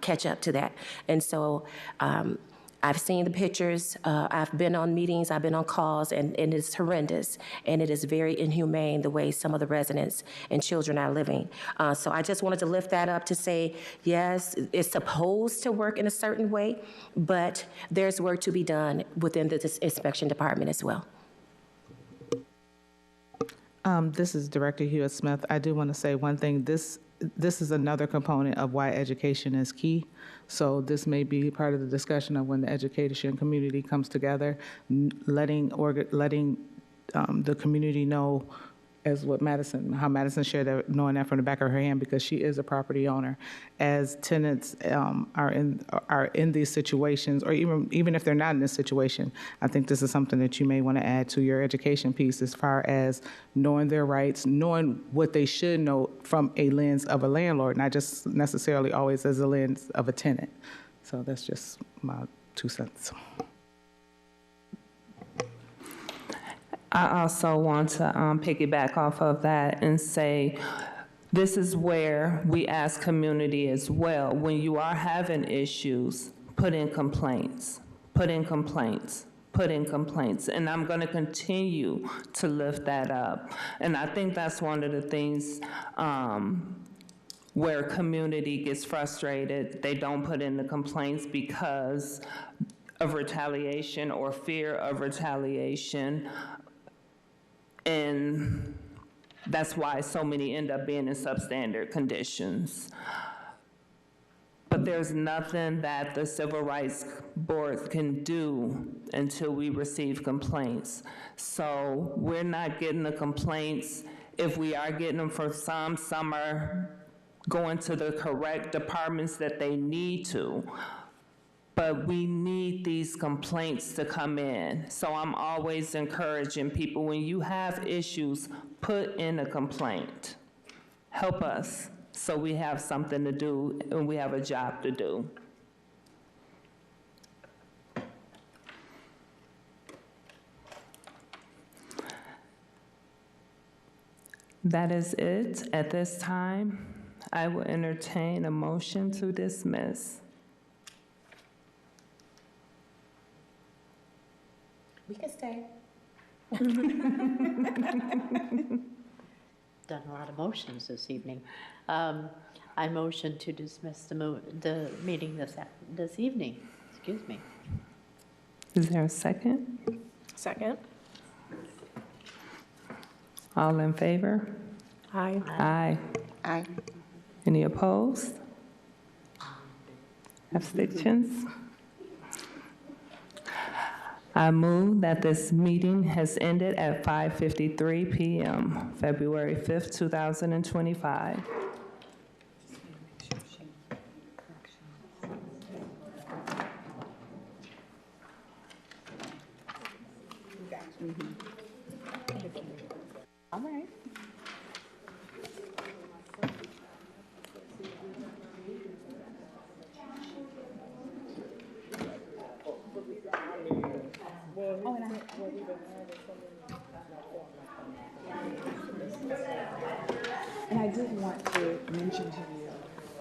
catch up to that. And so I've seen the pictures, I've been on meetings, I've been on calls, and it's horrendous. And it is very inhumane the way some of the residents and children are living. So I just wanted to lift that up to say, yes, it's supposed to work in a certain way, but there's work to be done within the inspection department as well. This is Director Hewitt Smith. I do want to say one thing. This is another component of why education is key. So this may be part of the discussion of when the education community comes together, letting the community know, as how Madison shared that, knowing that from the back of her hand, because she is a property owner. As tenants are in these situations, or even if they're not in this situation, I think this is something that you may want to add to your education piece, as far as knowing their rights, knowing what they should know from a lens of a landlord, not just necessarily always as a lens of a tenant. So that's just my 2 cents. I also want to piggyback off of that and say, this is where we ask community as well. When you are having issues, put in complaints, put in complaints, put in complaints. And I'm going to continue to lift that up. And I think that's one of the things where community gets frustrated. They don't put in the complaints because of retaliation or fear of retaliation. And that's why so many end up being in substandard conditions. But there's nothing that the Civil Rights Board can do until we receive complaints. So we're not getting the complaints. If we are getting them for some are going to the correct departments that they need to. But we need these complaints to come in. So I'm always encouraging people, when you have issues, put in a complaint. Help us so we have something to do and we have a job to do. That is it. At this time, I will entertain a motion to dismiss. We can stay. Done a lot of motions this evening. I motion to dismiss the meeting this evening. Excuse me. Is there a second? Second. All in favor? Aye. Aye. Aye. Any opposed? Abstentions? I move that this meeting has ended at 5:53 p.m., February 5th, 2025. All right. And I did want to mention to you,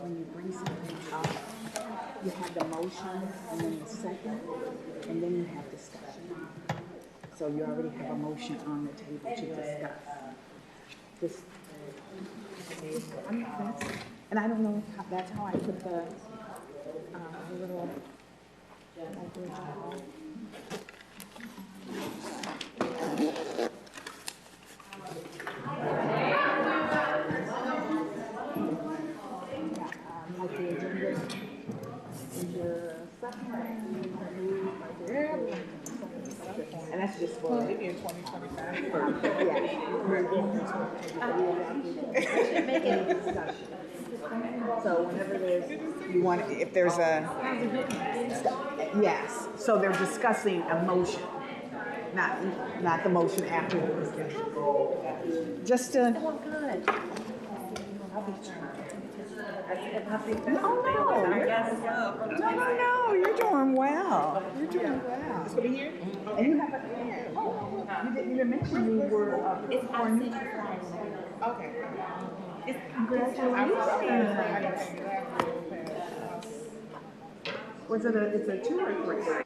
when you bring something up, you have the motion and then the second, and then you have discussion. So you already have a motion on the table to discuss. And I don't know if that's how I put the little language on. Like the agenda is your second, and that's just for maybe in 2025. Yeah. So whenever you want, if there's a, yes. So they're discussing a motion, not the motion after the discussion. Just to. Oh, good. No, you're doing well. You're doing well. It's gonna be here? And you have a, you didn't mention you were, Okay. Congratulations. Was it it's a 2 or 3?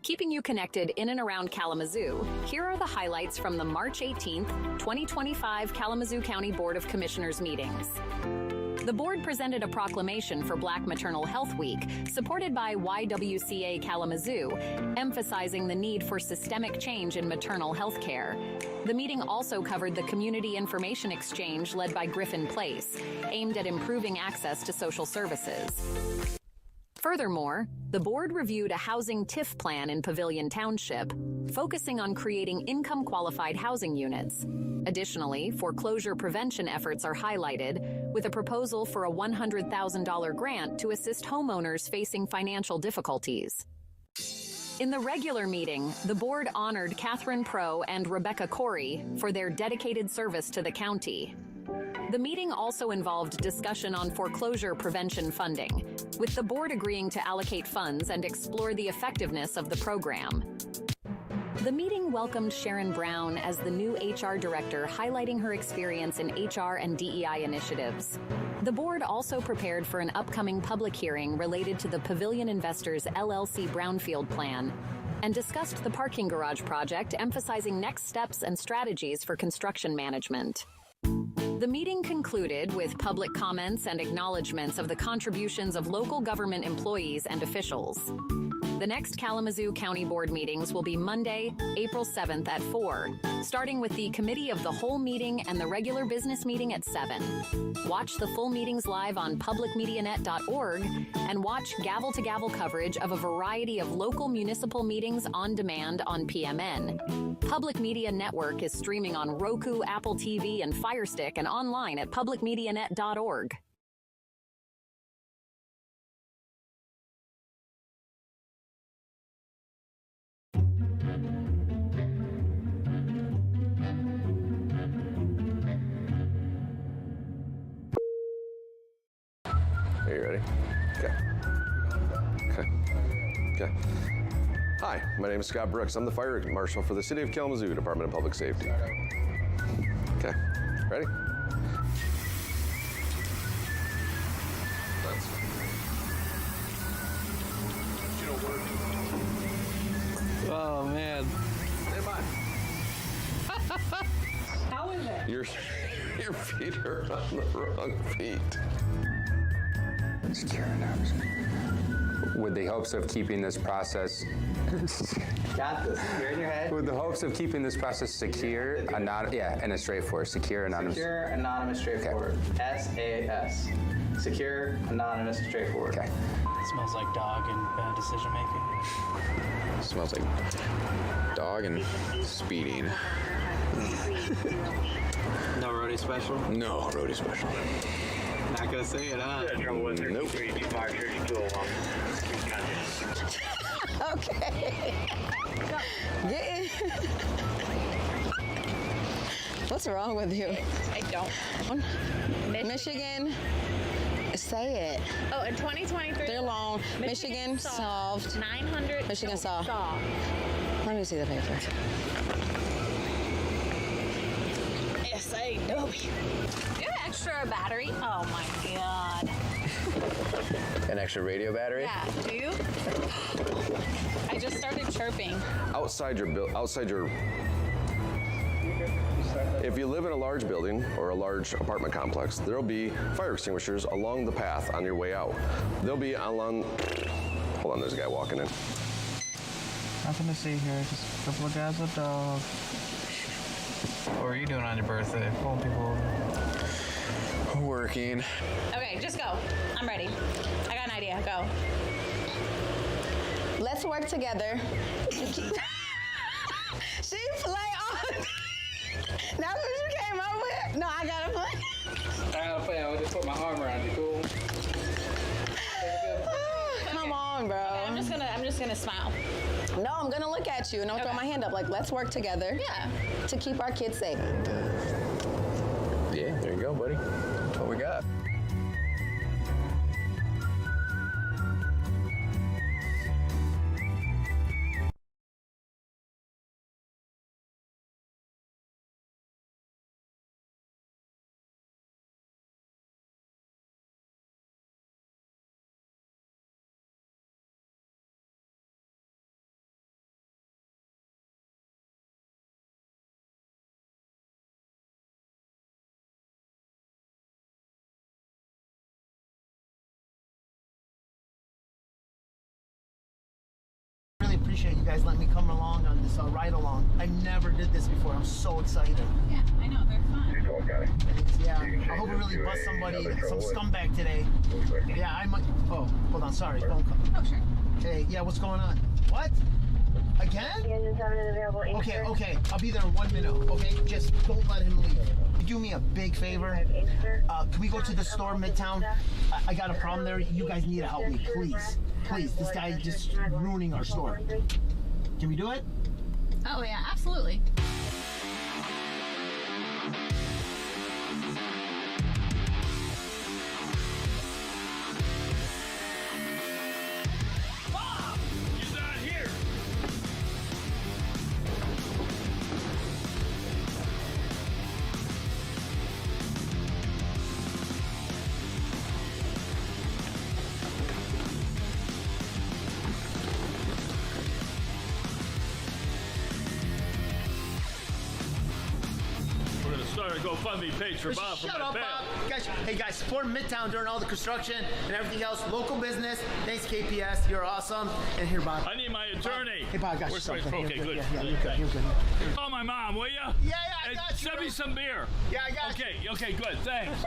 Keeping you connected in and around Kalamazoo, here are the highlights from the March 18th, 2025 Kalamazoo County Board of Commissioners meetings. The board presented a proclamation for Black Maternal Health Week, supported by YWCA Kalamazoo, emphasizing the need for systemic change in maternal health care. The meeting also covered the Community Information Exchange led by Griffin Place, aimed at improving access to social services. Furthermore, the board reviewed a housing TIF plan in Pavilion Township, focusing on creating income-qualified housing units. Additionally, foreclosure prevention efforts are highlighted, with a proposal for a $100,000 grant to assist homeowners facing financial difficulties. In the regular meeting, the board honored Catherine Pro and Rebecca Corey for their dedicated service to the county. The meeting also involved discussion on foreclosure prevention funding, with the board agreeing to allocate funds and explore the effectiveness of the program. The meeting welcomed Sharon Brown as the new HR director, highlighting her experience in HR and DEI initiatives. The board also prepared for an upcoming public hearing related to the Pavilion Investors LLC Brownfield plan and discussed the parking garage project, emphasizing next steps and strategies for construction management. The meeting concluded with public comments and acknowledgments of the contributions of local government employees and officials. The next Kalamazoo County Board meetings will be Monday, April 7th at 4, starting with the Committee of the Whole meeting and the regular business meeting at 7. Watch the full meetings live on publicmedianet.org and watch gavel-to-gavel coverage of a variety of local municipal meetings on demand on PMN. Public Media Network is streaming on Roku, Apple TV, and Fire Stick and online at publicmedianet.org. Are you ready? Okay. Hi, my name is Scott Brooks. I'm the Fire Marshal for the City of Kalamazoo, Department of Public Safety. Okay, ready? Oh, man. How is it? Your feet are on the wrong feet. Secure announcement. With the hopes of keeping this process Got this. You're in your head. with the hopes of keeping this process secure, and straightforward. Secure, anonymous. Secure, anonymous, straightforward. SAS. Secure, anonymous, straightforward. Okay. It smells like dog and bad decision making. It smells like dog and speeding. No roadie special? No roadie special. Not gonna say it, huh? Nope. Okay. Get in. What's wrong with you? I don't. Michigan. Say it. Oh, in 2023. They're long. Michigan solved. 900. Michigan solved. Let me see the paper. SA W. Do you have extra battery? Oh my God. An extra radio battery? Yeah. Do you? I just started chirping. Outside your if you live in a large building or a large apartment complex, there'll be fire extinguishers along the path on your way out. They'll be along, hold on, there's a guy walking in. Nothing to see here, just a couple of guys with dogs. What were you doing on your birthday? Pulling people over? Working. Okay, just go. I'm ready. I got an idea. Go. Let's work together. She play on. That's what you came up with? No, I gotta play. I gotta play. I would just put my arm around you. Cool. Come on, bro. Okay, I'm just gonna smile. No, I'm gonna look at you and I'll throw my hand up like, let's work together. Yeah. To keep our kids safe. Yeah, there you go, buddy. That's what we got. Appreciate you guys letting me come along on this ride along. I never did this before. I'm so excited. Yeah, I know. They're fun. Yeah, I hope we really bust somebody, some scumbag today. Yeah, I might. Oh, hold on. Sorry. Phone call. Oh, sure. Hey, yeah, what's going on? What? Again? Okay. I'll be there in 1 minute. Okay, just don't let him leave. Do me a big favor. Can we go to the store Midtown? I got a problem there. You guys need to help me, please. Please, this guy is just ruining our store. Can we do it? Oh, yeah, absolutely. Mom! He's not here! We're gonna start a GoFundMe page for Bob Shut for my up, bail. Bob. Guys, hey guys, support Midtown during all the construction and everything else. Local business. Thanks, KPS. You're awesome. And here, Bob. I need my attorney. Hey, Bob, I got you Where's my- something. Okay, You're good. Yeah, you're good. You're good. Call my mom, will ya? Yeah, I And got you. send me some beer. Yeah, I got you. Okay, good. Thanks.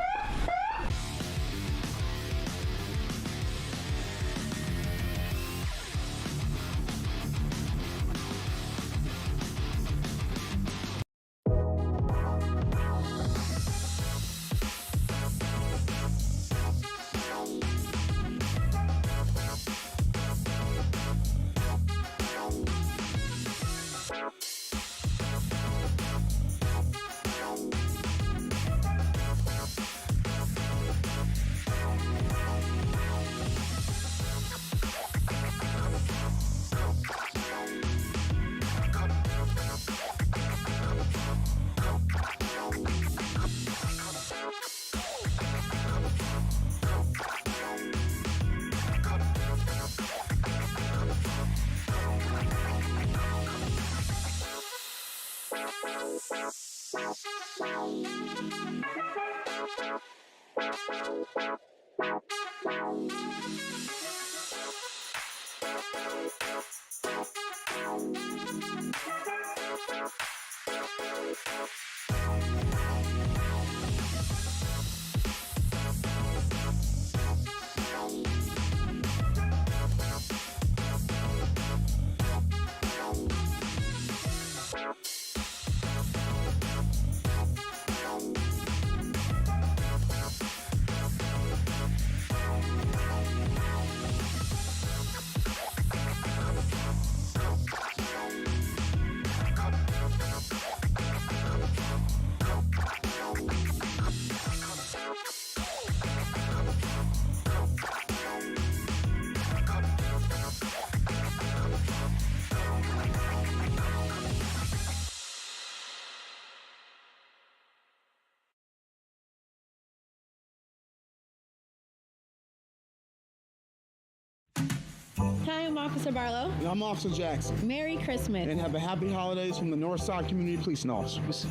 Hi, I'm Officer Barlow. And I'm Officer Jackson. Merry Christmas. And have a happy holidays from the Northside Community Policing Officers.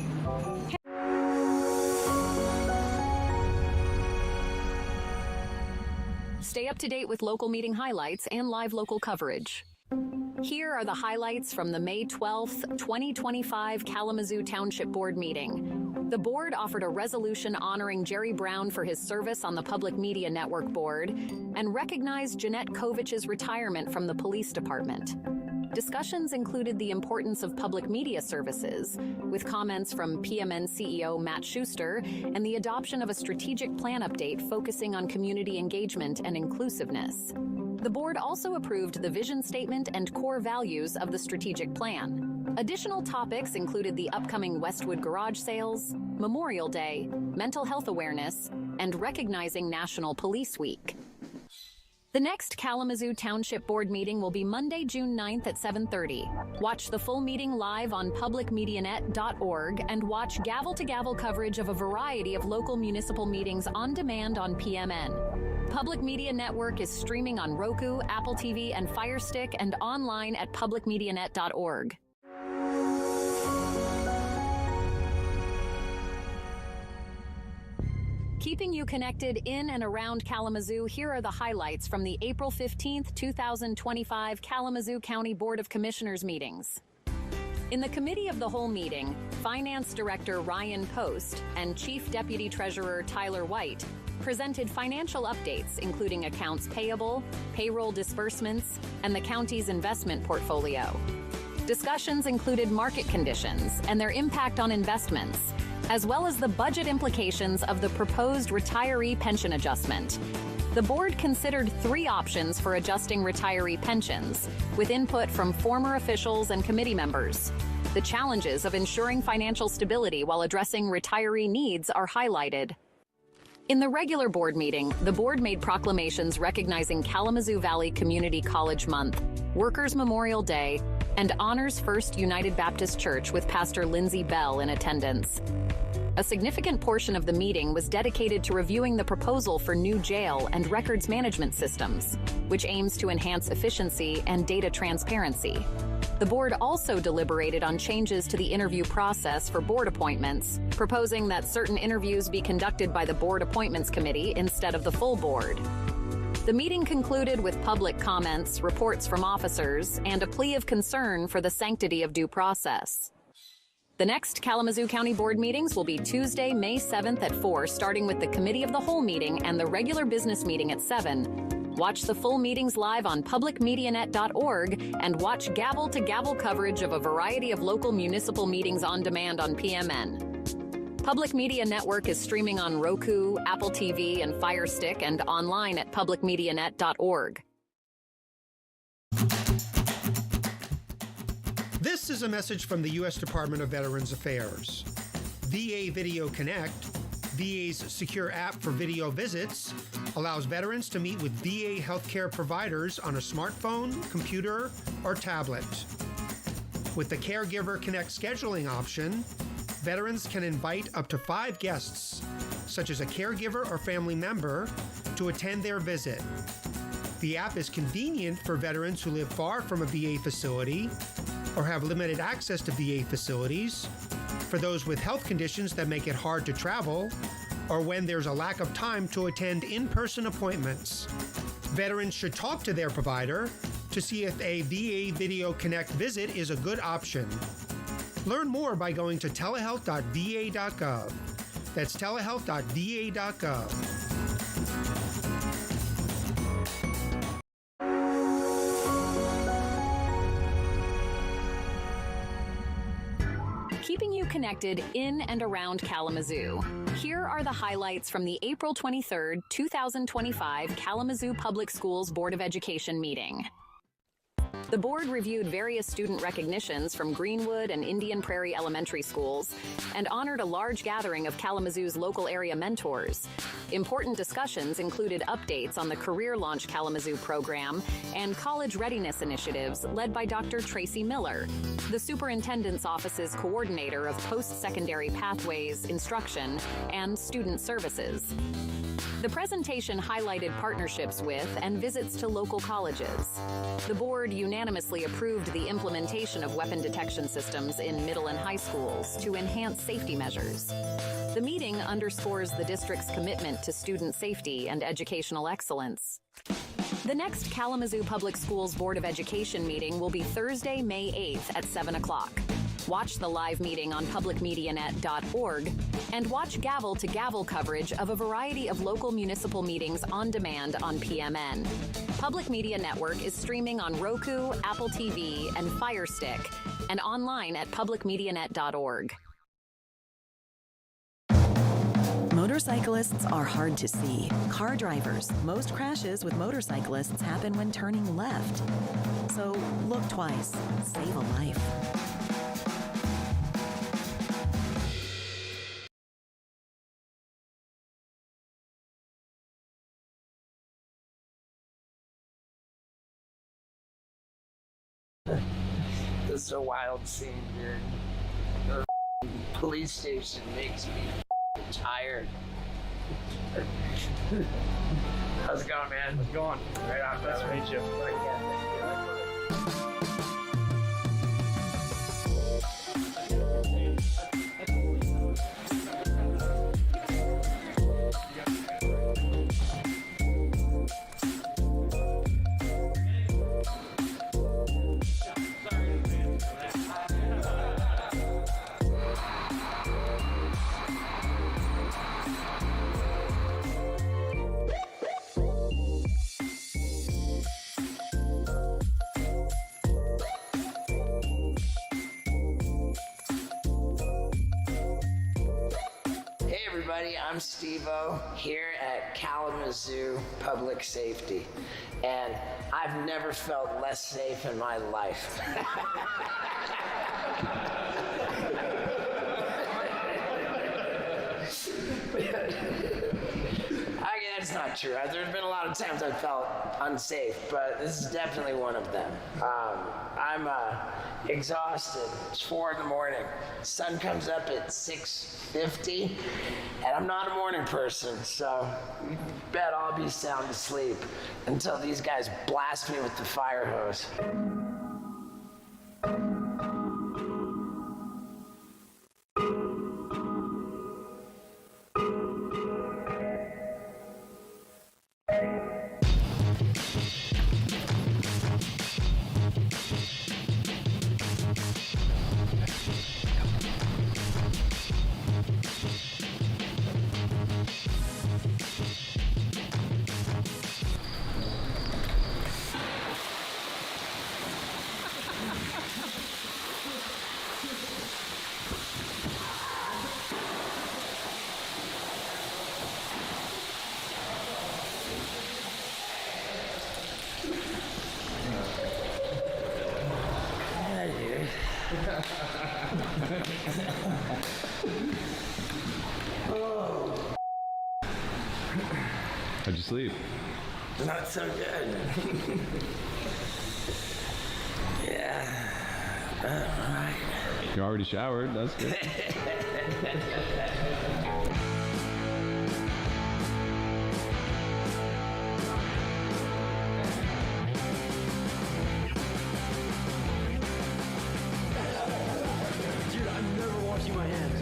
Stay up to date with local meeting highlights and live local coverage. Here are the highlights from the May 12th, 2025 Kalamazoo Township Board meeting. The board offered a resolution honoring Jerry Brown for his service on the Public Media Network board and recognized Jeanette Kovich's retirement from the police department. Discussions included the importance of public media services, with comments from PMN CEO Matt Schuster and the adoption of a strategic plan update focusing on community engagement and inclusiveness. The board also approved the vision statement and core values of the strategic plan. Additional topics included the upcoming Westwood garage sales, Memorial Day, mental health awareness, and recognizing National Police Week. The next Kalamazoo Township Board meeting will be Monday, June 9th at 7:30. Watch the full meeting live on publicmedianet.org and watch gavel-to-gavel coverage of a variety of local municipal meetings on demand on PMN. Public Media Network is streaming on Roku, Apple TV, and Fire Stick and online at publicmedianet.org. Keeping you connected in and around Kalamazoo, here are the highlights from the April 15th, 2025 Kalamazoo County Board of Commissioners meetings. In the Committee of the Whole meeting, Finance Director Ryan Post and Chief Deputy Treasurer Tyler White presented financial updates including accounts payable, payroll disbursements, and the county's investment portfolio. Discussions included market conditions and their impact on investments, as well as the budget implications of the proposed retiree pension adjustment. The board considered 3 options for adjusting retiree pensions, with input from former officials and committee members. The challenges of ensuring financial stability while addressing retiree needs are highlighted. In the regular board meeting, the board made proclamations recognizing Kalamazoo Valley Community College Month, Workers' Memorial Day, and honors First United Baptist Church with Pastor Lindsay Bell in attendance. A significant portion of the meeting was dedicated to reviewing the proposal for new jail and records management systems, which aims to enhance efficiency and data transparency. The board also deliberated on changes to the interview process for board appointments, proposing that certain interviews be conducted by the Board Appointments Committee instead of the full board. The meeting concluded with public comments, reports from officers, and a plea of concern for the sanctity of due process. The next Kalamazoo County Board meetings will be Tuesday, May 7th at 4, starting with the Committee of the Whole meeting and the regular business meeting at 7. Watch the full meetings live on publicmedianet.org and watch gavel-to-gavel coverage of a variety of local municipal meetings on demand on PMN. Public Media Network is streaming on Roku, Apple TV, and Fire Stick, and online at publicmedianet.org. This is a message from the U.S. Department of Veterans Affairs. VA Video Connect, VA's secure app for video visits, allows veterans to meet with VA healthcare providers on a smartphone, computer, or tablet. With the Caregiver Connect scheduling option, veterans can invite up to 5 guests, such as a caregiver or family member, to attend their visit. The app is convenient for veterans who live far from a VA facility or have limited access to VA facilities, for those with health conditions that make it hard to travel, or when there's a lack of time to attend in-person appointments. Veterans should talk to their provider to see if a VA Video Connect visit is a good option. Learn more by going to telehealth.va.gov. That's telehealth.va.gov. Keeping you connected in and around Kalamazoo. Here are the highlights from the April 23, 2025 Kalamazoo Public Schools Board of Education meeting. The board reviewed various student recognitions from Greenwood and Indian Prairie Elementary Schools and honored a large gathering of Kalamazoo's local area mentors. Important discussions included updates on the Career Launch Kalamazoo program and college readiness initiatives led by Dr. Tracy Miller, the Superintendent's Office's coordinator of post-secondary pathways, instruction, and student services. The presentation highlighted partnerships with and visits to local colleges. The board unanimously approved the implementation of weapon detection systems in middle and high schools to enhance safety measures. The meeting underscores the district's commitment to student safety and educational excellence. The next Kalamazoo Public Schools Board of Education meeting will be Thursday, May 8th at 7 o'clock. Watch the live meeting on publicmedianet.org and watch gavel-to-gavel coverage of a variety of local municipal meetings on demand on PMN. Public Media Network is streaming on Roku, Apple TV, and Fire Stick, and online at publicmedianet.org. Motorcyclists are hard to see. Car drivers, most crashes with motorcyclists happen when turning left. So look twice, save a life. This is a wild scene, dude. The police station makes me tired. How's it going, man? How's it going? Right off. Nice to meet you. everybody. I'm Steve-O here at Kalamazoo Public Safety, and I've never felt less safe in my life. That's not true. There's been a lot of times I felt unsafe, but this is definitely one of them. I'm exhausted. It's 4 in the morning. Sun comes up at 6:50, and I'm not a morning person, so you bet I'll be sound asleep until these guys blast me with the fire hose. How'd you sleep? Not so good. Yeah. All right. You already showered. That's good. Dude, I'm never washing my hands.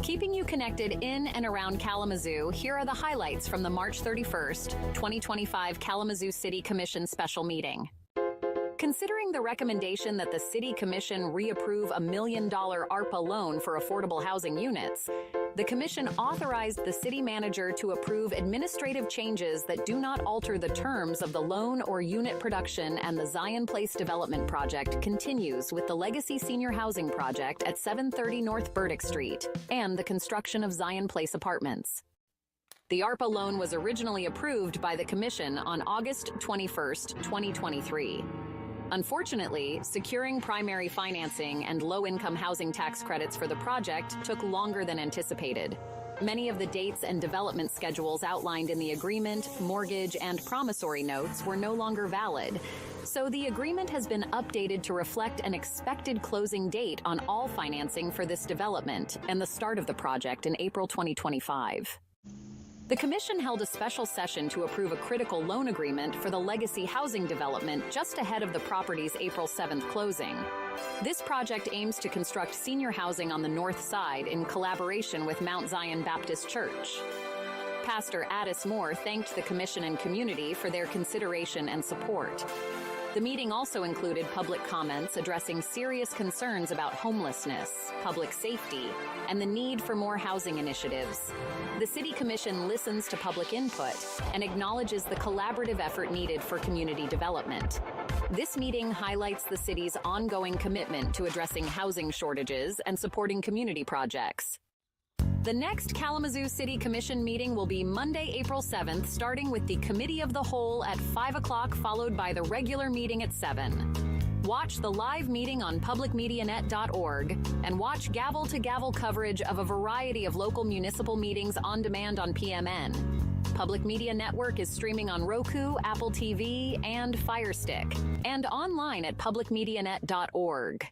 Keeping you connected in and around Kalamazoo, here are the highlights from the March 31st, 2025 Kalamazoo City Commission special meeting. Considering the recommendation that the City Commission reapprove a $1 million ARPA loan for affordable housing units, the Commission authorized the City Manager to approve administrative changes that do not alter the terms of the loan or unit production, and the Zion Place Development Project continues with the Legacy Senior Housing Project at 730 North Burdick Street and the construction of Zion Place Apartments. The ARPA loan was originally approved by the Commission on August 21st, 2023. Unfortunately, securing primary financing and low-income housing tax credits for the project took longer than anticipated. Many of the dates and development schedules outlined in the agreement, mortgage, and promissory notes were no longer valid, so the agreement has been updated to reflect an expected closing date on all financing for this development and the start of the project in April 2025. The Commission held a special session to approve a critical loan agreement for the Legacy Housing Development just ahead of the property's April 7th closing. This project aims to construct senior housing on the north side in collaboration with Mount Zion Baptist Church. Pastor Addis Moore thanked the Commission and community for their consideration and support. The meeting also included public comments addressing serious concerns about homelessness, public safety, and the need for more housing initiatives. The City Commission listens to public input and acknowledges the collaborative effort needed for community development. This meeting highlights the city's ongoing commitment to addressing housing shortages and supporting community projects. The next Kalamazoo City Commission meeting will be Monday, April 7th, starting with the Committee of the Whole at 5 o'clock, followed by the regular meeting at 7. Watch the live meeting on publicmedianet.org and watch gavel-to-gavel coverage of a variety of local municipal meetings on demand on PMN. Public Media Network is streaming on Roku, Apple TV, and Fire Stick, and online at publicmedianet.org.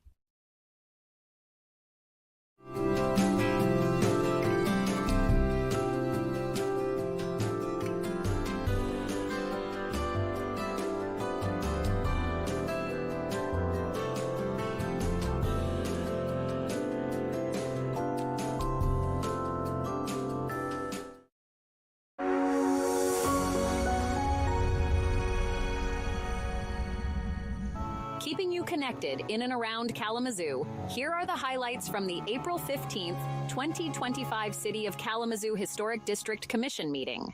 Keeping you connected in and around Kalamazoo, here are the highlights from the April 15th, 2025 City of Kalamazoo Historic District Commission meeting.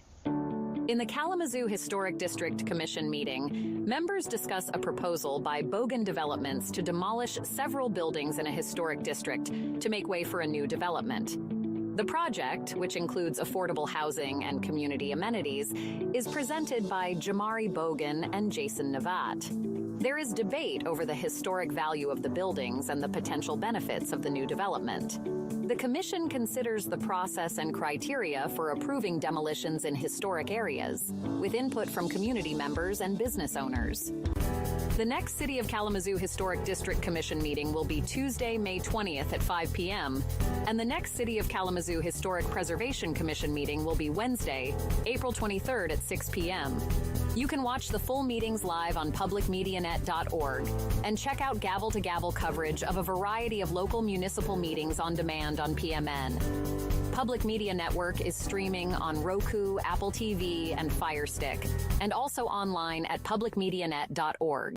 In the Kalamazoo Historic District Commission meeting, members discuss a proposal by Bogan Developments to demolish several buildings in a historic district to make way for a new development. The project, which includes affordable housing and community amenities, is presented by Jamari Bogan and Jason Navat. There is debate over the historic value of the buildings and the potential benefits of the new development. The Commission considers the process and criteria for approving demolitions in historic areas, with input from community members and business owners. The next City of Kalamazoo Historic District Commission meeting will be Tuesday, May 20th at 5 p.m., and the next City of Kalamazoo Historic Preservation Commission meeting will be Wednesday, April 23rd at 6 p.m. You can watch the full meetings live on publicmedianet.org and check out gavel-to-gavel coverage of a variety of local municipal meetings on demand on PMN. Public Media Network is streaming on Roku, Apple TV, and Fire Stick, and also online at publicmedianet.org.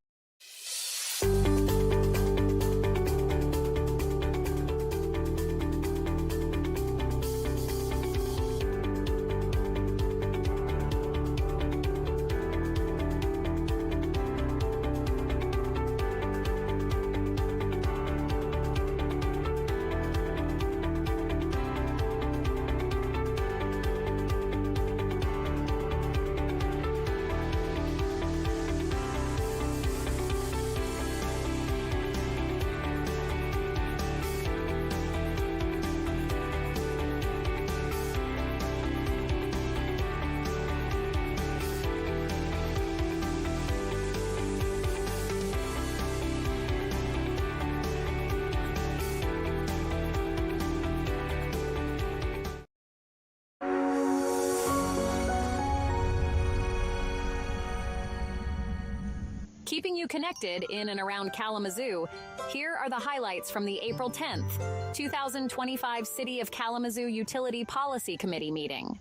Keeping you connected in and around Kalamazoo, here are the highlights from the April 10th, 2025 City of Kalamazoo Utility Policy Committee meeting.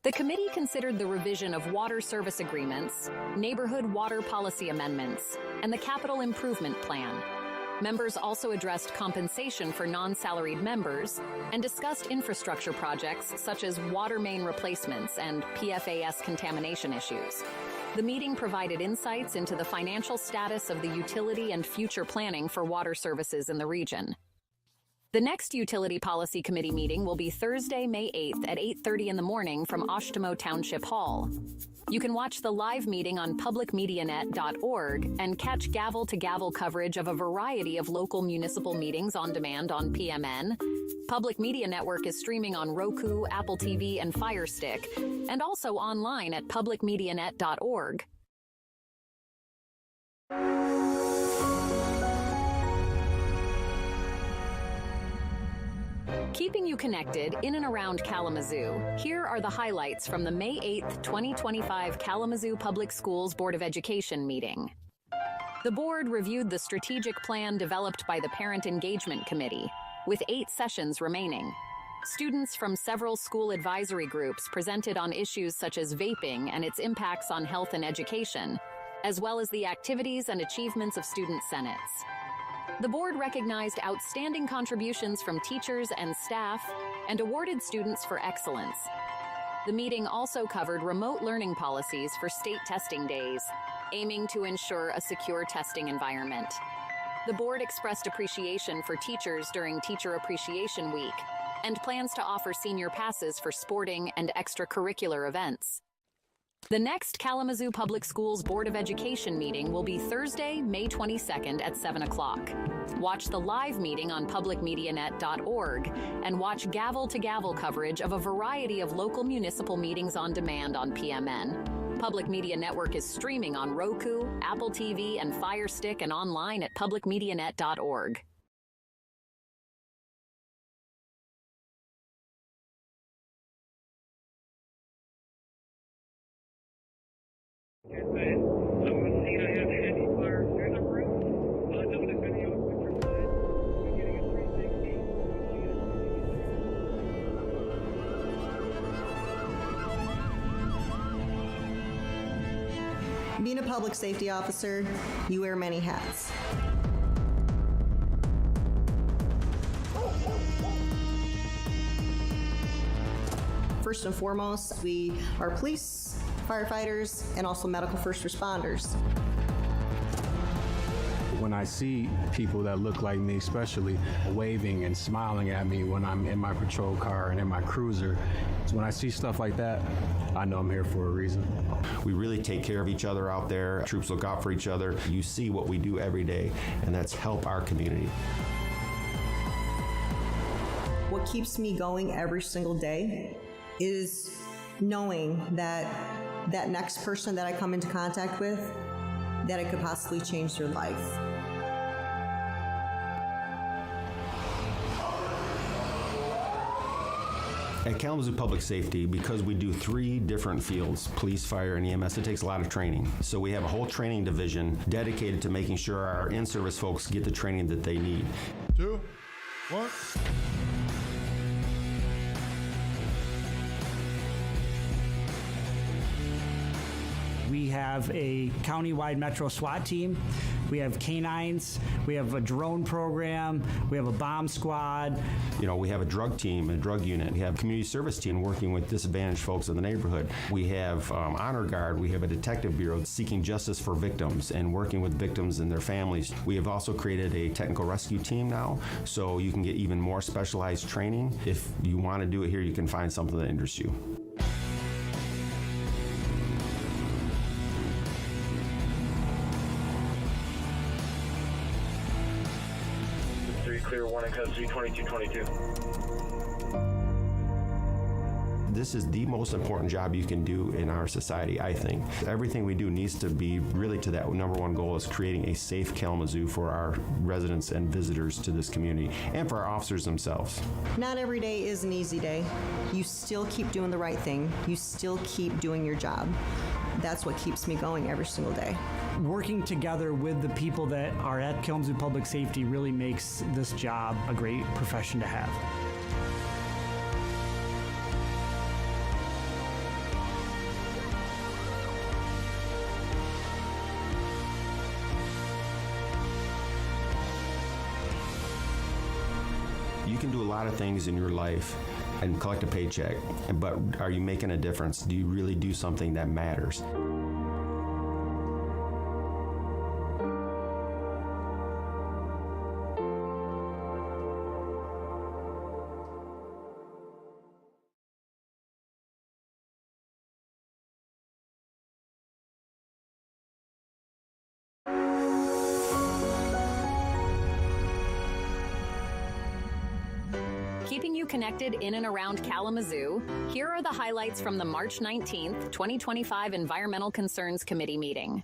The committee considered the revision of water service agreements, neighborhood water policy amendments, and the capital improvement plan. Members also addressed compensation for non-salaried members and discussed infrastructure projects such as water main replacements and PFAS contamination issues. The meeting provided insights into the financial status of the utility and future planning for water services in the region. The next Utility Policy Committee meeting will be Thursday, May 8th at 8:30 in the morning from Oshtemo Township Hall. You can watch the live meeting on publicmedianet.org and catch gavel-to-gavel coverage of a variety of local municipal meetings on demand on PMN. Public Media Network is streaming on Roku, Apple TV, and Fire Stick, and also online at publicmedianet.org. Keeping you connected in and around Kalamazoo, here are the highlights from the May 8th, 2025 Kalamazoo Public Schools Board of Education meeting. The board reviewed the strategic plan developed by the Parent Engagement Committee, with 8 sessions remaining. Students from several school advisory groups presented on issues such as vaping and its impacts on health and education, as well as the activities and achievements of student senates. The board recognized outstanding contributions from teachers and staff and awarded students for excellence. The meeting also covered remote learning policies for state testing days, aiming to ensure a secure testing environment. The board expressed appreciation for teachers during Teacher Appreciation Week and plans to offer senior passes for sporting and extracurricular events. The next Kalamazoo Public Schools Board of Education meeting will be Thursday, May 22nd at 7 o'clock. Watch the live meeting on publicmedianet.org and watch gavel-to-gavel coverage of a variety of local municipal meetings on demand on PMN. Public Media Network is streaming on Roku, Apple TV, and Fire Stick and online at publicmedianet.org. Being a public safety officer, you wear many hats. First and foremost, we are police, firefighters, and also medical first responders. When I see people that look like me, especially waving and smiling at me when I'm in my patrol car and in my cruiser, so when I see stuff like that, I know I'm here for a reason. We really take care of each other out there. Troops look out for each other. You see what we do every day, and that's help our community. What keeps me going every single day is knowing that that next person that I come into contact with, that I could possibly change their life. At Kalamazoo Public Safety, because we do 3 different fields, police, fire, and EMS, it takes a lot of training. So we have a whole training division dedicated to making sure our in-service folks get the training that they need. 2, 1. We have a countywide Metro SWAT team. We have canines. We have a drone program. We have a bomb squad. You know, we have a drug team, a drug unit. We have a community service team working with disadvantaged folks in the neighborhood. We have Honor Guard. We have a detective bureau seeking justice for victims and working with victims and their families. We have also created a technical rescue team now, so you can get even more specialized training. If you want to do it here, you can find something that interests you. Clear 1 and code 32222. This is the most important job you can do in our society, I think. Everything we do needs to be really to that number one goal, is creating a safe Kalamazoo for our residents and visitors to this community, and for our officers themselves. Not every day is an easy day. You still keep doing the right thing. You still keep doing your job. That's what keeps me going every single day. Working together with the people that are at Kalamazoo Public Safety really makes this job a great profession to have. You can do a lot of things in your life and collect a paycheck, but are you making a difference? Do you really do something that matters? Keeping you connected in and around Kalamazoo, here are the highlights from the March 19th, 2025 Environmental Concerns Committee meeting.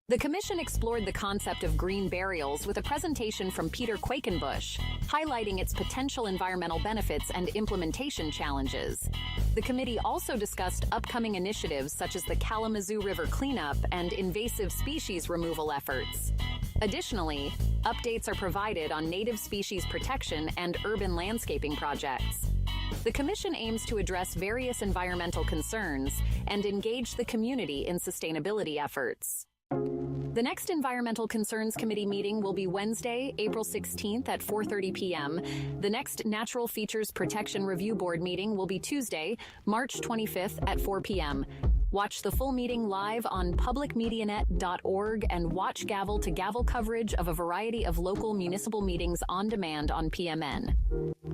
The Commission explored the concept of green burials with a presentation from Peter Quakenbush, highlighting its potential environmental benefits and implementation challenges. The committee also discussed upcoming initiatives such as the Kalamazoo River cleanup and invasive species removal efforts. Additionally, updates are provided on native species protection and urban landscaping projects. The Commission aims to address various environmental concerns and engage the community in sustainability efforts. The next Environmental Concerns Committee meeting will be Wednesday, April 16th at 4:30 p.m. The next Natural Features Protection Review Board meeting will be Tuesday, March 25th at 4 p.m. Watch the full meeting live on publicmedianet.org and watch gavel-to-gavel coverage of a variety of local municipal meetings on demand on PMN.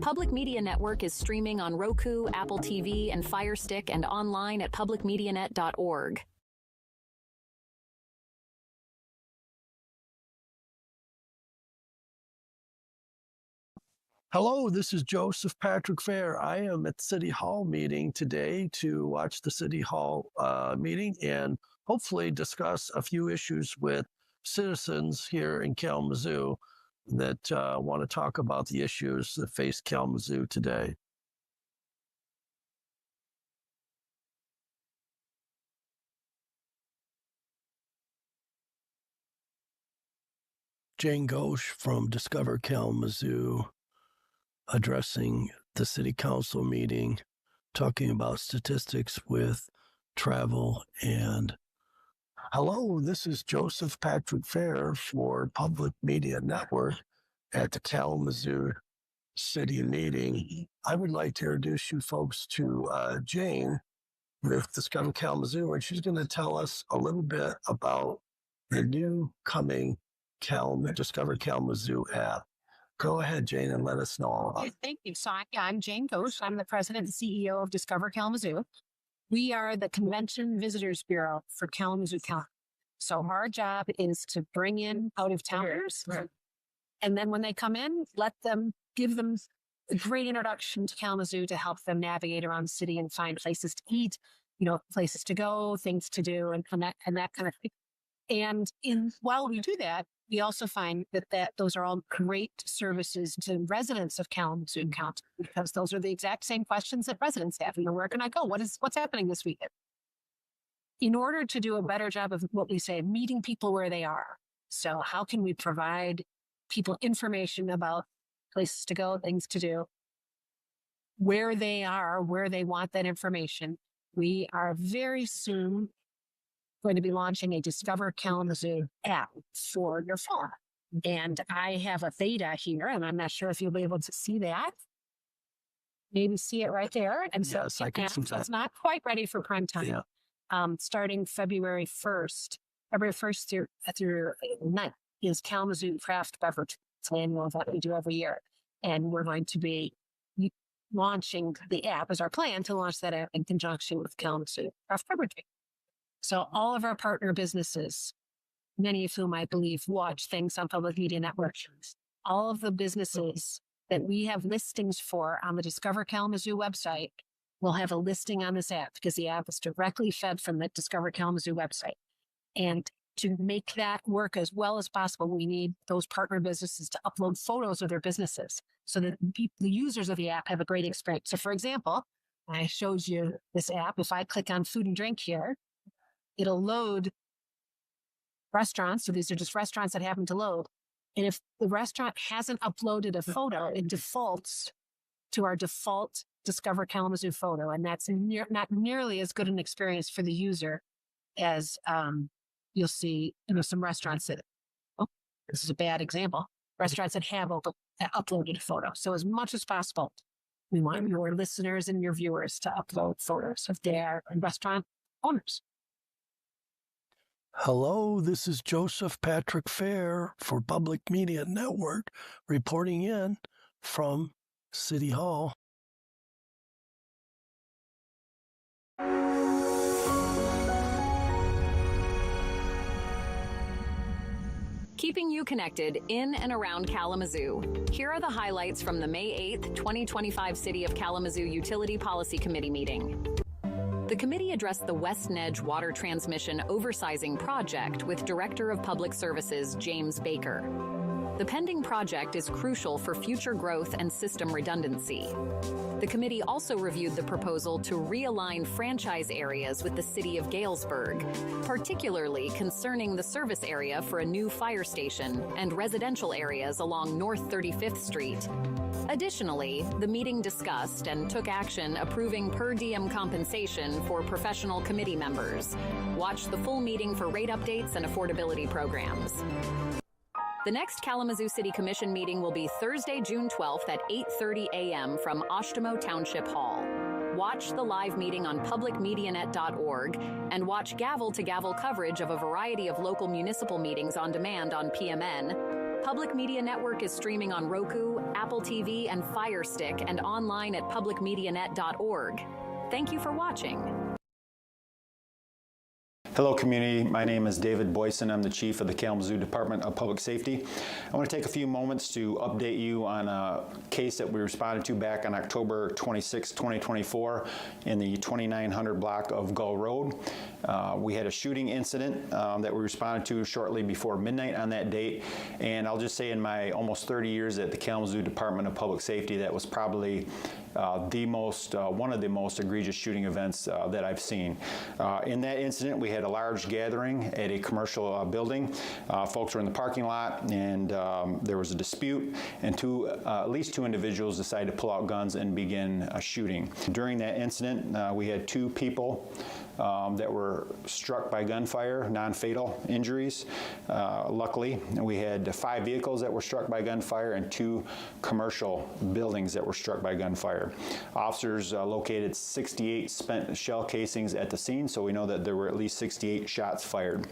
Public Media Network is streaming on Roku, Apple TV, and Fire Stick, and online at publicmedianet.org. Hello, this is Joseph Patrick Fair. I am at City Hall meeting today to watch the City Hall meeting and hopefully discuss a few issues with citizens here in Kalamazoo that want to talk about the issues that face Kalamazoo today. Jane Ghosh from Discover Kalamazoo, addressing the City Council meeting, talking about statistics with travel and Hello, this is Joseph Patrick Fair for Public Media Network at the Kalamazoo City meeting. I would like to introduce you folks to Jane with Discover Kalamazoo, and she's going to tell us a little bit about the new coming Discover Kalamazoo app. Go ahead, Jane, and let us know all about it. Thank you. So I'm Jane Ghosh. I'm the president and CEO of Discover Kalamazoo. We are the Convention Visitors Bureau for Kalamazoo County. So our job is to bring in out-of-towners, and then when they come in, give them a great introduction to Kalamazoo to help them navigate around the city and find places to eat, places to go, things to do, and that kind of thing. And while we do that, we also find that those are all great services to residents of Kalamazoo County, because those are the exact same questions that residents have. Where can I go? What's happening this weekend? In order to do a better job of what we say, meeting people where they are. So how can we provide people information about places to go, things to do, where they are, where they want that information? We are very soon going to be launching a Discover Kalamazoo app for your phone. And I have a beta here, and I'm not sure if you'll be able to see that. Maybe see it right there. And yes, I can see that. It's not quite ready for prime time. Yeah. Starting February 1st through 9th is Kalamazoo Craft Beverage. It's an annual event we do every year. And we're going to be launching the app, as our plan to launch that app in conjunction with Kalamazoo Craft Beverage. So all of our partner businesses, many of whom I believe watch things on Public Media Network, all of the businesses that we have listings for on the Discover Kalamazoo website will have a listing on this app, because the app is directly fed from the Discover Kalamazoo website. And to make that work as well as possible, we need those partner businesses to upload photos of their businesses so that the users of the app have a great experience. So for example, I showed you this app. If I click on food and drink here, it'll load restaurants. So these are just restaurants that happen to load. And if the restaurant hasn't uploaded a photo, it defaults to our default Discover Kalamazoo photo. And that's not nearly as good an experience for the user as you'll see, some restaurants that, this is a bad example, restaurants that have uploaded a photo. So as much as possible, we want your listeners and your viewers to upload photos of their restaurant owners. Hello, this is Joseph Patrick Fair for Public Media Network, reporting in from City Hall. Keeping you connected in and around Kalamazoo. Here are the highlights from the May 8th, 2025 City of Kalamazoo Utility Policy Committee meeting. The committee addressed the West Nedge Water Transmission Oversizing Project with Director of Public Services James Baker. The pending project is crucial for future growth and system redundancy. The committee also reviewed the proposal to realign franchise areas with the city of Galesburg, particularly concerning the service area for a new fire station and residential areas along North 35th Street. Additionally, the meeting discussed and took action approving per diem compensation for professional committee members. Watch the full meeting for rate updates and affordability programs. The next Kalamazoo City Commission meeting will be Thursday, June 12th at 8:30 a.m. from Oshtemo Township Hall. Watch the live meeting on publicmedianet.org and watch gavel-to-gavel coverage of a variety of local municipal meetings on demand on PMN. Public Media Network is streaming on Roku, Apple TV, and Fire Stick, and online at publicmedianet.org. Thank you for watching. Hello community, my name is David Boyson. I'm the Chief of the Kalamazoo Department of Public Safety. I want to take a few moments to update you on a case that we responded to back on October 26, 2024 in the 2900 block of Gull Road. We had a shooting incident that we responded to shortly before midnight on that date, and I'll just say in my almost 30 years at the Kalamazoo Department of Public Safety, that was probably one of the most egregious shooting events that I've seen. In that incident, we had a large gathering at a commercial building. Folks were in the parking lot, and there was a dispute, and at least two individuals decided to pull out guns and begin shooting. During that incident, we had two people that were struck by gunfire, non-fatal injuries. Luckily, we had 5 vehicles that were struck by gunfire and 2 commercial buildings that were struck by gunfire. Officers located 68 spent shell casings at the scene, so we know that there were at least 68 shots fired.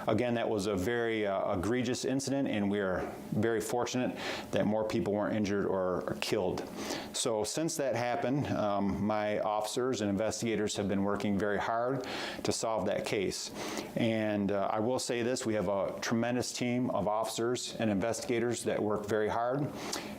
Again, that was a very egregious incident, and we are very fortunate that more people weren't injured or killed. So since that happened, my officers and investigators have been working very hard to solve that case. And I will say this, we have a tremendous team of officers and investigators that work very hard.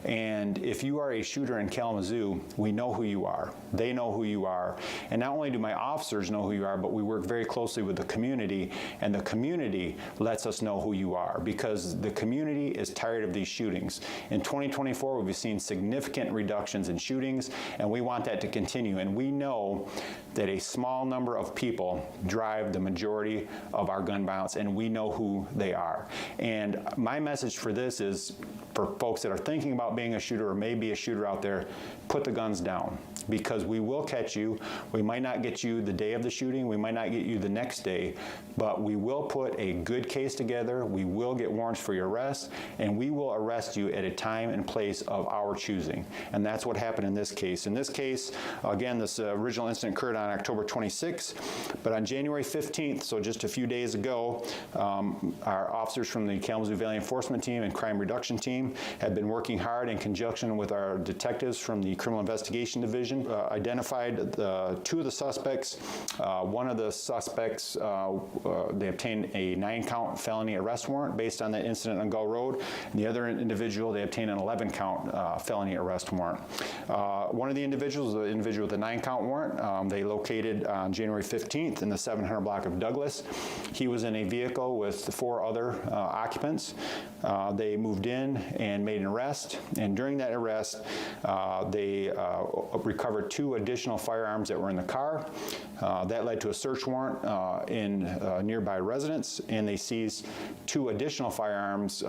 And if you are a shooter in Kalamazoo, we know who you are. They know who you are. And not only do my officers know who you are, but we work very closely with the community, and the community lets us know who you are, because the community is tired of these shootings. In 2024, we've seen significant reductions in shootings, and we want that to continue. And we know that a small number of people drive the majority of our gun violence, and we know who they are. And my message for this is, for folks that are thinking about being a shooter or may be a shooter out there, put the guns down, because we will catch you. We might not get you the day of the shooting, we might not get you the next day, but we will put a good case together, we will get warrants for your arrest, and we will arrest you at a time and place of our choosing. And that's what happened in this case. In this case, again, this original incident occurred on October 26th, but on January 15th, so just a few days ago, our officers from the Kalamazoo Valley Enforcement Team and Crime Reduction Team have been working hard in conjunction with our detectives from the Criminal Investigation Division, identified 2 of the suspects. One of the suspects, they obtained a 9-count felony arrest warrant based on that incident on Gull Road. And the other individual, they obtained an 11-count felony arrest warrant. One of the individuals, the individual with the 9-count warrant, they located on January 15th in the 700 block of Douglas. He was in a vehicle with 4 other occupants. They moved in and made an arrest, and during that arrest, they recovered 2 additional firearms that were in the car. That led to a search warrant in nearby residence, and they seized 2 additional firearms.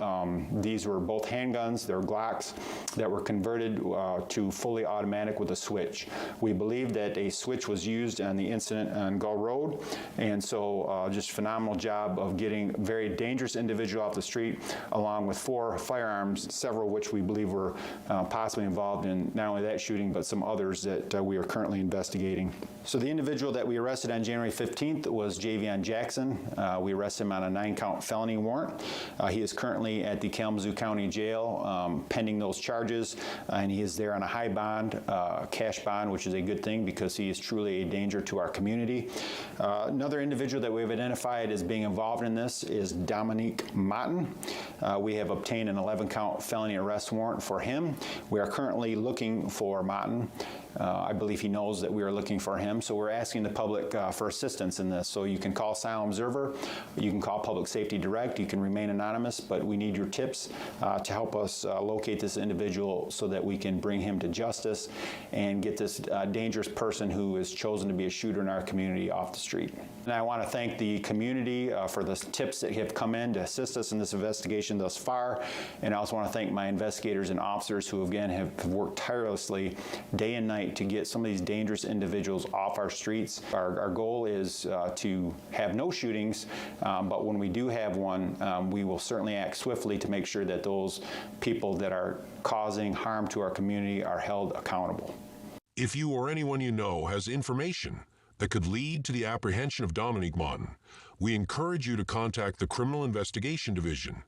These were both handguns. They were Glocks that were converted to fully automatic with a switch. We believe that a switch was used on the incident on Gull Road, and so just phenomenal job of getting a very dangerous individual off the street, along with 4 firearms, several of which we believe were possibly involved in not only that shooting, but some others that we are currently investigating. So the individual that we arrested on January 15th was Javion Jackson. We arrested him on a 9-count felony warrant. He is currently at the Kalamazoo County Jail pending those charges, and he is there on a high bond, cash bond, which is a good thing because he is truly a danger to our community. Another individual that we've identified as being involved in this is Dominique Motten. We have obtained an 11-count felony arrest warrant for him. We are currently looking for Motten. I believe he knows that we are looking for him, so we're asking the public for assistance in this. So you can call Silent Observer, you can call Public Safety Direct, you can remain anonymous, but we need your tips to help us locate this individual so that we can bring him to justice and get this dangerous person who has chosen to be a shooter in our community off the street. And I want to thank the community for the tips that have come in to assist us in this investigation thus far, and I also want to thank my investigators and officers who again have worked tirelessly day and night to get some of these dangerous individuals off our streets. Our goal is to have no shootings, but when we do have one, we will certainly act swiftly to make sure that those people that are causing harm to our community are held accountable. If you or anyone you know has information that could lead to the apprehension of Dominique Motten, we encourage you to contact the Criminal Investigation Division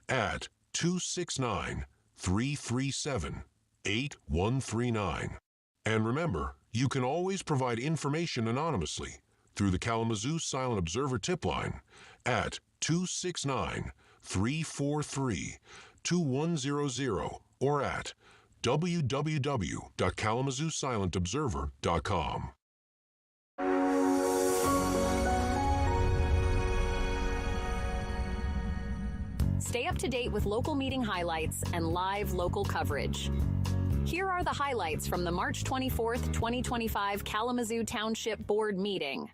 at 269-337-8139. And remember, you can always provide information anonymously through the Kalamazoo Silent Observer tip line at 269-343-2100 or at www.kalamazoosilentobserver.com. Stay up to date with local meeting highlights and live local coverage. Here are the highlights from the March 24th, 2025 Kalamazoo Township Board meeting.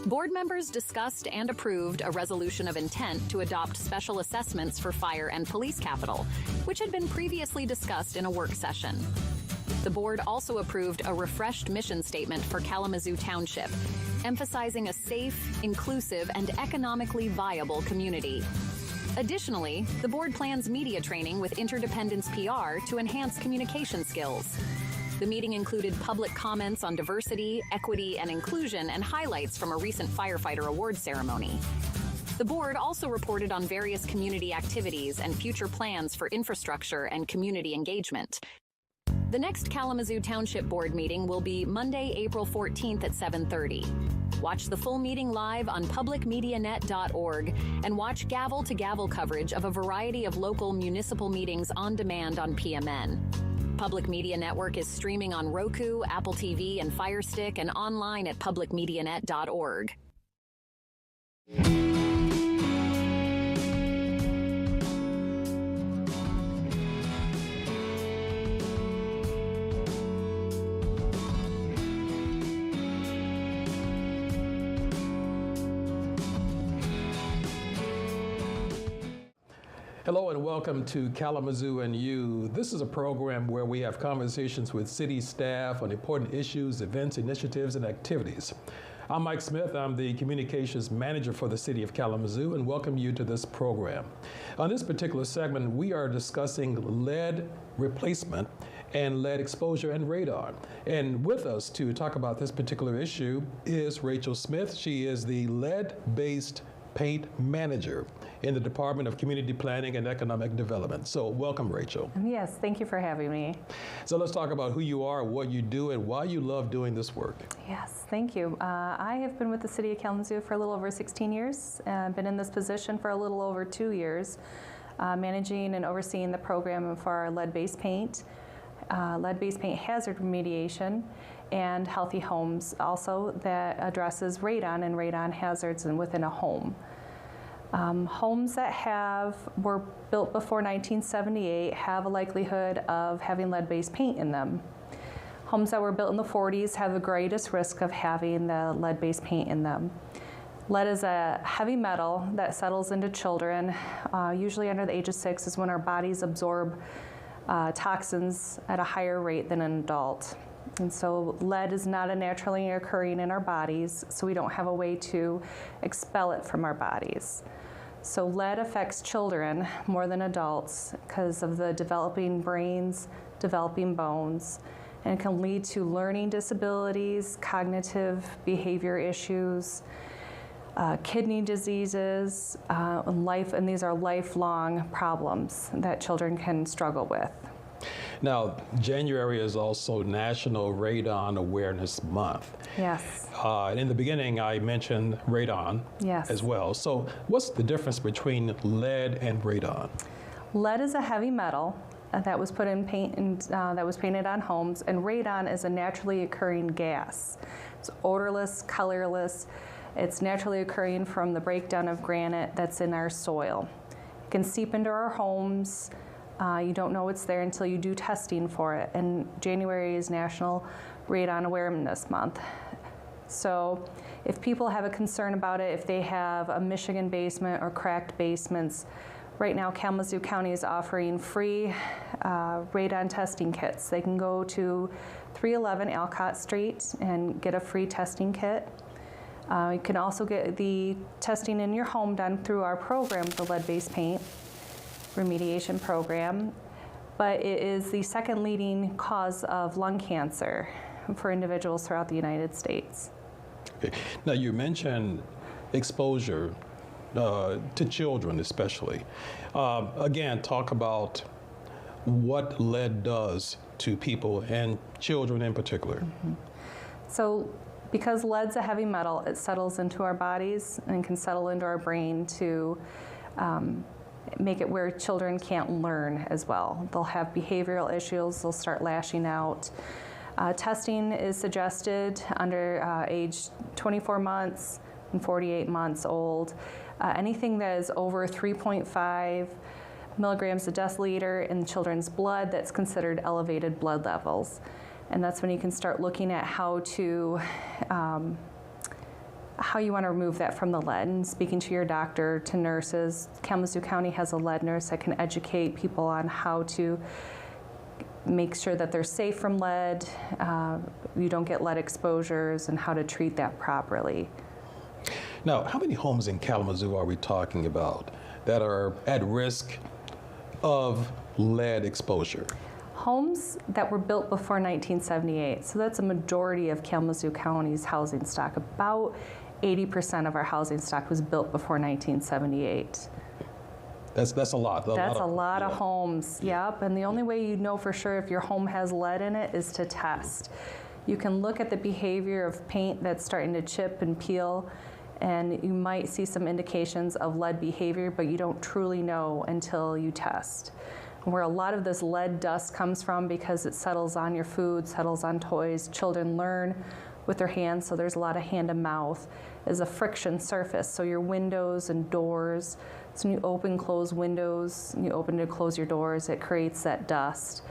Board members discussed and approved a resolution of intent to adopt special assessments for fire and police capital, which had been previously discussed in a work session. the board also approved a refreshed mission statement for Kalamazoo Township, emphasizing a safe, inclusive, and economically viable community. Additionally, the board plans media training with Interdependence PR to enhance communication skills. The meeting included public comments on diversity, equity, and inclusion, and highlights from a recent firefighter award ceremony. The board also reported on various community activities and future plans for infrastructure and community engagement. The next Kalamazoo Township Board meeting will be Monday, April 14th at 7:30. Watch the full meeting live on publicmedianet.org and watch gavel-to-gavel coverage of a variety of local municipal meetings on demand on PMN. Public Media Network is streaming on Roku, Apple TV, and Fire Stick, and online at publicmedianet.org. Hello and welcome to Kalamazoo and You. This is a program where we have conversations with city staff on important issues, events, initiatives, and activities. I'm Mike Smith. I'm the communications manager for the city of Kalamazoo and welcome you to this program. On this particular segment, we are discussing lead replacement and lead exposure and radon. And with us to talk about this particular issue is Rachel Smith. She is the lead-based paint manager in the Department of Community Planning and Economic Development. So welcome, Rachel. Yes, thank you for having me. So let's talk about who you are, what you do, and why you love doing this work. Yes, thank you. I have been with the City of Kalamazoo for a little over 16 years. I've been in this position for a little over 2 years, managing and overseeing the program for our lead-based paint hazard remediation, and healthy homes also that addresses radon and radon hazards within a home. Homes that were built before 1978 have a likelihood of having lead-based paint in them. Homes that were built in the 40s have the greatest risk of having the lead-based paint in them. Lead is a heavy metal that settles into children. Usually under the age of 6 is when our bodies absorb toxins at a higher rate than an adult. And so lead is not a naturally occurring in our bodies, so we don't have a way to expel it from our bodies. So lead affects children more than adults because of the developing brains, developing bones, and it can lead to learning disabilities, cognitive behavior issues, kidney diseases, and these are lifelong problems that children can struggle with. Now, January is also National Radon Awareness Month. Yes. And in the beginning, I mentioned radon as well. So what's the difference between lead and radon? Lead is a heavy metal that was put in paint and that was painted on homes, and radon is a naturally occurring gas. It's odorless, colorless. It's naturally occurring from the breakdown of granite that's in our soil. It can seep into our homes. You don't know it's there until you do testing for it. And January is National Radon Awareness Month. So if people have a concern about it, if they have a Michigan basement or cracked basements, right now Kalamazoo County is offering free radon testing kits. They can go to 311 Alcott Street and get a free testing kit. You can also get the testing in your home done through our program, the lead-based paint remediation program, but it is the second leading cause of lung cancer for individuals throughout the United States. Okay. Now you mentioned exposure to children especially. Again, talk about what lead does to people and children in particular. Mm-hmm. So because lead's a heavy metal, it settles into our bodies and can settle into our brain to make it where children can't learn as well. They'll have behavioral issues, they'll start lashing out. Testing is suggested under age 24 months and 48 months old. Anything that is over 3.5 milligrams a deciliter in children's blood, that's considered elevated blood levels. And that's when you can start looking at how you want to remove that from the lead, and speaking to your doctor, to nurses. Kalamazoo County has a lead nurse that can educate people on how to make sure that they're safe from lead, you don't get lead exposures, and how to treat that properly. Now, how many homes in Kalamazoo are we talking about that are at risk of lead exposure? Homes that were built before 1978, so that's a majority of Kalamazoo County's housing stock. About 80% of our housing stock was built before 1978. That's a lot. That's a lot of homes, yep. And the only way you know for sure if your home has lead in it is to test. You can look at the behavior of paint that's starting to chip and peel, and you might see some indications of lead behavior, but you don't truly know until you test. Where a lot of this lead dust comes from, because it settles on your food, settles on toys, children learn with their hands, so there's a lot of hand to mouth, is a friction surface. So your windows and doors, so when you open, close windows, you open and close your doors, it creates that dust.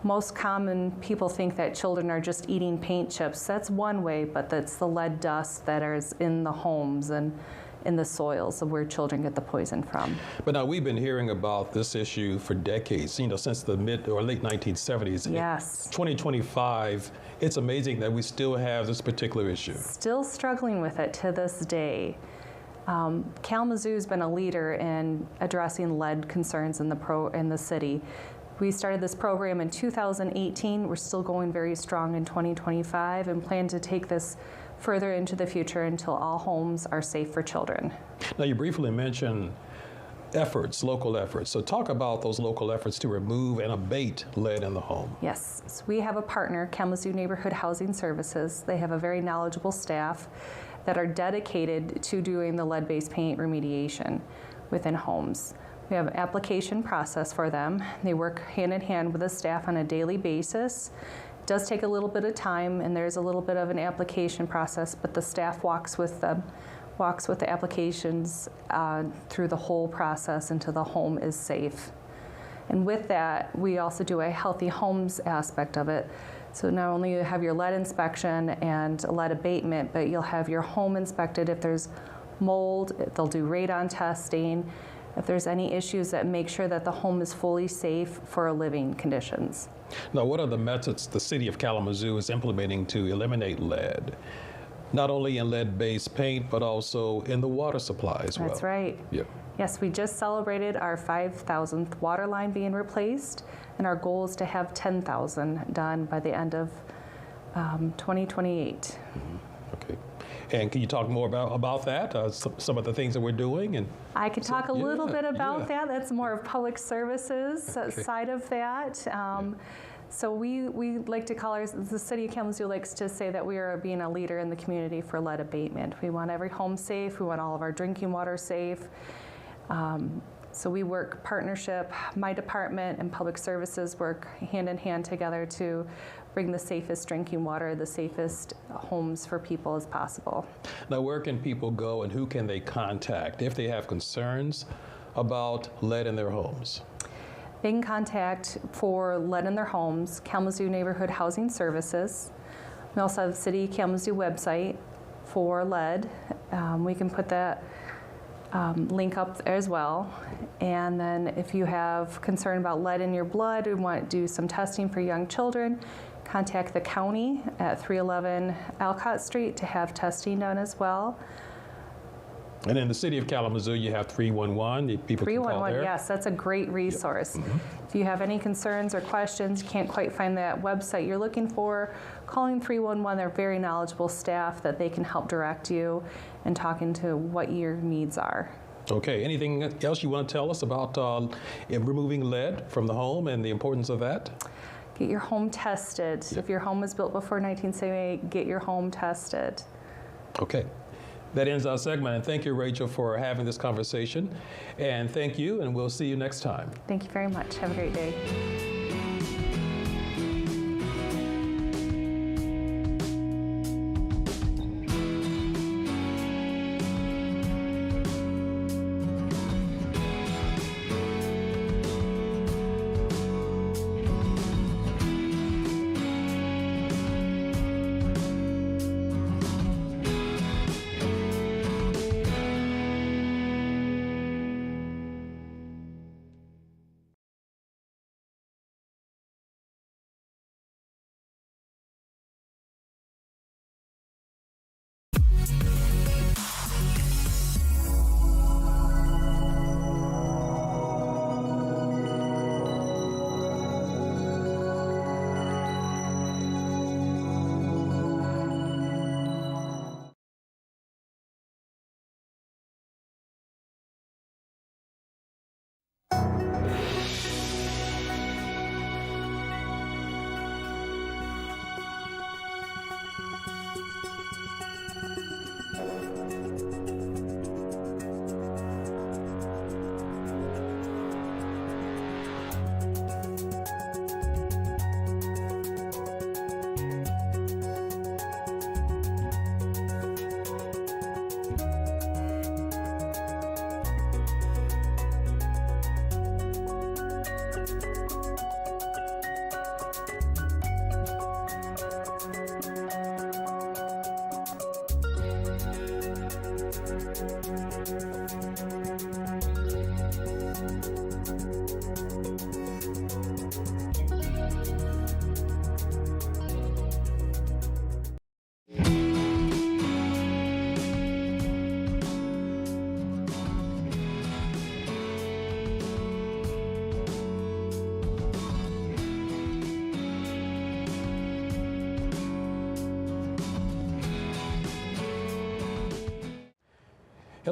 Most common people think that children are just eating paint chips. That's one way, but that's the lead dust that is in the homes and in the soils of where children get the poison from. But now we've been hearing about this issue for decades, since the mid or late 1970s. Yes. 2025, it's amazing that we still have this particular issue. Still struggling with it to this day. Kalamazoo's been a leader in addressing lead concerns in the city. We started this program in 2018. We're still going very strong in 2025 and plan to take this further into the future until all homes are safe for children. Now, you briefly mentioned efforts, local efforts. So talk about those local efforts to remove and abate lead in the home. Yes, so we have a partner, Kalamazoo Neighborhood Housing Services. They have a very knowledgeable staff that are dedicated to doing the lead-based paint remediation within homes. We have an application process for them. They work hand in hand with the staff on a daily basis. It does take a little bit of time, and there's a little bit of an application process, but the staff walks with them, walks with the applications through the whole process until the home is safe. And with that, we also do a healthy homes aspect of it. So not only you have your lead inspection and lead abatement, but you'll have your home inspected. If there's mold, they'll do radon testing. If there's any issues, that make sure that the home is fully safe for living conditions. Now, what are the methods the city of Kalamazoo is implementing to eliminate lead? Not only in lead-based paint, but also in the water supply as well. That's right. Yep. Yes, we just celebrated our 5,000th water line being replaced, and our goal is to have 10,000 done by the end of 2028. Okay. And can you talk more about that, some of the things that we're doing? And I can talk a little bit about that. That's more of public services side of that. So we like to call the city of Kalamazoo likes to say that we are being a leader in the community for lead abatement. We want every home safe. We want all of our drinking water safe. So we work partnership. My department and public services work hand in hand together to bring the safest drinking water, the safest homes for people as possible. Now, where can people go and who can they contact if they have concerns about lead in their homes? They can contact for lead in their homes, Kalamazoo Neighborhood Housing Services. We also have the City Kalamazoo website for lead. We can put that link up as well. And then if you have concern about lead in your blood and want to do some testing for young children, contact the county at 311 Alcott Street to have testing done as well. And in the city of Kalamazoo, you have 311. People can call there. 311, yes, that's a great resource. Yep. If you have any concerns or questions, you can't quite find that website you're looking for, calling 311, they're very knowledgeable staff that they can help direct you and talk into what your needs are. Okay, anything else you want to tell us about removing lead from the home and the importance of that? Get your home tested. Yep. If your home was built before 1978, get your home tested. Okay. That ends our segment. And thank you, Rachel, for having this conversation. And thank you, and we'll see you next time. Thank you very much. Have a great day.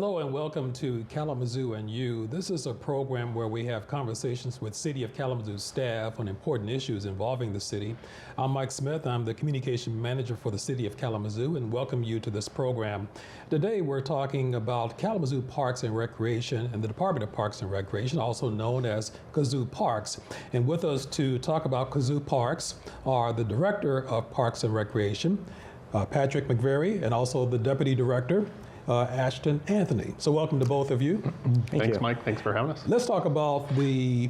Hello and welcome to Kalamazoo and You. This is a program where we have conversations with City of Kalamazoo staff on important issues involving the city. I'm Mike Smith. I'm the communication manager for the City of Kalamazoo and welcome you to this program. Today we're talking about Kalamazoo Parks and Recreation and the Department of Parks and Recreation, also known as Kazoo Parks. And with us to talk about Kazoo Parks are the Director of Parks and Recreation, Patrick McVeary, and also the Deputy Director, Ashton Anthony. So welcome to both of you. Thanks, Mike. Thanks for having us. Let's talk about the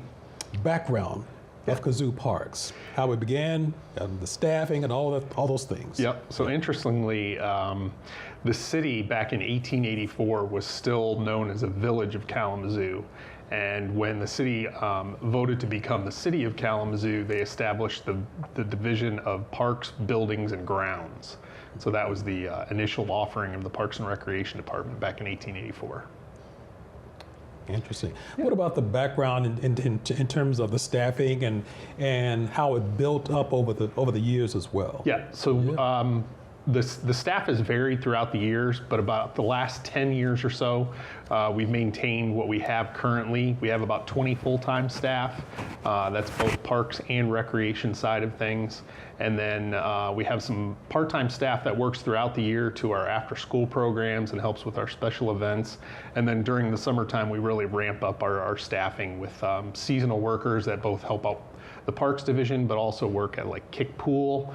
background of Kazoo Parks, how it began, and the staffing, and all those things. Yep. So interestingly, the city back in 1884 was still known as a village of Kalamazoo. And when the city voted to become the City of Kalamazoo, they established the division of Parks, Buildings, and Grounds. So that was the initial offering of the Parks and Recreation Department back in 1884. Interesting. Yeah. What about the background in terms of the staffing and how it built up over the years as well? Yeah. So the staff has varied throughout the years, but about the last 10 years or so, we've maintained what we have currently. We have about 20 full-time staff. That's both parks and recreation side of things. And then we have some part-time staff that works throughout the year to our after-school programs and helps with our special events. And then during the summertime, we really ramp up our staffing with seasonal workers that both help out the parks division, but also work at like Kick Pool.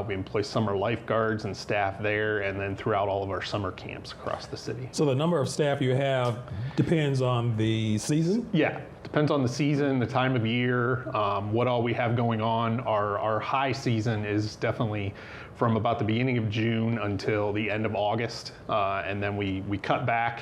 We employ summer lifeguards and staff there, and then throughout all of our summer camps across the city. So the number of staff you have depends on the season? Yeah, depends on the season, the time of year, what all we have going on. Our high season is definitely from about the beginning of June until the end of August, and then we cut back,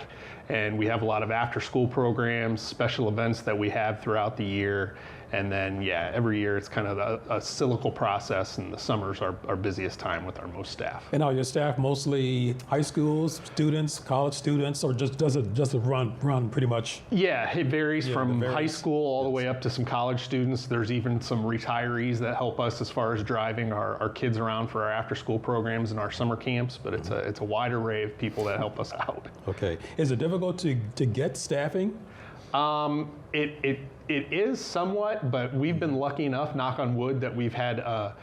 and we have a lot of after-school programs, special events that we have throughout the year. And then, yeah, every year it's kind of a cyclical process, and the summers are our busiest time with our most staff. And are your staff mostly high schools, students, college students, or does it run pretty much? Yeah, it varies from high school all the way up to some college students. There's even some retirees that help us as far as driving our kids around for our after-school programs and our summer camps, but it's a wide array of people that help us out. Okay. Is it difficult to get staffing? It is somewhat, but we've been lucky enough, knock on wood, that we've had a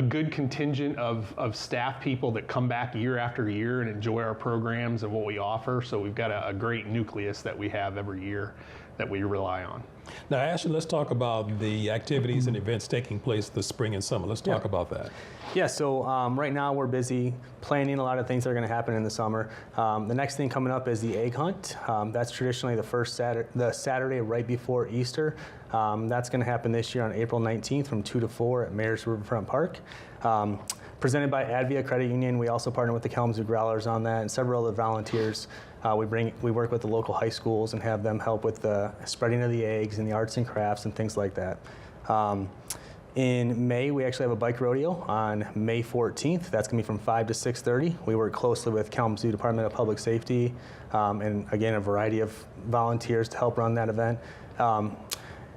good contingent of staff people that come back year after year and enjoy our programs and what we offer. So we've got a great nucleus that we have every year that we rely on. Now, Ashley, let's talk about the activities and events taking place this spring and summer. Let's talk about that. Yeah, so right now we're busy planning a lot of things that are going to happen in the summer. The next thing coming up is the egg hunt. That's traditionally the Saturday right before Easter. That's going to happen this year on April 19th from 2 to 4 at Mayor's Riverfront Park. Presented by Advia Credit Union. We also partner with the Kalamazoo Growlers on that and several other volunteers. We work with the local high schools and have them help with the spreading of the eggs and the arts and crafts and things like that. In May, we actually have a bike rodeo on May 14th. That's going to be from 5 to 6:30. We work closely with Kalamazoo Department of Public Safety and, again, a variety of volunteers to help run that event.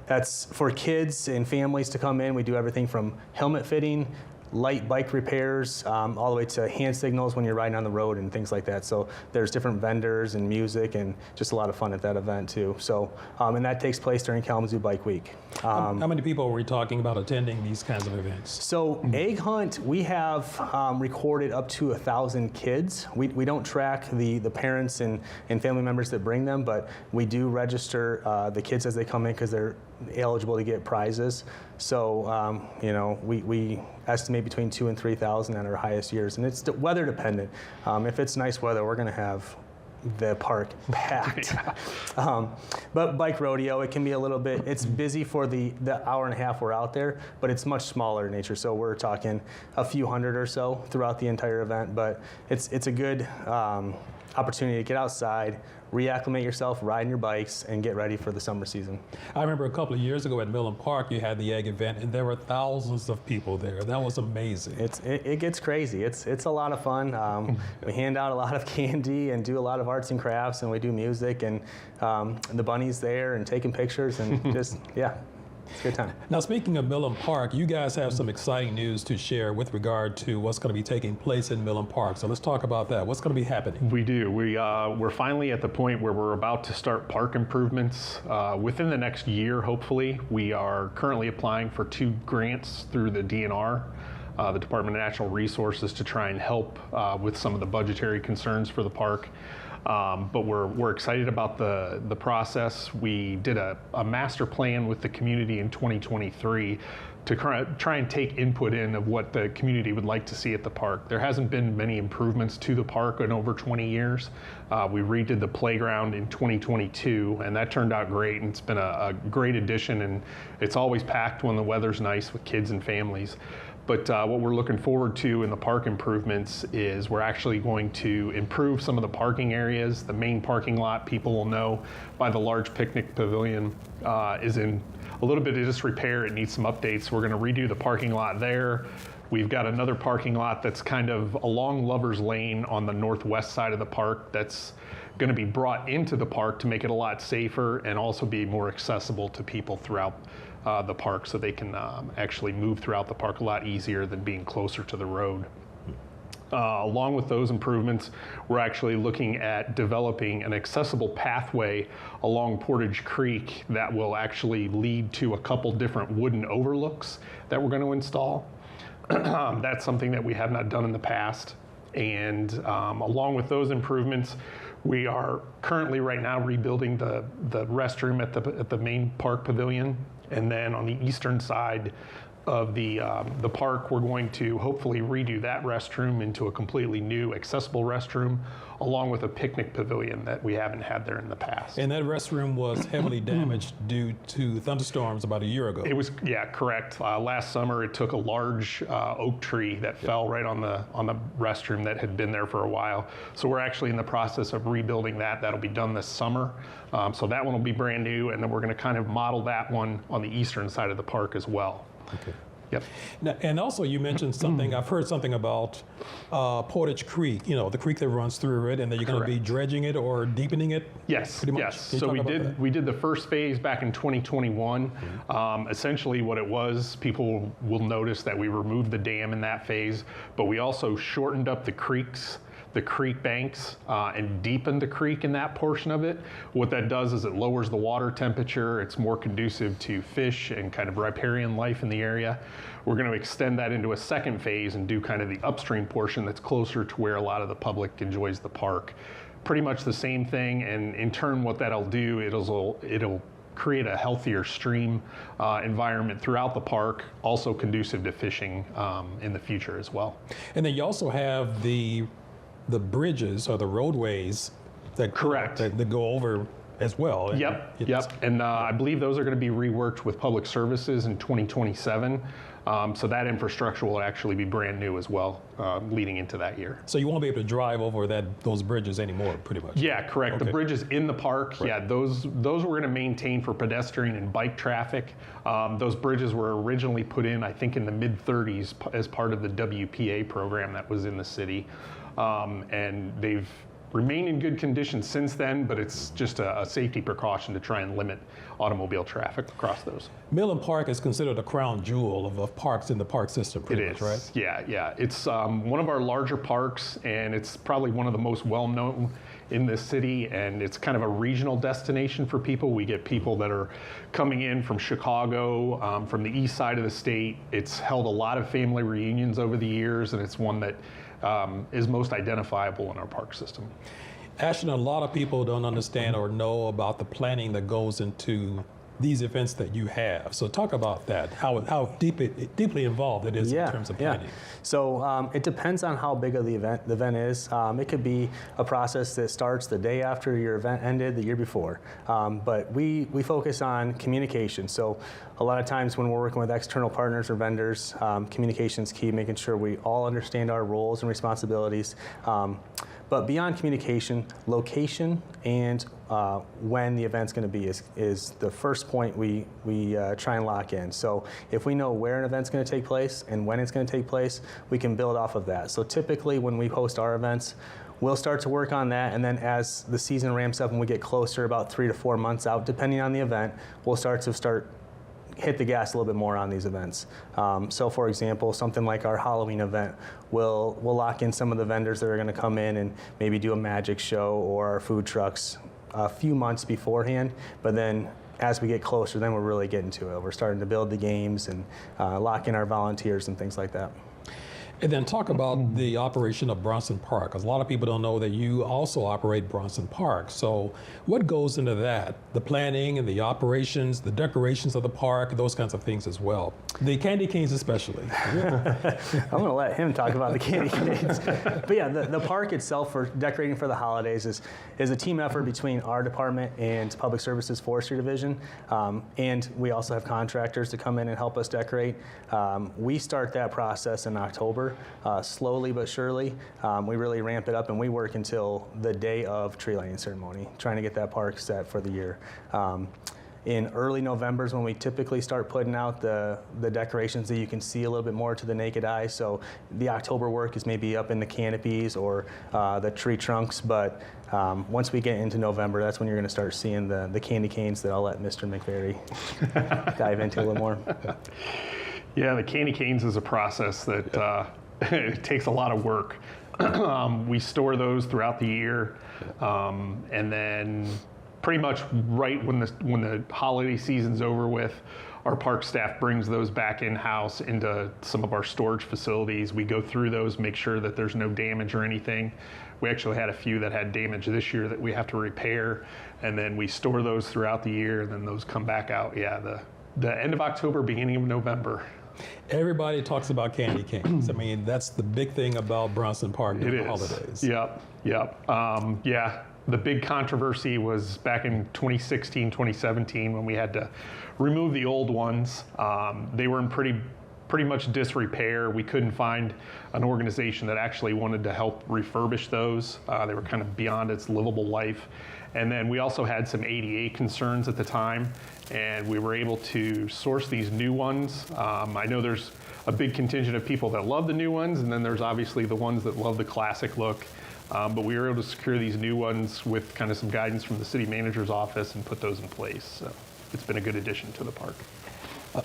That's for kids and families to come in. We do everything from helmet fitting, light bike repairs, all the way to hand signals when you're riding on the road and things like that. So there's different vendors and music and just a lot of fun at that event too. So, and that takes place during Kalamazoo Bike Week. How many people are we talking about attending these kinds of events? So egg hunt, we have recorded up to 1,000 kids. We don't track the parents and family members that bring them, but we do register the kids as they come in because they're eligible to get prizes. So, we estimate between 2,000 and 3,000 at our highest years, and it's weather dependent. If it's nice weather, we're going to have the park packed. But bike rodeo, it can be a little bit, it's busy for the hour and a half we're out there, but it's much smaller in nature. So we're talking a few hundred or so throughout the entire event, but it's a good opportunity to get outside, reacclimate yourself, riding your bikes, and get ready for the summer season. I remember a couple of years ago at Millen Park, you had the egg event, and there were thousands of people there. That was amazing. It gets crazy. It's a lot of fun. We hand out a lot of candy and do a lot of arts and crafts, and we do music, and the bunny's there and taking pictures, and just, yeah. It's a good time. Now, speaking of Millen Park, you guys have some exciting news to share with regard to what's going to be taking place in Millen Park. So let's talk about that. What's going to be happening? We do. We're finally at the point where we're about to start park improvements within the next year, hopefully. We are currently applying for 2 grants through the DNR, the Department of Natural Resources, to try and help with some of the budgetary concerns for the park. But we're excited about the process. We did a master plan with the community in 2023 to try and take input in of what the community would like to see at the park. There hasn't been many improvements to the park in over 20 years. We redid the playground in 2022, and that turned out great, and it's been a great addition, and it's always packed when the weather's nice with kids and families. But what we're looking forward to in the park improvements is we're actually going to improve some of the parking areas. The main parking lot, people will know by the large picnic pavilion, is in a little bit of disrepair. It needs some updates. We're going to redo the parking lot there. We've got another parking lot that's kind of along Lover's Lane on the northwest side of the park that's going to be brought into the park to make it a lot safer and also be more accessible to people throughout the park, so they can actually move throughout the park a lot easier than being closer to the road. Along with those improvements, we're actually looking at developing an accessible pathway along Portage Creek that will actually lead to a couple different wooden overlooks that we're going to install. That's something that we have not done in the past. And along with those improvements, we are currently right now rebuilding the restroom at the main park pavilion. And then on the eastern side of the park, we're going to hopefully redo that restroom into a completely new accessible restroom, along with a picnic pavilion that we haven't had there in the past. And that restroom was heavily damaged due to thunderstorms about a year ago. It was, yeah, correct. Last summer, it took a large oak tree that fell right on the restroom that had been there for a while. So we're actually in the process of rebuilding that. That'll be done this summer. So that one will be brand new, and then we're going to kind of model that one on the eastern side of the park as well. Okay. Yep. Now, and also you mentioned something, I've heard something about Portage Creek, the creek that runs through it, and that you're going to be dredging it or deepening it? Yes, pretty much. yes. So we did the first phase back in 2021. Essentially what it was, people will notice that we removed the dam in that phase, but we also shortened up the creek banks and deepened the creek in that portion of it. What that does is it lowers the water temperature. It's more conducive to fish and kind of riparian life in the area. We're going to extend that into a second phase and do kind of the upstream portion that's closer to where a lot of the public enjoys the park. Pretty much the same thing, and in turn what that'll do, it'll create a healthier stream environment throughout the park, also conducive to fishing in the future as well. And then you also have the bridges or the roadways that go over as well. Yep. And I believe those are going to be reworked with Public Services in 2027. So that infrastructure will actually be brand new as well, leading into that year. So you won't be able to drive over those bridges anymore, pretty much. Yeah, correct. Okay. The bridges in the park, right. Yeah, those we're going to maintain for pedestrian and bike traffic. Those bridges were originally put in, I think, in the mid-30s as part of the WPA program that was in the city. And they've remained in good condition since then, but it's just a safety precaution to try and limit automobile traffic across those. Millen Park is considered a crown jewel of parks in the park system, pretty much, right? Yeah. It's one of our larger parks, and it's probably one of the most well-known in this city, and it's kind of a regional destination for people. We get people that are coming in from Chicago, from the east side of the state. It's held a lot of family reunions over the years, and it's one that is most identifiable in our park system. Ashton, a lot of people don't understand or know about the planning that goes into these events that you have. So talk about that, how deeply involved it is in terms of planning. Yeah. So it depends on how big of the event is. It could be a process that starts the day after your event ended the year before. But we focus on communication. So a lot of times when we're working with external partners or vendors, communication's key, making sure we all understand our roles and responsibilities. But beyond communication, location and when the event's going to be is the first point we try and lock in. So if we know where an event's going to take place and when it's going to take place, we can build off of that. So typically when we host our events, we'll start to work on that, and then as the season ramps up and we get closer, about 3 to 4 months out, depending on the event, we'll start hit the gas a little bit more on these events. So for example, something like our Halloween event, we'll lock in some of the vendors that are going to come in and maybe do a magic show or our food trucks a few months beforehand, but then as we get closer, then we're really getting to it. We're starting to build the games and lock in our volunteers and things like that. And then talk about the operation of Bronson Park, because a lot of people don't know that you also operate Bronson Park. So what goes into that? The planning and the operations, the decorations of the park, those kinds of things as well. The candy canes especially. I'm going to let him talk about the candy canes. But yeah, the park itself for decorating for the holidays is a team effort between our department and Public Services Forestry Division. And we also have contractors to come in and help us decorate. We start that process in October. Slowly but surely, we really ramp it up, and we work until the day of tree lighting ceremony, trying to get that park set for the year. In early November is when we typically start putting out the decorations that you can see a little bit more to the naked eye. So the October work is maybe up in the canopies or the tree trunks, but once we get into November, that's when you're going to start seeing the candy canes that I'll let Mr. McVeary dive into a little more. Yeah, the candy canes is a process that it takes a lot of work. We store those throughout the year, and then pretty much right when the holiday season's over with, our park staff brings those back in-house into some of our storage facilities. We go through those, make sure that there's no damage or anything. We actually had a few that had damage this year that we have to repair, and then we store those throughout the year, and then those come back out. Yeah, the end of October, beginning of November. Everybody talks about candy canes. I mean, that's the big thing about Bronson Park during the holidays. Yep. Yeah, the big controversy was back in 2016, 2017 when we had to remove the old ones. They were in pretty much disrepair. We couldn't find an organization that actually wanted to help refurbish those. They were kind of beyond its livable life. And then we also had some ADA concerns at the time, and we were able to source these new ones. I know there's a big contingent of people that love the new ones, and then there's obviously the ones that love the classic look. But we were able to secure these new ones with kind of some guidance from the city manager's office and put those in place. So it's been a good addition to the park.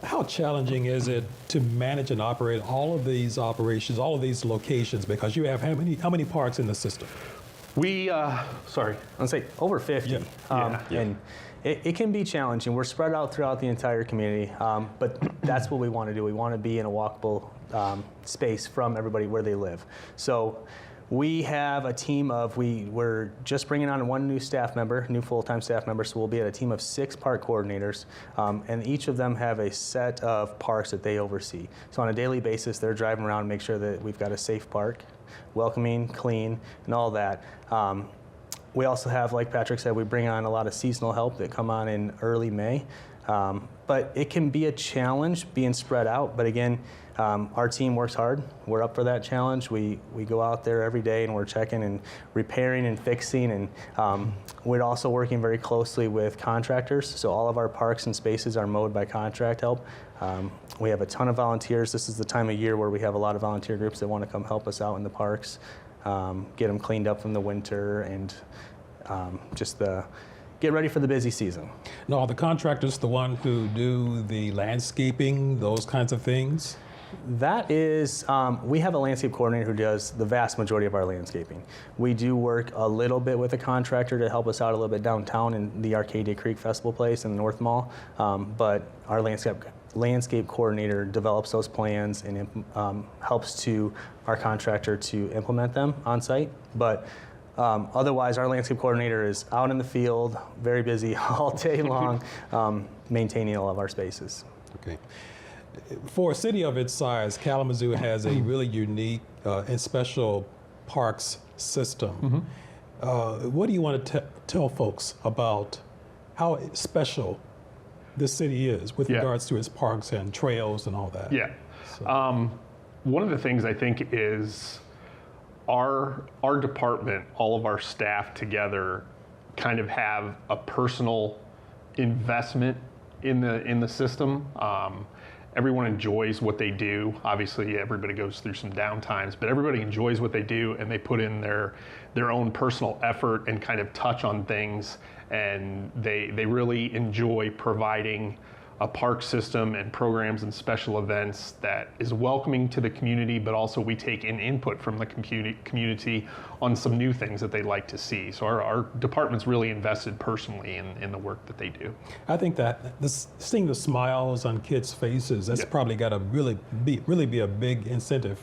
How challenging is it to manage and operate all of these operations, all of these locations, because you have how many parks in the system? We, sorry. I'd say over 50. And it can be challenging. We're spread out throughout the entire community, but that's what we want to do. We want to be in a walkable space from everybody where they live. So we have a team of, we're just bringing on one new staff member, new full-time staff member, so we'll be at a team of 6 park coordinators, and each of them have a set of parks that they oversee. So on a daily basis, they're driving around and make sure that we've got a safe park, welcoming, clean, and all that. We also have, like Patrick said, we bring on a lot of seasonal help that come on in early May. But it can be a challenge being spread out. But again, our team works hard. We're up for that challenge. We go out there every day and we're checking and repairing and fixing. And we're also working very closely with contractors. So all of our parks and spaces are mowed by contract help. We have a ton of volunteers. This is the time of year where we have a lot of volunteer groups that want to come help us out in the parks, get them cleaned up from the winter, and get ready for the busy season. Now, are the contractors the one who do the landscaping, those kinds of things? That is, we have a landscape coordinator who does the vast majority of our landscaping. We do work a little bit with a contractor to help us out a little bit downtown in the Arcadia Creek Festival Place in the North Mall, but our landscape coordinator develops those plans and helps to our contractor to implement them on site. But otherwise, our landscape coordinator is out in the field, very busy all day long, maintaining all of our spaces. Okay. For a city of its size, Kalamazoo has a really unique and special parks system. What do you want to tell folks about how special this city is with regards to its parks and trails and all that? Yeah. So. One of the things I think is our department, all of our staff together kind of have a personal investment in the system. Everyone enjoys what they do. Obviously, everybody goes through some downtimes, but everybody enjoys what they do, and they put in their own personal effort and kind of touch on things, and they really enjoy providing a park system and programs and special events that is welcoming to the community, but also we take in input from the community on some new things that they'd like to see. So our department's really invested personally in the work that they do. I think that seeing the smiles on kids' faces, that's probably got to really be a big incentive.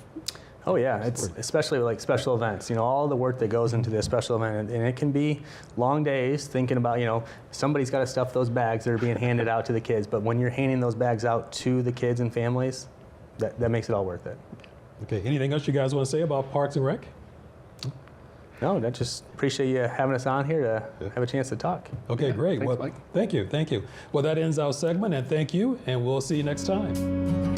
Oh yeah, it's especially like special events, all the work that goes into this special event, and it can be long days thinking about, somebody's got to stuff those bags that are being handed out to the kids, but when you're handing those bags out to the kids and families, that makes it all worth it. Okay, anything else you guys want to say about Parks and Rec? No, I just appreciate you having us on here to have a chance to talk. Okay, great. Thanks, well, Mike. Thank you. Well, that ends our segment, and thank you, and we'll see you next time.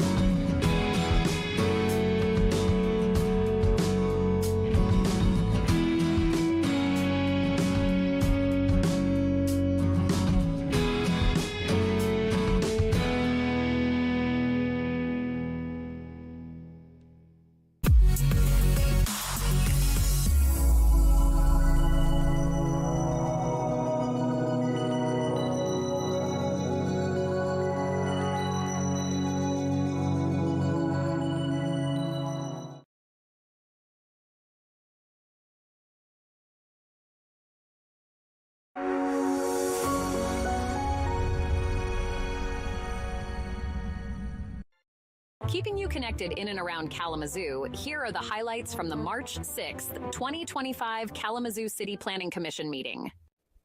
Keeping you connected in and around Kalamazoo, here are the highlights from the March 6th, 2025 Kalamazoo City Planning Commission meeting.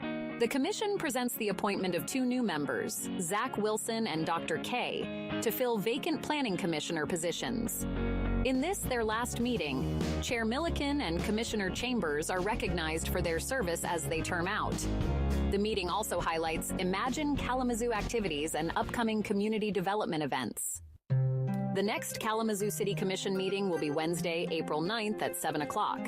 The commission presents the appointment of 2 new members, Zach Wilson and Dr. Kay, to fill vacant planning commissioner positions. In this, their last meeting, Chair Milliken and Commissioner Chambers are recognized for their service as they term out. The meeting also highlights Imagine Kalamazoo activities and upcoming community development events. The next Kalamazoo City Commission meeting will be Wednesday, April 9th at 7 o'clock.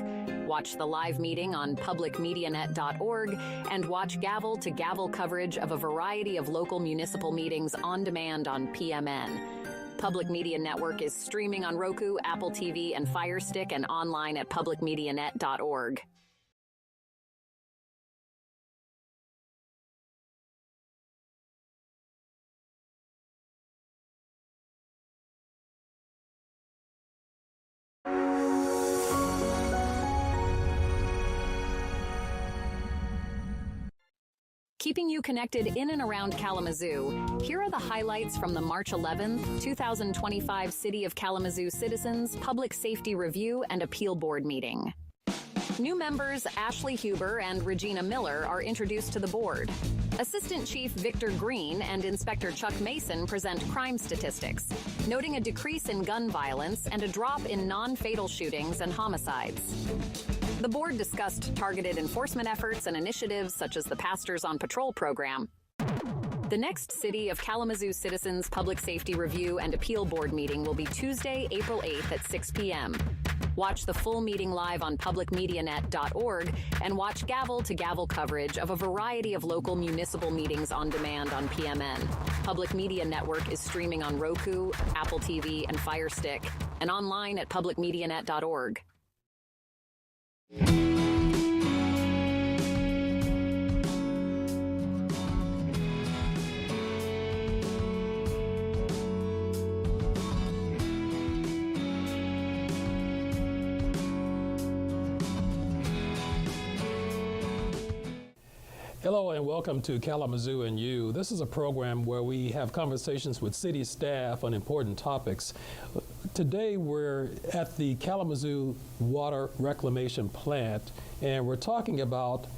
Watch the live meeting on publicmedianet.org and watch gavel-to-gavel coverage of a variety of local municipal meetings on demand on PMN. Public Media Network is streaming on Roku, Apple TV, and Fire Stick and online at publicmedianet.org. Keeping you connected in and around Kalamazoo, here are the highlights from the March 11th, 2025 City of Kalamazoo Citizens Public Safety Review and Appeal Board meeting. New members Ashley Huber and Regina Miller are introduced to the board. Assistant Chief Victor Green and Inspector Chuck Mason present crime statistics, noting a decrease in gun violence and a drop in non-fatal shootings and homicides. The board discussed targeted enforcement efforts and initiatives such as the Pastors on Patrol program. The next City of Kalamazoo Citizens Public Safety Review and Appeal Board meeting will be Tuesday, April 8th at 6 p.m. Watch the full meeting live on publicmedianet.org and watch gavel-to-gavel coverage of a variety of local municipal meetings on demand on PMN. Public Media Network is streaming on Roku, Apple TV, and Fire Stick, and online at publicmedianet.org. Hello and welcome to Kalamazoo and You. This is a program where we have conversations with city staff on important topics. Today we're at the Kalamazoo Water Reclamation Plant and we're talking about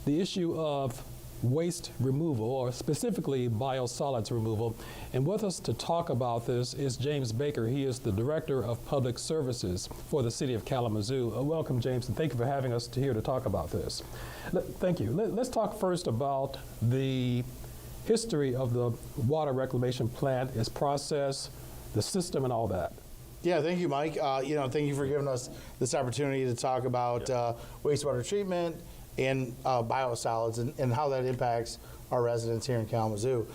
the issue of waste removal, or specifically biosolids removal. And with us to talk about this is James Baker. He is the Director of Public Services for the City of Kalamazoo. Welcome, James, and thank you for having us here to talk about this. Thank you. Let's talk first about the history of the water reclamation plant, its process, the system, and all that. Yeah, thank you, Mike. Thank you for giving us this opportunity to talk about wastewater treatment and biosolids and how that impacts our residents here in Kalamazoo.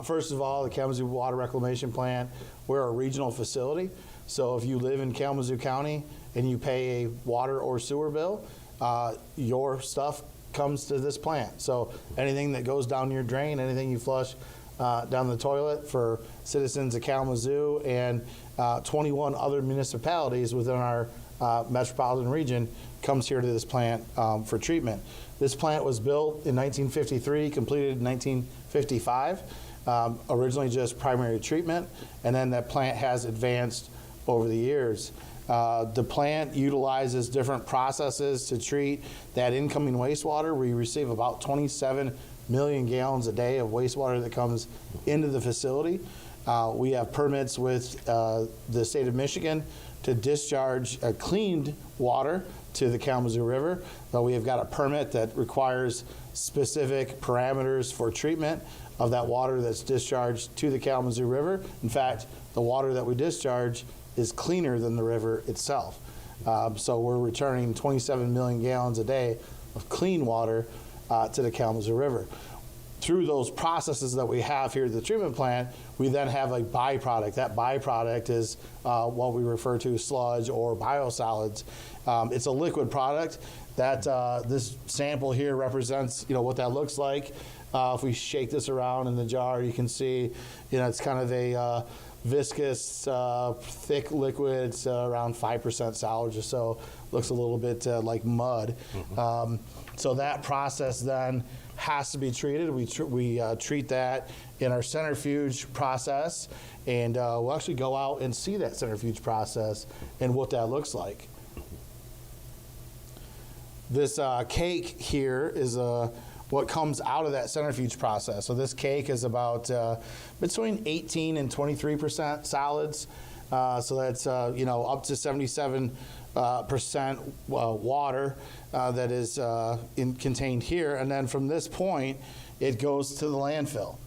First of all, the Kalamazoo Water Reclamation Plant, we're a regional facility. So if you live in Kalamazoo County and you pay a water or sewer bill, your stuff comes to this plant. So anything that goes down your drain, anything you flush down the toilet for citizens of Kalamazoo and 21 other municipalities within our metropolitan region comes here to this plant for treatment. This plant was built in 1953, completed in 1955, originally just primary treatment, and then that plant has advanced over the years. The plant utilizes different processes to treat that incoming wastewater. We receive about 27 million gallons a day of wastewater that comes into the facility. We have permits with the state of Michigan to discharge cleaned water to the Kalamazoo River. We have got a permit that requires specific parameters for treatment of that water that's discharged to the Kalamazoo River. In fact, the water that we discharge is cleaner than the river itself. So we're returning 27 million gallons a day of clean water to the Kalamazoo River. Through those processes that we have here at the treatment plant, we then have a byproduct. That byproduct is what we refer to as sludge or biosolids. It's a liquid product that this sample here represents, what that looks like. If we shake this around in the jar, you can see, it's kind of a viscous, thick liquid. It's around 5% solids or so. Looks a little bit like mud. Mm-hmm. So that process then has to be treated. We treat that in our centrifuge process, and we'll actually go out and see that centrifuge process and what that looks like. This cake here is what comes out of that centrifuge process. So this cake is about between 18 and 23% solids. So that's up to 77% water that is contained here. And then from this point, it goes to the landfill.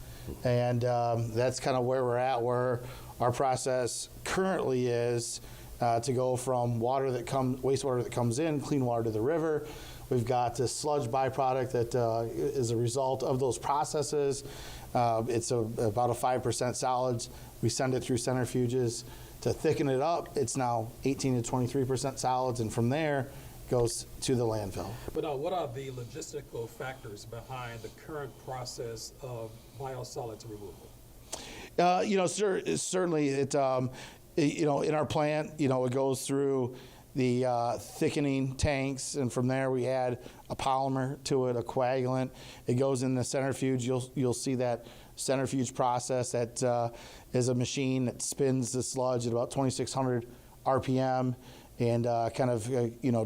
And that's kind of where we're at, where our process currently is to go from wastewater that comes in, clean water to the river. We've got this sludge byproduct that is a result of those processes. It's about a 5% solids. We send it through centrifuges to thicken it up. It's now 18 to 23% solids, and from there goes to the landfill. But what are the logistical factors behind the current process of biosolids removal? Certainly it, in our plant, it goes through the thickening tanks, and from there we add a polymer to it, a coagulant. It goes in the centrifuge. You'll see that centrifuge process. That is a machine that spins the sludge at about 2,600 RPM and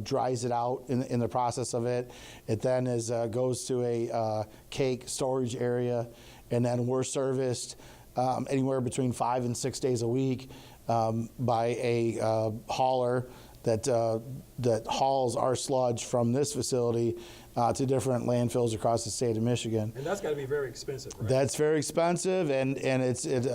dries it out in the process of it. It then goes to a cake storage area, and then we're serviced anywhere between 5 and 6 days a week by a hauler that hauls our sludge from this facility to different landfills across the state of Michigan. And that's got to be very expensive, right? That's very expensive, and it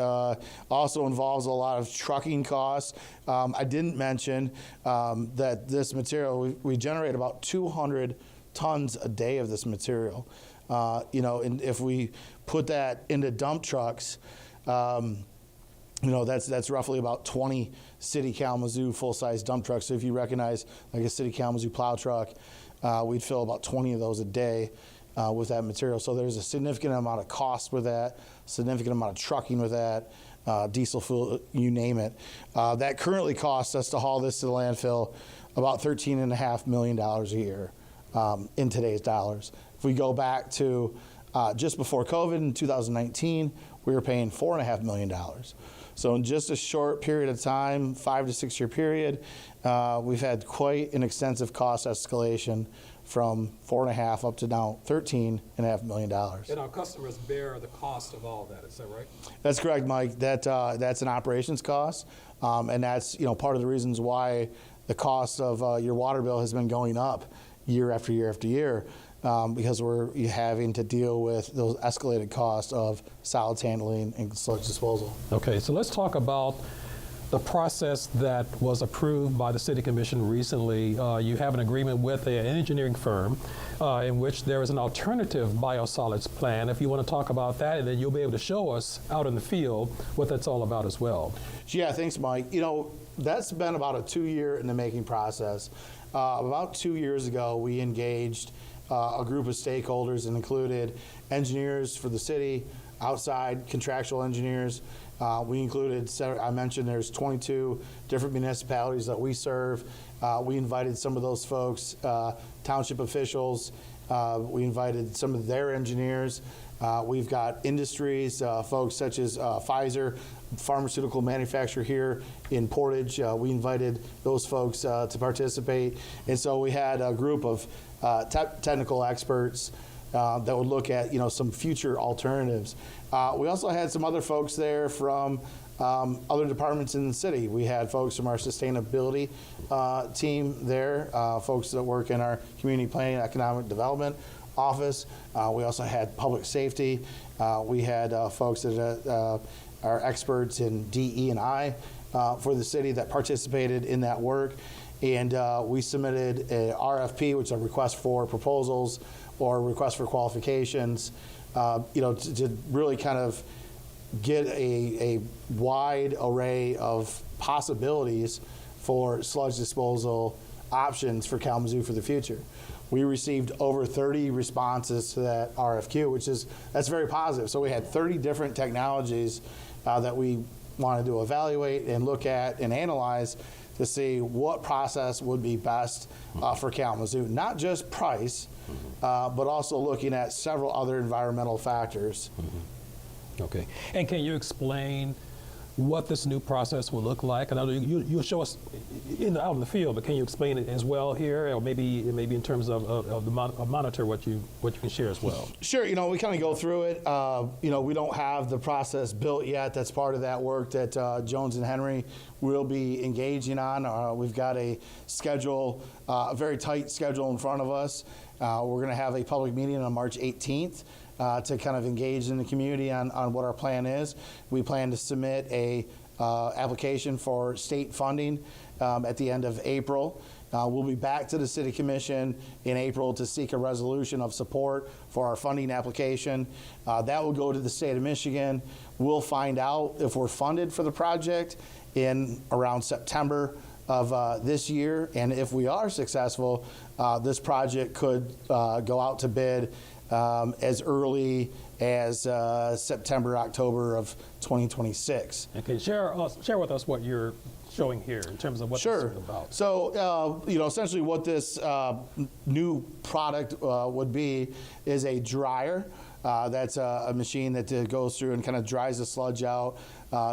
also involves a lot of trucking costs. I didn't mention that this material, we generate about 200 tons a day of this material. And if we put that into dump trucks, that's roughly about 20 City Kalamazoo full-size dump trucks. So if you recognize like a City Kalamazoo plow truck, we'd fill about 20 of those a day with that material. So there's a significant amount of cost with that, significant amount of trucking with that, diesel fuel, you name it. That currently costs us to haul this to the landfill about $13.5 million a year in today's dollars. If we go back to just before COVID in 2019, we were paying $4.5 million. So in just a short period of time, 5 to 6 year period, we've had quite an extensive cost escalation from 4.5 up to now $13.5 million. And our customers bear the cost of all that, is that right? That's correct, Mike. That's an operations cost, and that's part of the reasons why the cost of your water bill has been going up year after year after year. Because we're having to deal with those escalated costs of solids handling and sludge disposal. Okay, so let's talk about the process that was approved by the City Commission recently. You have an agreement with an engineering firm in which there is an alternative biosolids plan. If you want to talk about that, and then you'll be able to show us out in the field what that's all about as well. Yeah, thanks, Mike. That's been about a 2-year in the making process. About 2 years ago, we engaged a group of stakeholders and included engineers for the city, outside contractual engineers. We included, I mentioned there's 22 different municipalities that we serve. We invited some of those folks, township officials. We invited some of their engineers. We've got industries, folks such as Pfizer, pharmaceutical manufacturer here in Portage. We invited those folks to participate. And so we had a group of technical experts that would look at, some future alternatives. We also had some other folks there from other departments in the city. We had folks from our sustainability team there, folks that work in our community planning and economic development office. We also had public safety. We had folks that are experts in DE&I for the city that participated in that work. And we submitted a RFP, which is a request for proposals or request for qualifications, to really kind of get a wide array of possibilities for sludge disposal options for Kalamazoo for the future. We received over 30 responses to that RFQ, that's very positive. So we had 30 different technologies that we wanted to evaluate and look at and analyze to see what process would be best for Kalamazoo. Not just price, but also looking at several other environmental factors. Okay. And can you explain what this new process will look like? I know you'll show us out in the field, but can you explain it as well here, or maybe in terms of the monitor what you can share as well? Sure. We kind of go through it. We don't have the process built yet. That's part of that work that Jones and Henry will be engaging on. We've got a schedule, a very tight schedule in front of us. We're going to have a public meeting on March 18th. To kind of engage in the community on what our plan is. We plan to submit a application for state funding at the end of April. We'll be back to the City Commission in April to seek a resolution of support for our funding application. That will go to the state of Michigan. We'll find out if we're funded for the project in around September of this year. And if we are successful, this project could go out to bid as early as September, October of 2026. And can you share with us what you're showing here in terms of what this is about? So, essentially what this new product would be is a dryer. That's a machine that goes through and kind of dries the sludge out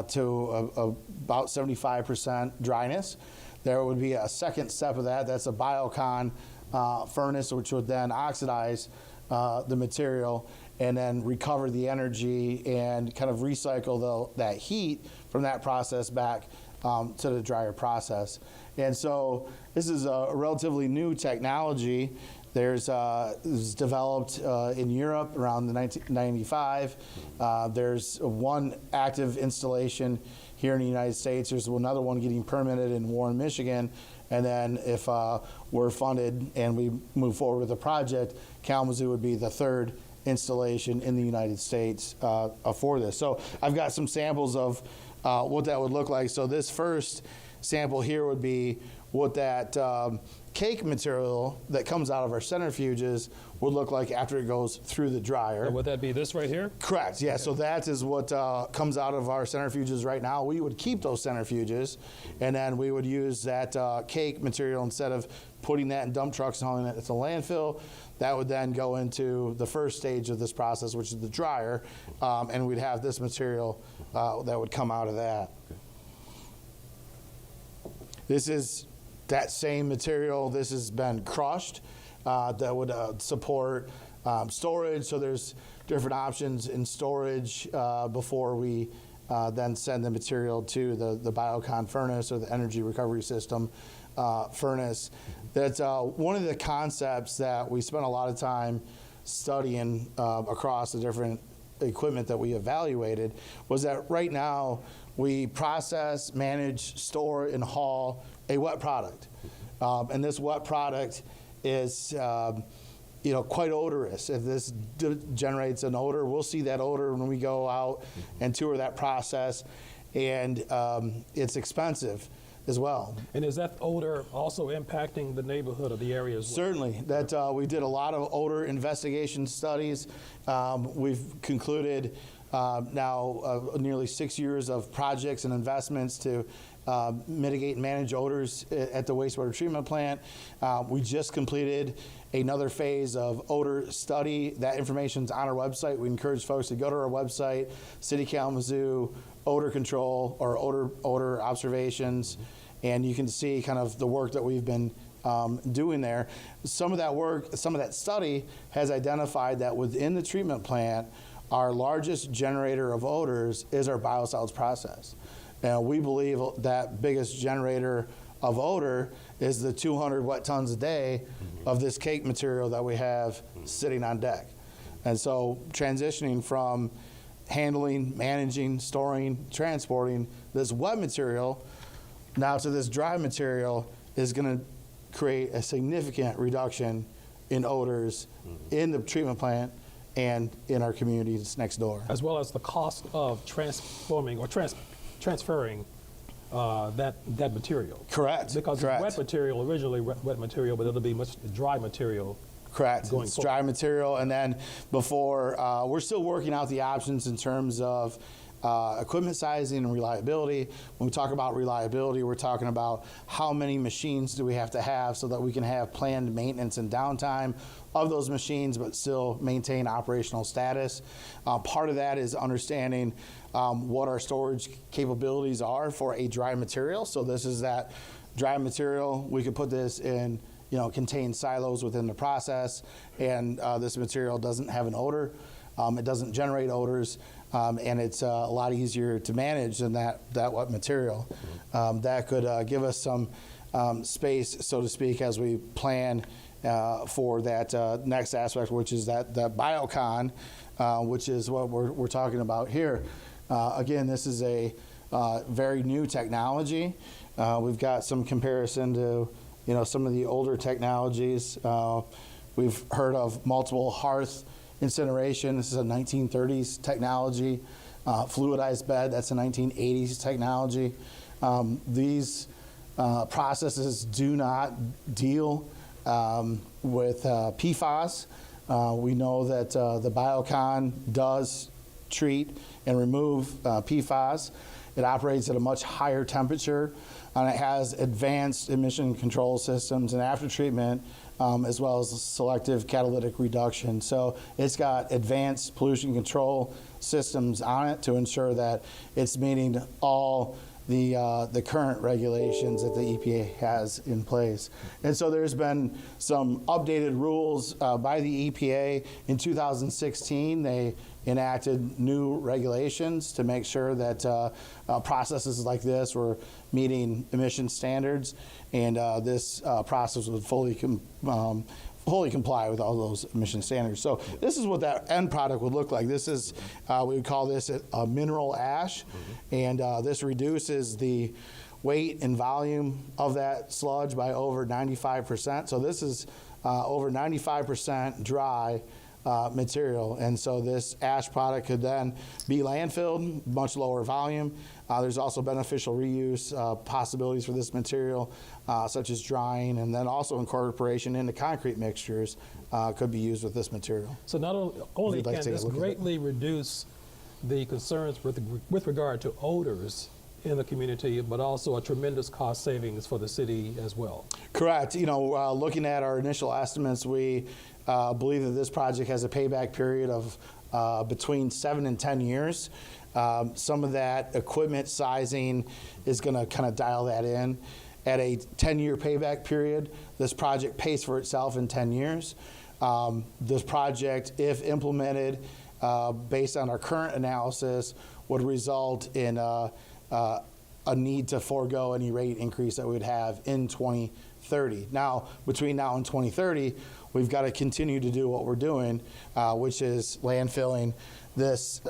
to about 75% dryness. There would be a second step of that. That's a biocon furnace, which would then oxidize the material and then recover the energy and kind of recycle that heat from that process back to the dryer process. And so this is a relatively new technology. It was developed in Europe around the 1995. There's one active installation here in the United States. There's another one getting permitted in Warren, Michigan. And then if we're funded and we move forward with the project, Kalamazoo would be the third installation in the United States for this. So I've got some samples of what that would look like. So this first sample here would be what that cake material that comes out of our centrifuges would look like after it goes through the dryer. So would that be this right here? Correct, yeah. Okay. So that is what comes out of our centrifuges right now. We would keep those centrifuges, and then we would use that cake material instead of putting that in dump trucks and hauling it to landfill. That would then go into the first stage of this process, which is the dryer, and we'd have this material that would come out of that. Okay. This is that same material. This has been crushed that would support storage. So there's different options in storage before we then send the material to the biocon furnace or the energy recovery system furnace. That's one of the concepts that we spent a lot of time studying across the different equipment that we evaluated, was that right now we process, manage, store, and haul a wet product. And this wet product is quite odorous. If this generates an odor, we'll see that odor when we go out and tour that process, and it's expensive as well. And is that odor also impacting the neighborhood or the area as well? Certainly. That we did a lot of odor investigation studies. We've concluded now nearly 6 years of projects and investments to mitigate and manage odors at the wastewater treatment plant. We just completed another phase of odor study. That information's on our website. We encourage folks to go to our website, City of Kalamazoo, odor control or odor observations, and you can see kind of the work that we've been doing there. Some of that work, some of that study has identified that within the treatment plant, our largest generator of odors is our biosolids process. Now, we believe that biggest generator of odor is the 200 wet tons a day of this cake material that we have sitting on deck. And so transitioning from handling, managing, storing, transporting this wet material now to this dry material is going to create a significant reduction in odors in the treatment plant and in our communities next door. As well as the cost of transforming or transferring that material. Correct. Because Correct. it's wet material, originally wet material, but it'll be much dry material. Correct. Going It's forward. dry material, and then before we're still working out the options in terms of equipment sizing and reliability. When we talk about reliability, we're talking about how many machines do we have to have so that we can have planned maintenance and downtime of those machines, but still maintain operational status. Part of that is understanding what our storage capabilities are for a dry material. So this is that dry material. We could put this in contained silos within the process, and this material doesn't have an odor. It doesn't generate odors, and it's a lot easier to manage than that wet material. That could give us some space, so to speak, as we plan for that next aspect, which is that biocon, which is what we're talking about here. Again, this is a very new technology. We've got some comparison to some of the older technologies. We've heard of multiple hearth incineration. This is a 1930s technology. Fluidized bed, that's a 1980s technology. These processes do not deal with PFAS. We know that the biocon does treat and remove PFAS. It operates at a much higher temperature, and it has advanced emission control systems and after treatment, as well as selective catalytic reduction. So it's got advanced pollution control systems on it to ensure that it's meeting all the current regulations that the EPA has in place. And so there's been some updated rules by the EPA. In 2016, they enacted new regulations to make sure that processes like this were meeting emission standards, and this process would fully comply with all those emission standards. So this is what that end product would look like. This is, we would call this a mineral ash, and this reduces the weight and volume of that sludge by over 95%. So this is over 95% dry material, and so this ash product could then be landfilled, much lower volume. There's also beneficial reuse possibilities for this material, such as drying, and then also incorporation into concrete mixtures could be used with this material. So not only can this greatly reduce the concerns with regard to odors in the community, but also a tremendous cost savings for the city as well. Correct. Looking at our initial estimates, we believe that this project has a payback period of between 7 and 10 years. Some of that equipment sizing is going to kind of dial that in. At a 10-year payback period, this project pays for itself in 10 years. This project, if implemented based on our current analysis, would result in a need to forego any rate increase that we would have in 2030. Now, between now and 2030, we've got to continue to do what we're doing, which is landfilling this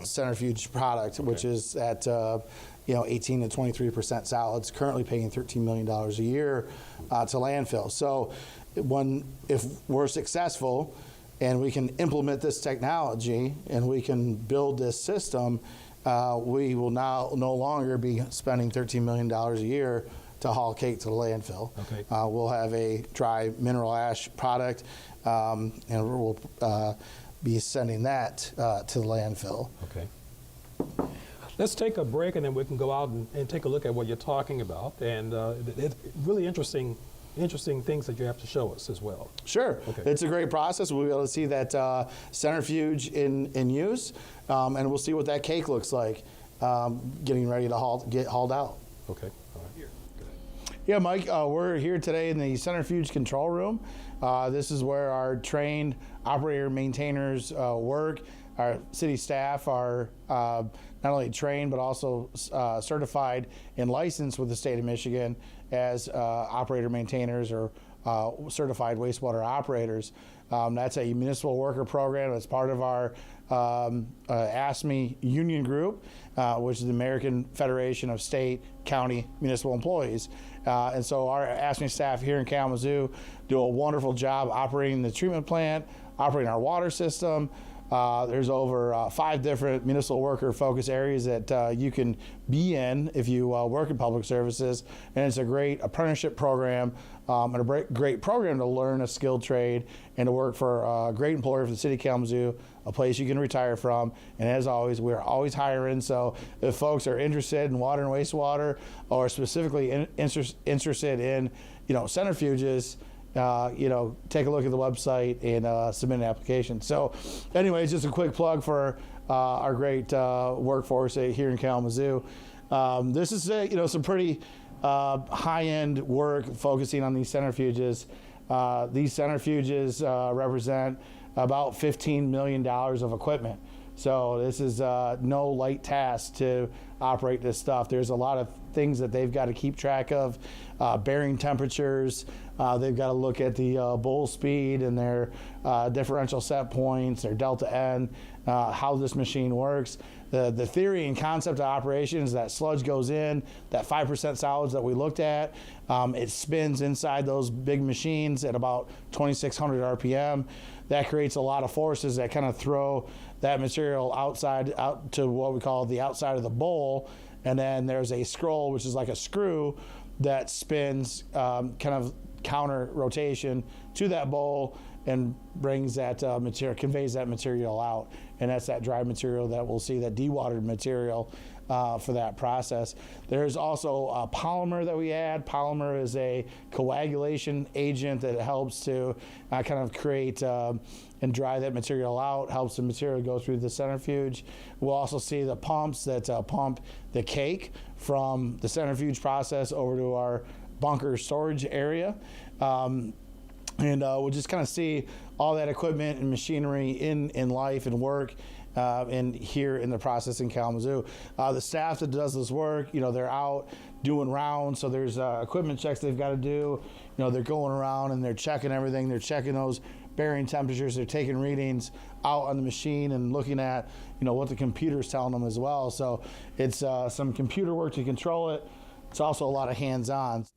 centrifuge product, which is at 18 to 23% solids, currently paying $13 million a year to landfill. So if we're successful and we can implement this technology and we can build this system, we will now no longer be spending $13 million a year to haul cake to the landfill. Okay. We'll have a dry mineral ash product, and we'll be sending that to the landfill. Okay. Let's take a break and then we can go out and take a look at what you're talking about. And it's really interesting things that you have to show us as well. Sure. Okay. It's a great process. We'll be able to see that centrifuge in use, and we'll see what that cake looks like getting ready to get hauled out. Okay. All right. Yeah, Mike, we're here today in the centrifuge control room. This is where our trained operator maintainers work. Our city staff are not only trained but also certified and licensed with the state of Michigan as operator maintainers or certified wastewater operators. That's a municipal worker program. It's part of our ASME union group, which is the American Federation of State, County, Municipal Employees. And so our ASME staff here in Kalamazoo do a wonderful job operating the treatment plant, operating our water system. There's over 5 different municipal worker focus areas that you can be in if you work in public services, and it's a great apprenticeship program and a great program to learn a skilled trade and to work for a great employer for the city of Kalamazoo, a place you can retire from. And as always, we're always hiring, so if folks are interested in water and wastewater or specifically interested in centrifuges, take a look at the website and submit an application. So anyways, just a quick plug for our great workforce here in Kalamazoo. This is some pretty high-end work focusing on these centrifuges. These centrifuges represent about $15 million of equipment. So this is no light task to operate this stuff. There's a lot of things that they've got to keep track of, bearing temperatures. They've got to look at the bowl speed and their differential set points, their delta N, how this machine works. The theory and concept of operation is that sludge goes in, that 5% solids that we looked at, it spins inside those big machines at about 2,600 RPM. That creates a lot of forces that kind of throw that material out to what we call the outside of the bowl. And then there's a scroll, which is like a screw that spins kind of counter rotation to that bowl and brings that conveys that material out. And that's that dry material that we'll see, that dewatered material for that process. There's also a polymer that we add. Polymer is a coagulation agent that helps to kind of create and dry that material out, helps the material go through the centrifuge. We'll also see the pumps that pump the cake from the centrifuge process over to our bunker storage area. And we'll just kind of see all that equipment and machinery in life and work and here in the process in Kalamazoo. The staff that does this work, they're out doing rounds, so there's equipment checks they've got to do. They're going around and they're checking everything. They're checking those bearing temperatures. They're taking readings out on the machine and looking at, what the computer's telling them as well. So it's some computer work to control it. It's also a lot of hands-on.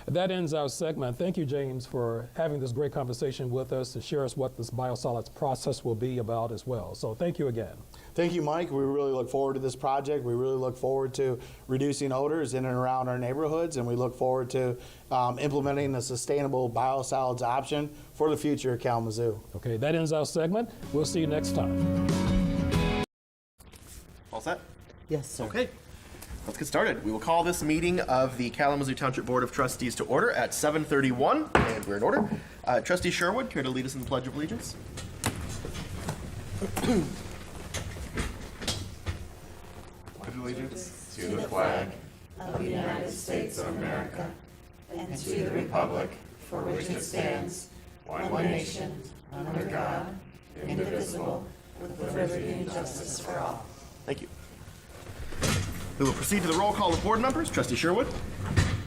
That ends our segment. Thank you, James, for having this great conversation with us to share us what this biosolids process will be about as well. So thank you again. Thank you, Mike. We really look forward to this project. We really look forward to reducing odors in and around our neighborhoods, and we look forward to implementing a sustainable biosolids option for the future of Kalamazoo. Okay, that ends our segment. We'll see you next time. All set? Yes, sir. Okay. Let's get started. We will call this meeting of the Kalamazoo Township Board of Trustees to order at 7:31, and we're in order. Trustee Sherwood, care to lead us in the Pledge of Allegiance? Pledge allegiance to the flag of the United States of America and to the republic for which it stands, one nation, under God, indivisible, with liberty and justice for all. Thank you. We will proceed to the roll call of board members. Trustee Sherwood.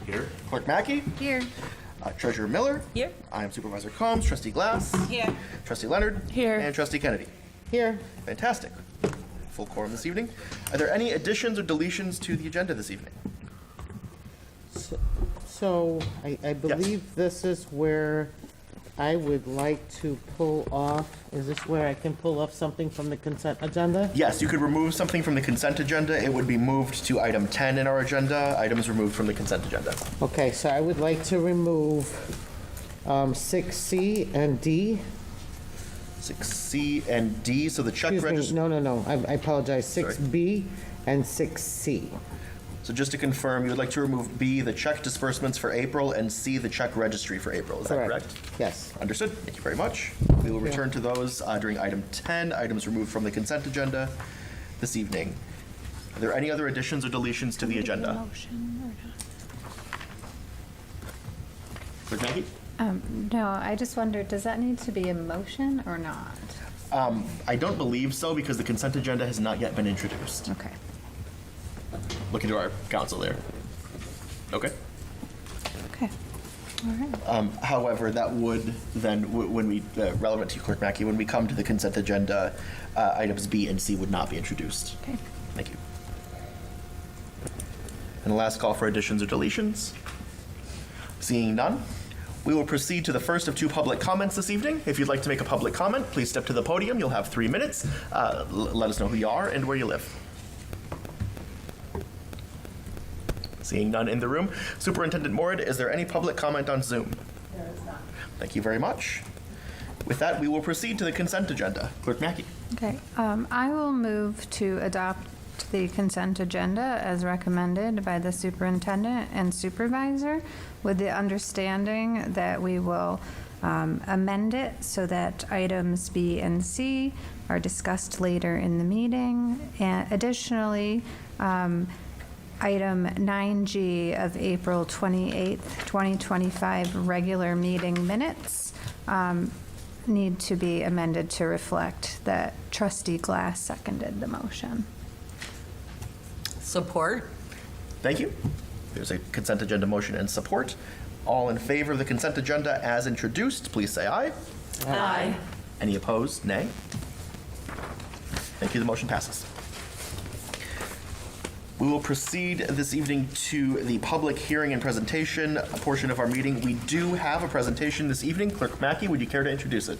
Here. Clerk Mackey. Here. Treasurer Miller. Here. I am Supervisor Combs. Trustee Glass. Here. Trustee Leonard. Here. And Trustee Kennedy. Here. Fantastic. Full quorum this evening. Are there any additions or deletions to the agenda this evening? So I believe this is where I would like to pull off. Is this where I can pull off something from the consent agenda? Yes, you could remove something from the consent agenda. It would be moved to item 10 in our agenda. Items removed from the consent agenda. Okay, so I would like to remove 6C and D. 6C and D, so the check Excuse register. me, no, I apologize, Sorry. 6B and 6C. So just to confirm, you would like to remove B, the check disbursements for April, and C, the check registry for April. Is that correct? Yes. Understood. Thank you very much. We will return to those during item 10, items removed from the consent agenda this evening. Are there any other additions or deletions to the agenda? Clerk Mackey? No, I just wondered, does that need to be a motion or not? I don't believe so because the consent agenda has not yet been introduced. Okay. Looking to our counsel there. Okay. Okay. All right. However, that would then, when we, relevant to you, Clerk Mackey, when we come to the consent agenda, items B and C would not be introduced. Okay. Thank you. And the last call for additions or deletions. Seeing none, we will proceed to the first of two public comments this evening. If you'd like to make a public comment, please step to the podium. You'll have 3 minutes. Let us know who you are and where you live. Seeing none in the room. Superintendent Morad, is there any public comment on Zoom? There is not. Thank you very much. With that, we will proceed to the consent agenda. Clerk Mackey. Okay. I will move to adopt the consent agenda as recommended by the superintendent and supervisor, with the understanding that we will amend it so that items B and C are discussed later in the meeting. And additionally, item 9G of April 28th, 2025 regular meeting minutes need to be amended to reflect that Trustee Glass seconded the motion. Support. Thank you. There's a consent agenda motion and support. All in favor of the consent agenda as introduced, please say aye. Aye. Any opposed? Nay. Thank you. The motion passes. We will proceed this evening to the public hearing and presentation portion of our meeting. We do have a presentation this evening. Clerk Mackey, would you care to introduce it?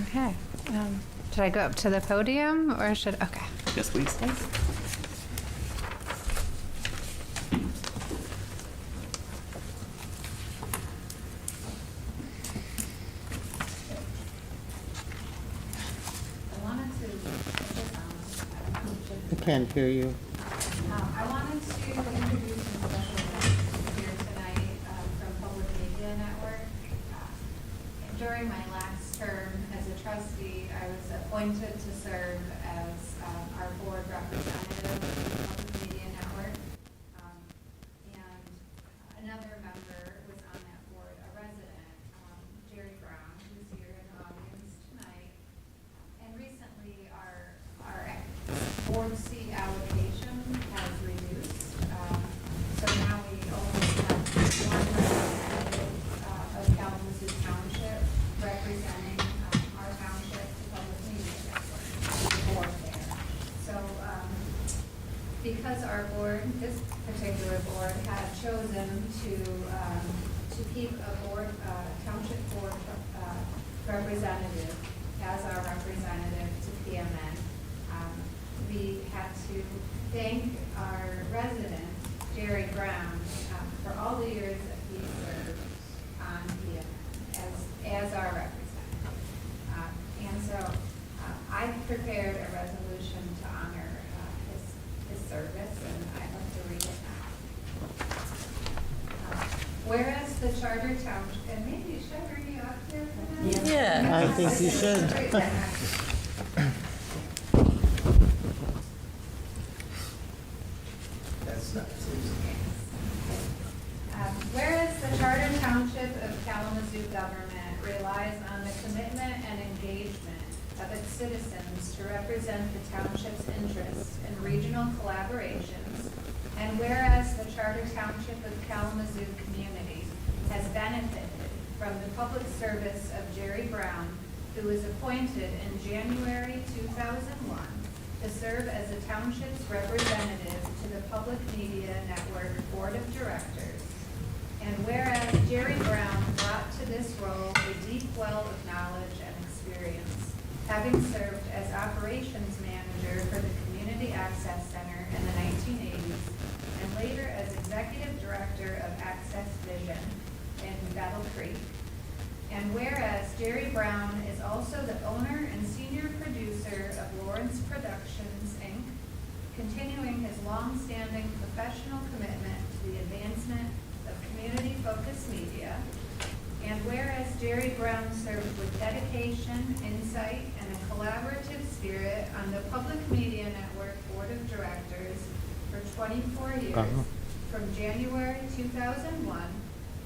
Okay. Should I go up to the podium or should, okay. Yes, please. Thanks. I can't hear you. I wanted to introduce some special guests here tonight from Public Media Network. During my last term as a trustee, I was appointed to serve as our board representative of Public Media Network. And another member was on that board, a resident, Jerry Brown, who's here in the audience tonight. And recently, our board seat allocation has reduced. So now we only have one representative of Kalamazoo Township representing our township to Public Media Network, the board there. So because our board, this particular board, had chosen to keep a board, township board representative as our representative to PMN, we had to thank our resident, Jerry Brown, for all the years that he served on PMN as our representative. And so I prepared a resolution to honor his service, and I'd like to read it now. Whereas the Charter Township, and maybe should I bring you up here for that? Yeah. I think you should. Whereas the Charter Township of Kalamazoo government relies on the commitment and engagement of its citizens to represent the township's interests in regional collaborations, and whereas the Charter Township of Kalamazoo community has benefited from the public service of Jerry Brown, who was appointed in January 2001 to serve as the township's representative to the Public Media Network Board of Directors. And whereas Jerry Brown brought to this role a deep well of knowledge and experience, having served as operations manager for the Community Access Center in the 1980s, and later as executive director of Access Vision in Battle Creek. And whereas Jerry Brown is also the owner and Director of Lawrence Productions, Inc., continuing his long-standing professional commitment to the advancement of community-focused media. And whereas Jerry Brown served with dedication, insight, and a collaborative spirit on the Public Media Network Board of Directors for 24 years, from January 2001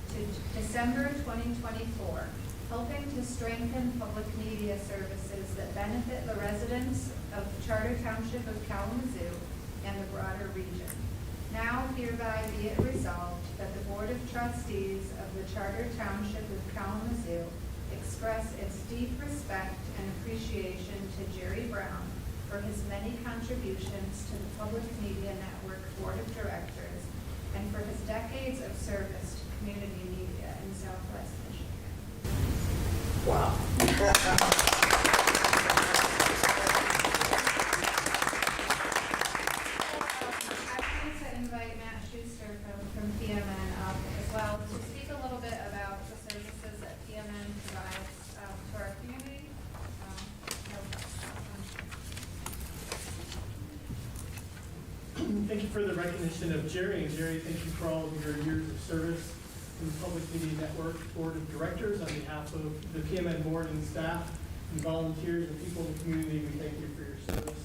to December 2024, helping to strengthen public media services that benefit the residents of the Charter Township of Kalamazoo and the broader region. Now hereby be it resolved that the Board of Trustees of the Charter Township of Kalamazoo express its deep respect and appreciation to Jerry Brown for his many contributions to the Public Media Network Board of Directors and for his decades of service to community media in Southwest Michigan. Wow. Invite Matt Schuster from PMN up as well to speak a little bit about the services that PMN provides to our community. Thank you for the recognition of Jerry. And Jerry, thank you for all of your years of service in the Public Media Network Board of Directors. On behalf of the PMN board and staff and volunteers and people in the community, we thank you for your service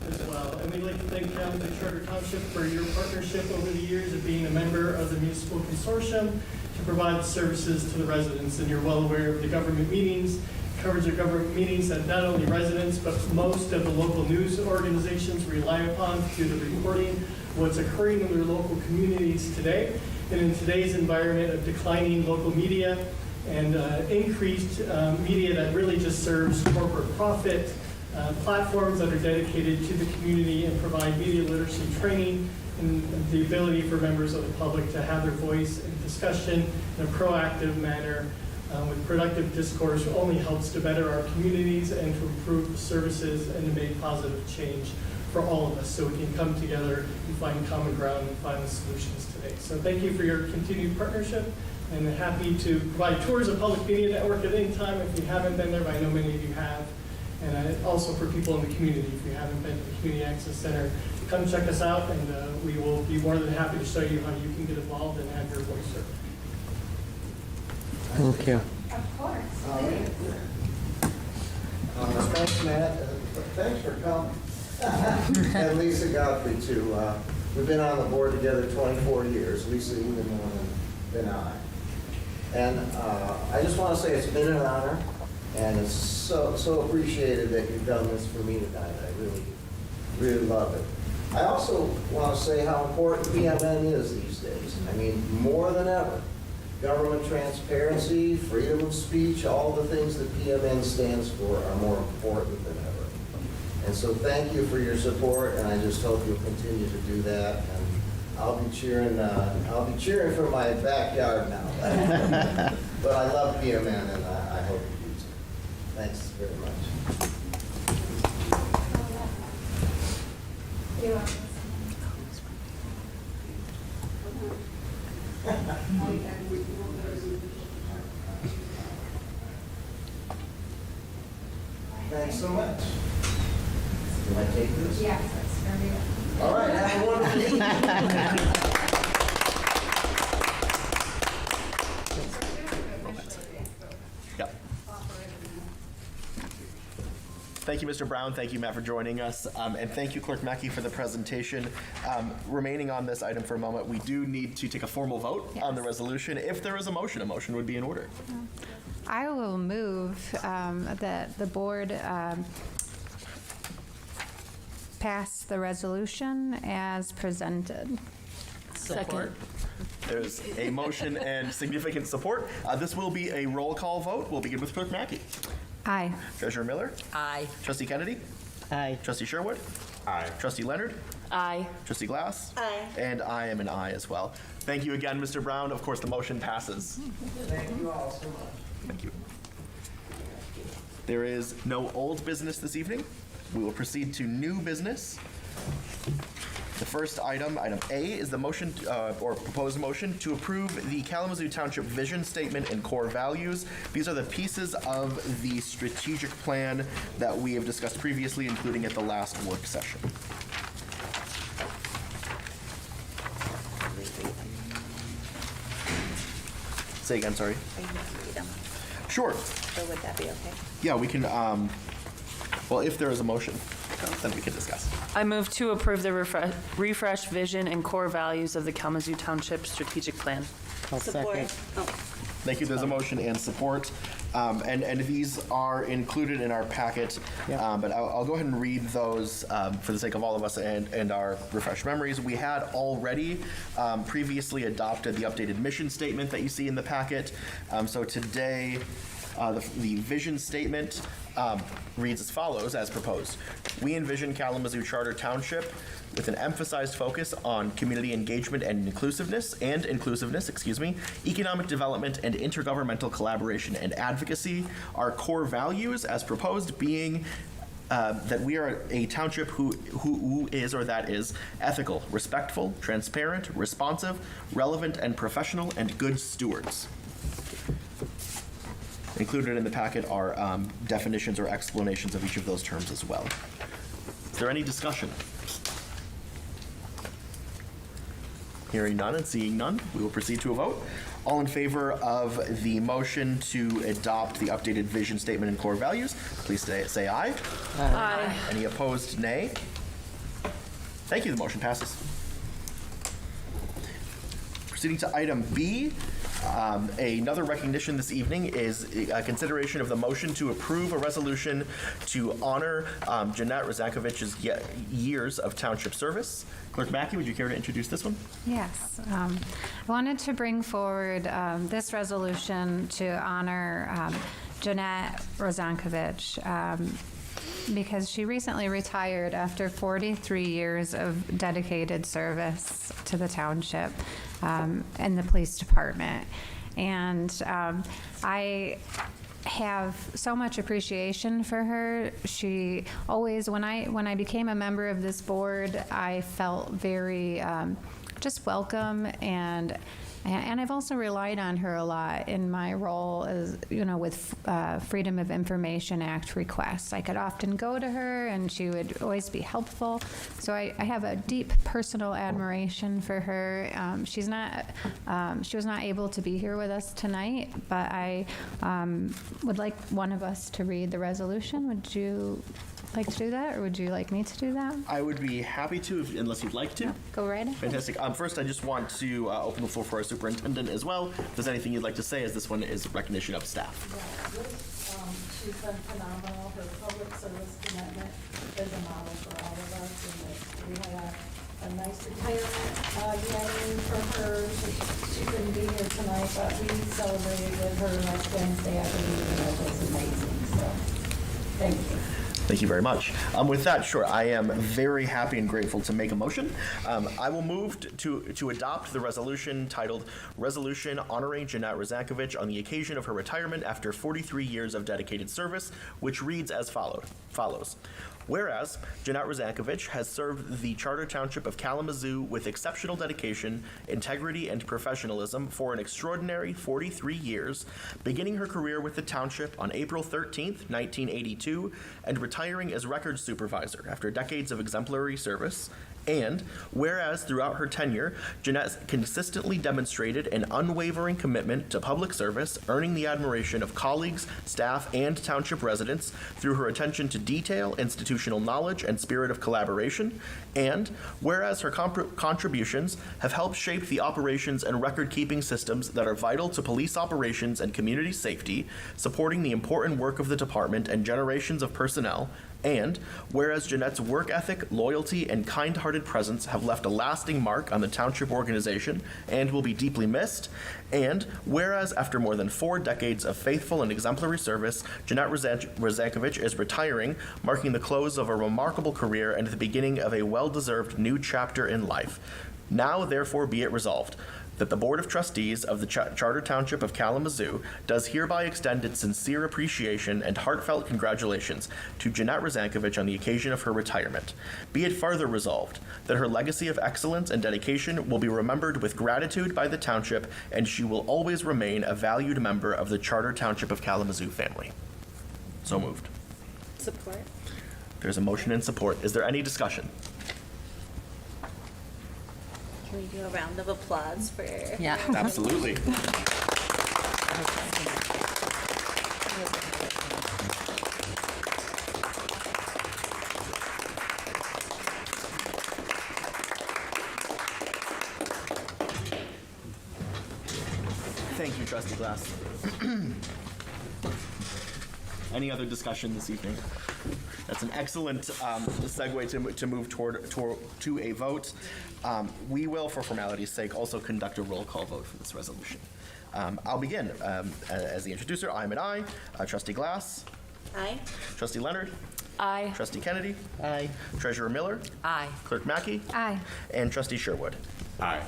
as well. And we'd like to thank Kalamazoo Charter Township for your partnership over the years of being a member of the municipal consortium to provide services to the residents. And you're well aware of the government meetings, coverage of government meetings that not only residents, but most of the local news organizations rely upon through the reporting of what's occurring in their local communities today. And in today's environment of declining local media and increased media that really just serves corporate profit, platforms that are dedicated to the community and provide media literacy training and the ability for members of the public to have their voice in discussion in a proactive manner with productive discourse only helps to better our communities and to improve the services and to make positive change for all of us so we can come together and find common ground and find the solutions today. So thank you for your continued partnership, and happy to provide tours of Public Media Network at any time if you haven't been there, but I know many of you have. And also for people in the community, if you haven't been to the Community Access Center, come check us out, and we will be more than happy to show you how you can get involved and have your voice heard. Thank you. Of course. Thanks, Matt. Thanks for coming. And Lisa Godfrey, too. We've been on the board together 24 years. Lisa even more than I. And I just want to say it's been an honor, and it's so appreciated that you've done this for me tonight. I really, really love it. I also want to say how important PMN is these days. I mean, more than ever. Government transparency, freedom of speech, all the things that PMN stands for are more important than ever. And so thank you for your support, and I just hope you'll continue to do that. And I'll be cheering from my backyard now. But I love PMN, and I hope you do too. Thanks very much. Thanks so much. Can I take this? Yes, that's very good. All right, have a wonderful evening. Thank you, Mr. Brown. Thank you, Matt, for joining us. And thank you, Clerk Mackey, for the presentation. Remaining on this item for a moment, we do need to take a formal vote on the resolution. If there is a motion would be in order. I will move that the board pass the resolution as presented. Support. There's a motion and significant support. This will be a roll call vote. We'll begin with Clerk Mackey. Aye. Treasurer Miller? Aye. Trustee Kennedy? Aye. Trustee Sherwood? Aye. Trustee Leonard? Aye. Trustee Glass? Aye. And I am an aye as well. Thank you again, Mr. Brown. Of course, the motion passes. Thank you all so much. Thank you. There is no old business this evening. We will proceed to new business. The first item, item A, is the motion or proposed motion to approve the Kalamazoo Township vision statement and core values. These are the pieces of the strategic plan that we have discussed previously, including at the last work session. Say again, sorry. Sure. So would that be okay? Yeah, we can, well, if there is a motion, then we can discuss. I move to approve the refresh vision and core values of the Kalamazoo Township Strategic Plan. Second. Thank you. There's a motion and support. And these are included in our packet, but I'll go ahead and read those for the sake of all of us and our refreshed memories. We had already previously adopted the updated mission statement that you see in the packet. So today, the vision statement reads as follows, as proposed. We envision Kalamazoo Charter Township with an emphasized focus on community engagement and inclusiveness, economic development and intergovernmental collaboration and advocacy. Our core values, as proposed, being that we are a township who is or that is ethical, respectful, transparent, responsive, relevant, and professional, and good stewards. Included in the packet are definitions or explanations of each of those terms as well. Is there any discussion? Hearing none and seeing none, we will proceed to a vote. All in favor of the motion to adopt the updated vision statement and core values, please say aye. Aye. Any opposed, nay? Thank you, the motion passes. Proceeding to item B, another recognition this evening is a consideration of the motion to approve a resolution to honor Jeanette Rozankovich's years of township service. Clerk Mackey, would you care to introduce this one? Yes. I wanted to bring forward this resolution to honor Jeanette Rozankovich because she recently retired after 43 years of dedicated service to the township and the police department. And I have so much appreciation for her. She always, when I became a member of this board, I felt very just welcome, and I've also relied on her a lot in my role as, with Freedom of Information Act requests. I could often go to her and she would always be helpful. So I have a deep personal admiration for her. She was not able to be here with us tonight, but I would like one of us to read the resolution. Would you like to do that, or would you like me to do that? I would be happy to, unless you'd like to. Go right ahead. Fantastic. First, I just want to open the floor for our superintendent as well. If there's anything you'd like to say, as this one is recognition of staff. She's been phenomenal. Her public service commitment is a model for all of us. And we had a nice retirement gathering for her. She couldn't be here tonight, but we celebrated with her last Wednesday afternoon, and it was amazing. So, thank you. Thank you very much. With that, sure, I am very happy and grateful to make a motion. I will move to adopt the resolution titled Resolution Honoring Jeanette Rozankovich on the occasion of her retirement after 43 years of dedicated service, which reads as follows. Whereas Jeanette Rozankovich has served the Charter Township of Kalamazoo with exceptional dedication, integrity, and professionalism for an extraordinary 43 years, beginning her career with the township on April 13th, 1982, and retiring as records supervisor after decades of exemplary service. And whereas throughout her tenure, Jeanette consistently demonstrated an unwavering commitment to public service, earning the admiration of colleagues, staff, and township residents through her attention to detail, institutional knowledge, and spirit of collaboration. And whereas her contributions have helped shape the operations and record-keeping systems that are vital to police operations and community safety, supporting the important work of the department and generations of personnel. And whereas Jeanette's work ethic, loyalty, and kind-hearted presence have left a lasting mark on the township organization and will be deeply missed. And whereas after more than 4 decades of faithful and exemplary service, Jeanette Rozankovich is retiring, marking the close of a remarkable career and the beginning of a well-deserved new chapter in life. Now, therefore, be it resolved that the Board of Trustees of the Charter Township of Kalamazoo does hereby extend its sincere appreciation and heartfelt congratulations to Jeanette Rozankovich on the occasion of her retirement. Be it further resolved that her legacy of excellence and dedication will be remembered with gratitude by the Township, and she will always remain a valued member of the Charter Township of Kalamazoo family. So moved. Support. There's a motion and support. Is there any discussion? Can we do a round of applause for? Yeah. Absolutely. Thank you, Trustee Glass. Any other discussion this evening? That's an excellent segue to move to a vote. We will, for formality's sake, also conduct a roll call vote for this resolution. I'll begin. As the introducer, I'm an aye. Trustee Glass? Aye. Trustee Leonard? Aye. Trustee Kennedy? Aye. Treasurer Miller? Aye. Clerk Mackey? Aye. And Trustee Sherwood? Aye.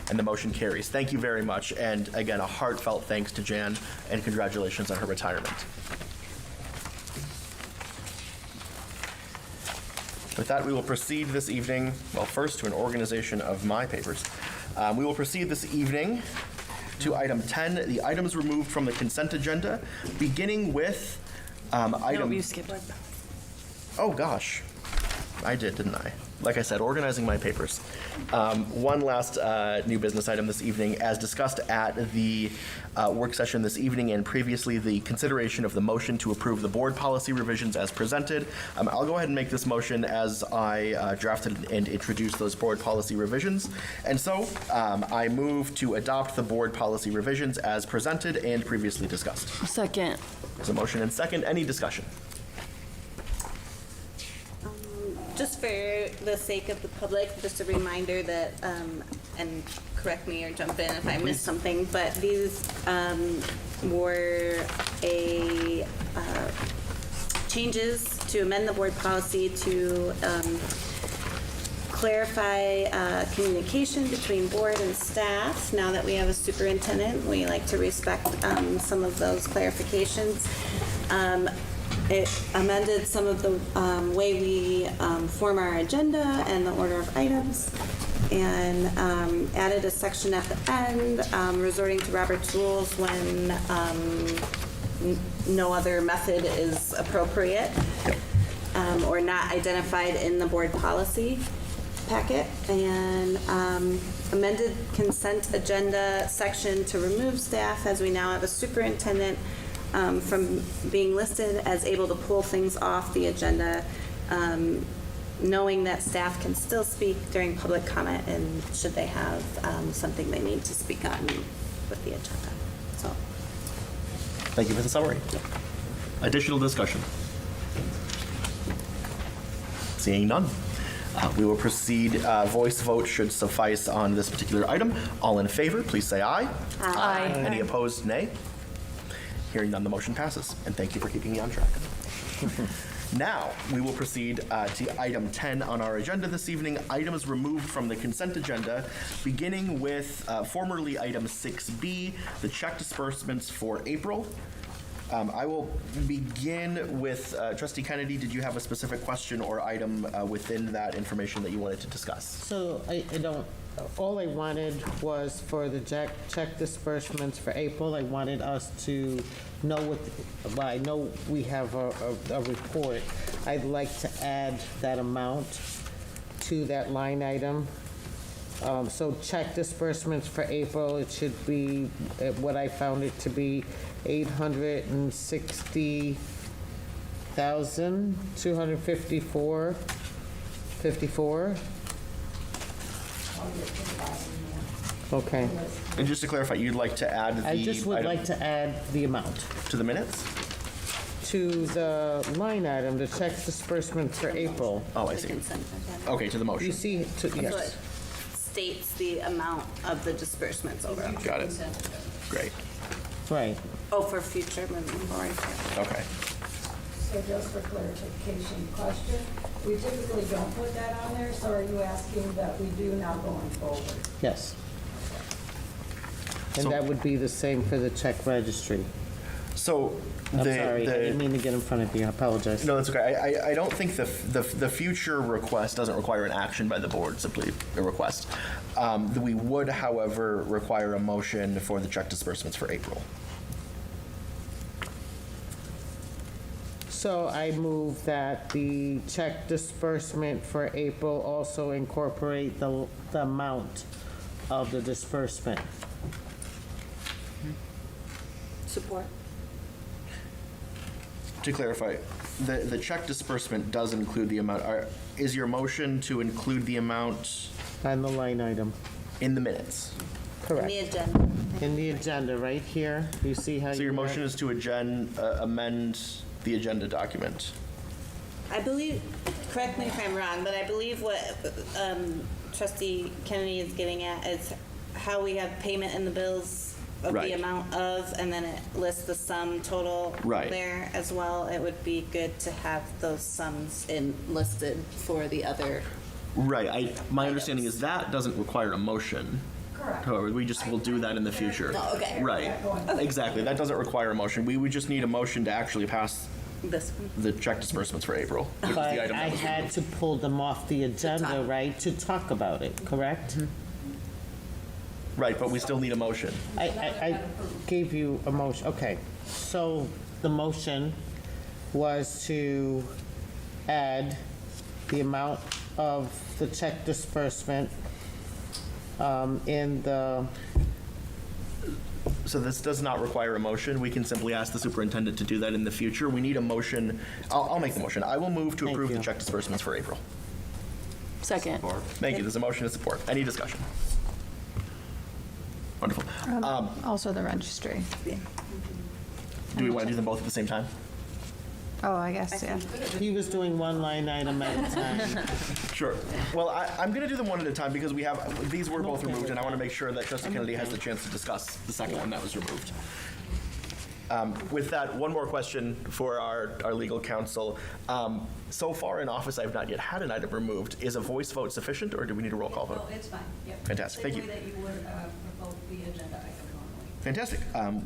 And the motion carries. Thank you very much. And again, a heartfelt thanks to Jan and congratulations on her retirement. With that, we will proceed this evening, well, first to an organization of my papers. We will proceed this evening to item 10, the items removed from the consent agenda, beginning with item... No, you skipped one. Oh, gosh. I did, didn't I? Like I said, organizing my papers. One last new business item this evening, as discussed at the work session this evening and previously, the consideration of the motion to approve the board policy revisions as presented. I'll go ahead and make this motion as I drafted and introduced those board policy revisions. And so I move to adopt the board policy revisions as presented and previously discussed. Second. There's a motion and second. Any discussion? Just for the sake of the public, just a reminder that, and correct me or jump in if I missed something, but these were changes to amend the board policy to clarify communication between board and staff. Now that we have a superintendent, we like to respect some of those clarifications. It amended some of the way we form our agenda and the order of items, and added a section at the end resorting to Robert's rules when no other method is appropriate or not identified in the board policy packet, and amended consent agenda section to remove staff, as we now have a superintendent from being listed as able to pull things off the agenda, knowing that staff can still speak during public comment and should they have something they need to speak on with the agenda. So, Thank you for the summary. Additional discussion? Seeing none. We will proceed. Voice vote should suffice on this particular item. All in favor, please say aye. Aye. Any opposed, nay? Hearing none, the motion passes. And thank you for keeping me on track. Now, we will proceed to item 10 on our agenda this evening, items removed from the consent agenda, beginning with formerly item 6B, the check disbursements for April. I will begin with Trustee Kennedy. Did you have a specific question or item within that information that you wanted to discuss? So I don't, all I wanted was for the check disbursements for April, I wanted us to know what, well, I know we have a report. I'd like to add that amount to that line item. So check disbursements for April, it should be what I found it to be, $860,254.54. Okay. And just to clarify, you'd like to add the I just would item like to add the amount. to the minutes? To the line item, the check disbursements for April. Oh, I see. Okay, to the motion. You see, so it yes. states the amount of the disbursements overall. Got it. Great. Right. Oh, for future moving forward. Okay. So just for clarification question, we typically don't put that on there, so are you asking that we do now going forward? Yes. And that would be the same for the check registry. So I'm sorry, I didn't mean to get in front of you, I apologize. No, that's okay. I don't think the future request doesn't require an action by the board, simply a request. We would, however, require a motion for the check disbursements for April. So I move that the check disbursement for April also incorporate the amount of the disbursement. Support. To clarify, the check disbursement does include the amount. Is your motion to include the amount? On the line item. In the minutes? Correct. In the agenda. In the agenda, right here, you see how So your motion is to amend the agenda document? I believe, correct me if I'm wrong, but I believe what Trustee Kennedy is getting at is how we have payment in the bills of Right. the amount of, and then it lists the sum total Right. there as well. It would be good to have those sums listed for the other. Right. My understanding is that doesn't require a motion. Correct. However, we just will do that in the future. Oh, okay. Right. Exactly. That doesn't require a motion. We would just need a motion to actually pass this one. the check disbursements for April, which is But the item I that was had to pull them off the agenda, right, to talk about it, correct? Right, but we still need a motion. I gave you a motion, okay. So the motion was to add the amount of the check disbursement in the, So this does not require a motion. We can simply ask the superintendent to do that in the future. We need a motion. I'll make the motion. I will move to approve the check disbursements for April. Second. Thank you. There's a motion and support. Any discussion? Wonderful. Also the registry. Do we want to do them both at the same time? Oh, I guess, yeah. he was doing one line item at a time. Sure. Well, I'm going to do them one at a time because these were both removed, and I want to make sure that Trustee Kennedy has the chance to discuss the second one that was removed. With that, one more question for our legal counsel. So far in office, I've not yet had an item removed. Is a voice vote sufficient, or do we need a roll call vote? Oh, it's fine, yep. Fantastic. Thank you. Same way that you would vote the agenda item normally. Fantastic.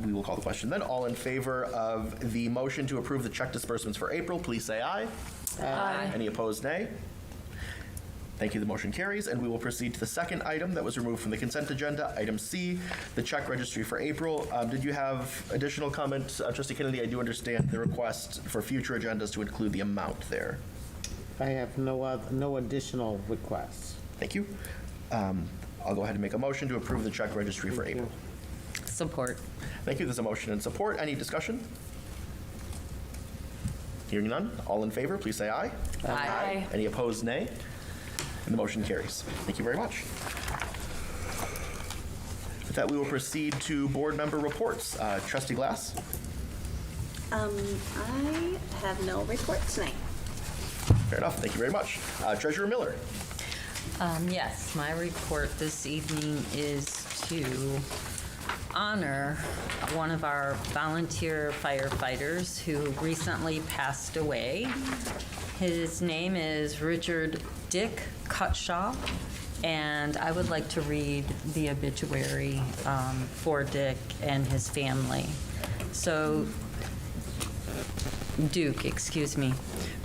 We will call the question then. All in favor of the motion to approve the check disbursements for April, please say aye. Aye. Any opposed, nay? Thank you. The motion carries, and we will proceed to the second item that was removed from the consent agenda, item C, the check registry for April. Did you have additional comments, Trustee Kennedy? I do understand the request for future agendas to include the amount there. I have no additional requests. Thank you. I'll go ahead and make a motion to approve the check registry for April. Support. Thank you. There's a motion and support. Any discussion? Hearing none. All in favor, please say aye. Aye. Any opposed, nay? And the motion carries. Thank you very much. With that, we will proceed to board member reports. Trustee Glass? I have no report tonight. Fair enough. Thank you very much. Treasurer Miller? Yes, my report this evening is to honor one of our volunteer firefighters who recently passed away. His name is Richard Dick Cutshaw, and I would like to read the obituary for Dick and his family. So, Duke, excuse me.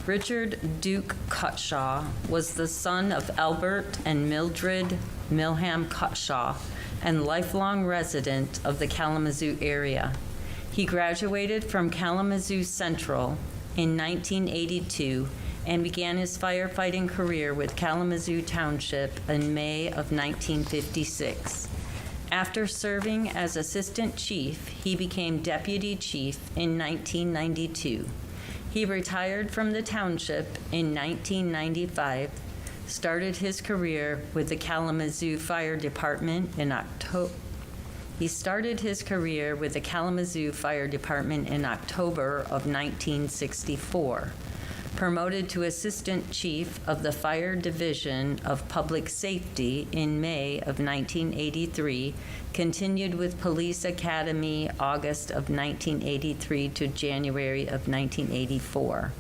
Richard Duke Cutshaw was the son of Albert and Mildred Milham Cutshaw and lifelong resident of the Kalamazoo area. He graduated from Kalamazoo Central in 1982 and began his firefighting career with Kalamazoo Township in May of 1956. After serving as assistant chief, he became deputy chief in 1992. He retired from the township in 1995, started his career with the Kalamazoo Fire Department in October. He started his career with the Kalamazoo Fire Department in October of 1964. Promoted to Assistant Chief of the Fire Division of Public Safety in May of 1983, continued with Police Academy August of 1983 to January of 1984.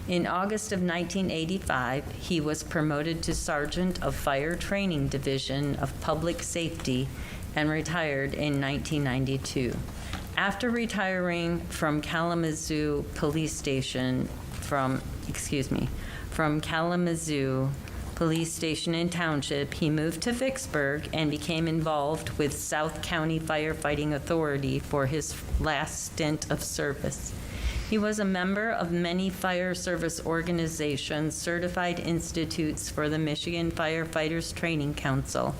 In August of 1985, he was promoted to Sergeant of Fire Training Division of Public Safety and retired in 1992. After retiring from Kalamazoo Police Station, from Kalamazoo Police Station and Township, he moved to Vicksburg and became involved with South County Firefighting Authority for his last stint of service. He was a member of many fire service organizations, certified institutes for the Michigan Firefighters Training Council.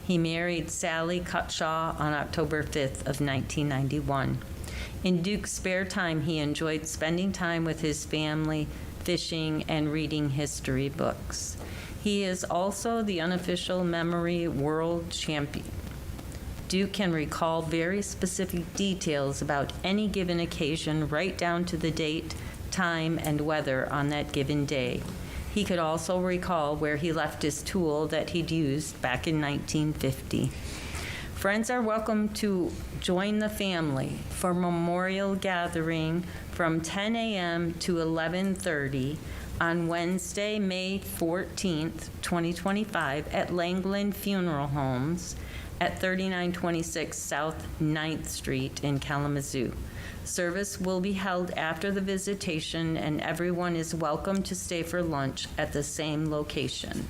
He married Sally Cutshaw on October 5th of 1991. In Duke's spare time, he enjoyed spending time with his family, fishing, and reading history books. He is also the unofficial memory world champion. Duke can recall very specific details about any given occasion, right down to the date, time, and weather on that given day. He could also recall where he left his tool that he'd used back in 1950. Friends are welcome to join the family for memorial gathering from 10 a.m. to 11:30 on Wednesday, May 14th, 2025 at Langland Funeral Homes at 3926 South 9th Street in Kalamazoo. Service will be held after the visitation, and everyone is welcome to stay for lunch at the same location.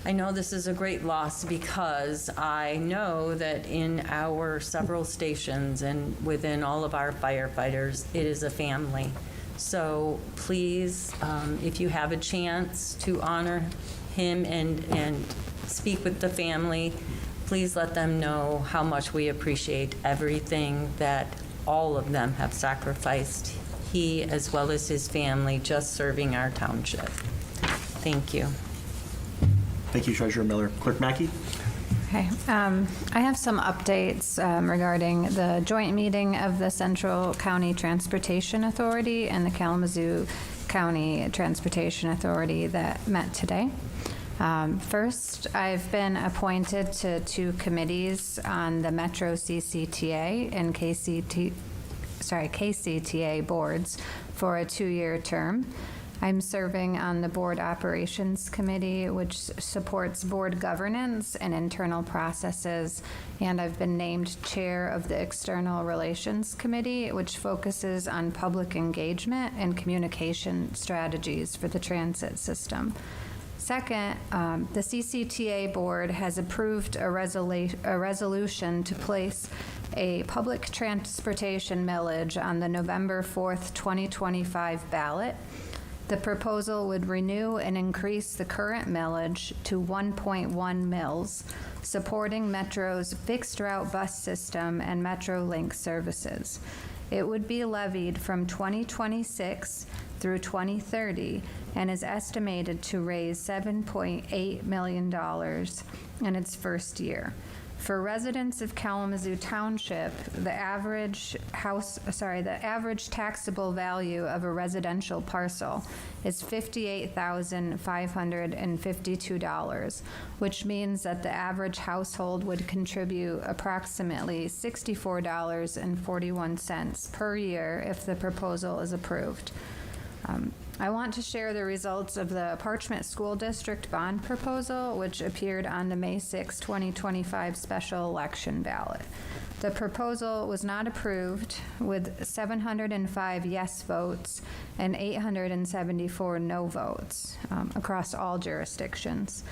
I know this is a great loss because I know that in our several stations and within all of our firefighters, it is a family. So please, if you have a chance to honor him and speak with the family, please let them know how much we appreciate everything that all of them have sacrificed, he as well as his family, just serving our township. Thank you. Thank you, Treasurer Miller. Clerk Mackey? Okay. I have some updates regarding the joint meeting of the Central County Transportation Authority and the Kalamazoo County Transportation Authority that met today. First, I've been appointed to 2 committees on the Metro CCTA and KCTA boards for a 2-year term. I'm serving on the Board Operations Committee, which supports board governance and internal processes, and I've been named chair of the External Relations Committee, which focuses on public engagement and communication strategies for the transit system. Second, the CCTA board has approved a resolution to place a public transportation millage on the November 4th, 2025 ballot. The proposal would renew and increase the current millage to 1.1 mils, supporting Metro's fixed route bus system and Metrolink services. It would be levied from 2026 through 2030 and is estimated to raise $7.8 million in its first year. For residents of Kalamazoo Township, the average taxable value of a residential parcel is $58,552, which means that the average household would contribute approximately $64.41 per year if the proposal is approved. I want to share the results of the Parchment School District bond proposal, which appeared on the May 6, 2025 special election ballot. The proposal was not approved, with 705 yes votes and 874 no votes across all jurisdictions.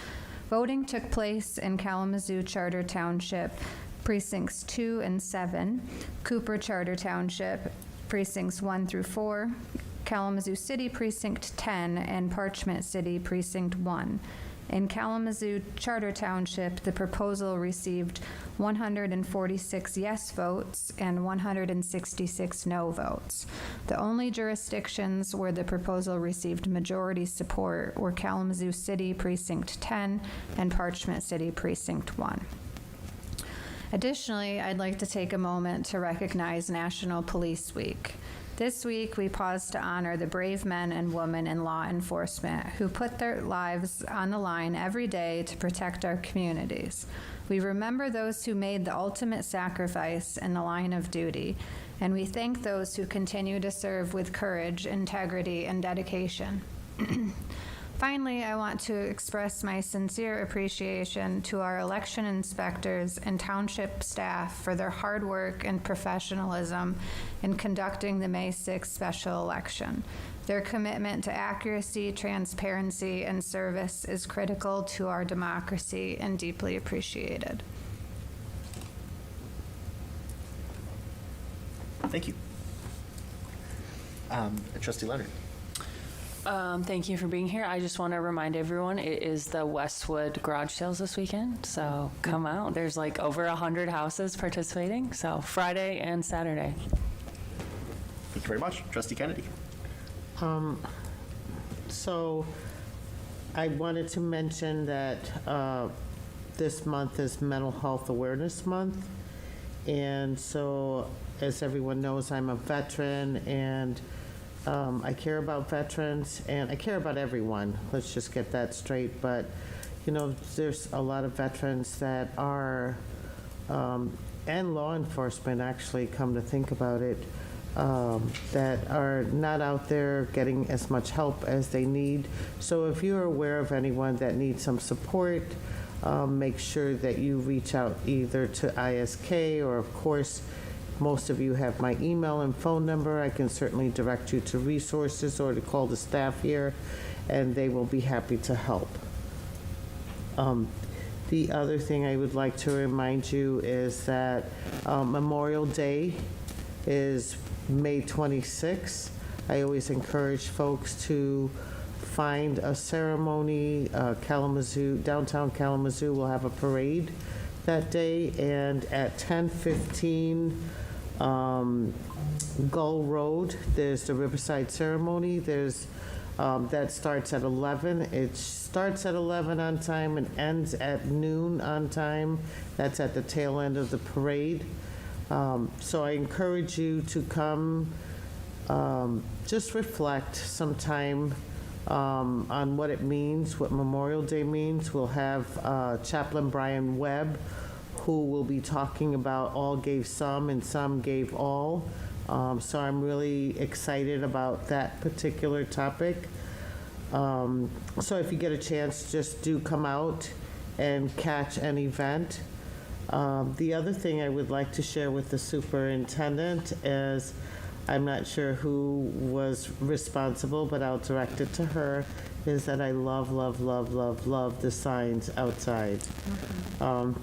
Voting took place in Kalamazoo Charter Township, precincts 2 and 7, Cooper Charter Township, precincts 1 through 4, Kalamazoo City Precinct 10, and Parchment City Precinct 1. In Kalamazoo Charter Township, the proposal received 146 yes votes and 166 no votes. The only jurisdictions where the proposal received majority support were Kalamazoo City Precinct 10 and Parchment City Precinct 1. Additionally, I'd like to take a moment to recognize National Police Week. This week, we pause to honor the brave men and women in law enforcement who put their lives on the line every day to protect our communities. We remember those who made the ultimate sacrifice in the line of duty, and we thank those who continue to serve with courage, integrity, and dedication. Finally, I want to express my sincere appreciation to our election inspectors and township staff for their hard work and professionalism in conducting the May 6th special election. Their commitment to accuracy, transparency, and service is critical to our democracy and deeply appreciated. Thank you. Trustee Leonard. Thank you for being here. I just want to remind everyone it is the Westwood garage sales this weekend, so come out. There's like over 100 houses participating, so Friday and Saturday. Thank you very much. Trustee Kennedy. So I wanted to mention that this month is Mental Health Awareness Month. And so, as everyone knows, I'm a veteran, and I care about veterans, and I care about everyone. Let's just get that straight. But, you know, there's a lot of veterans that are, and law enforcement actually, come to think about it, that are not out there getting as much help as they need. So if you're aware of anyone that needs some support, make sure that you reach out either to ISK, or of course, most of you have my email and phone number. I can certainly direct you to resources or to call the staff here, and they will be happy to help. The other thing I would like to remind you is that Memorial Day is May 26th. I always encourage folks to find a ceremony. Downtown Kalamazoo will have a parade that day, and at 10:15 Gull Road, there's the Riverside ceremony. There's that starts at 11. It starts at 11 on time and ends at noon on time. That's at the tail end of the parade. So I encourage you to come, just reflect some time on what it means, what Memorial Day means. We'll have Chaplain Brian Webb, who will be talking about all gave some and some gave all. So I'm really excited about that particular topic. So if you get a chance, just do come out and catch an event. The other thing I would like to share with the superintendent is, I'm not sure who was responsible, but I'll direct it to her, is that I love, love, love, love, love the signs outside.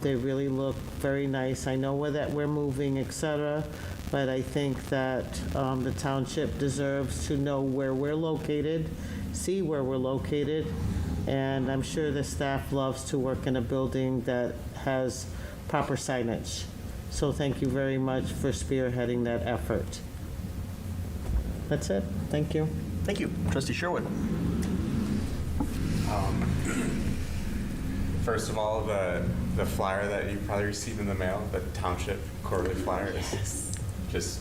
They really look very nice. I know that we're moving, et cetera, but I think that the township deserves to know where we're located, see where we're located, and I'm sure the staff loves to work in a building that has proper signage. So thank you very much for spearheading that effort. That's it. Thank you. Thank you. Trustee Sherwood. First of all, the flyer that you probably received in the mail, the township quarterly flyer, is just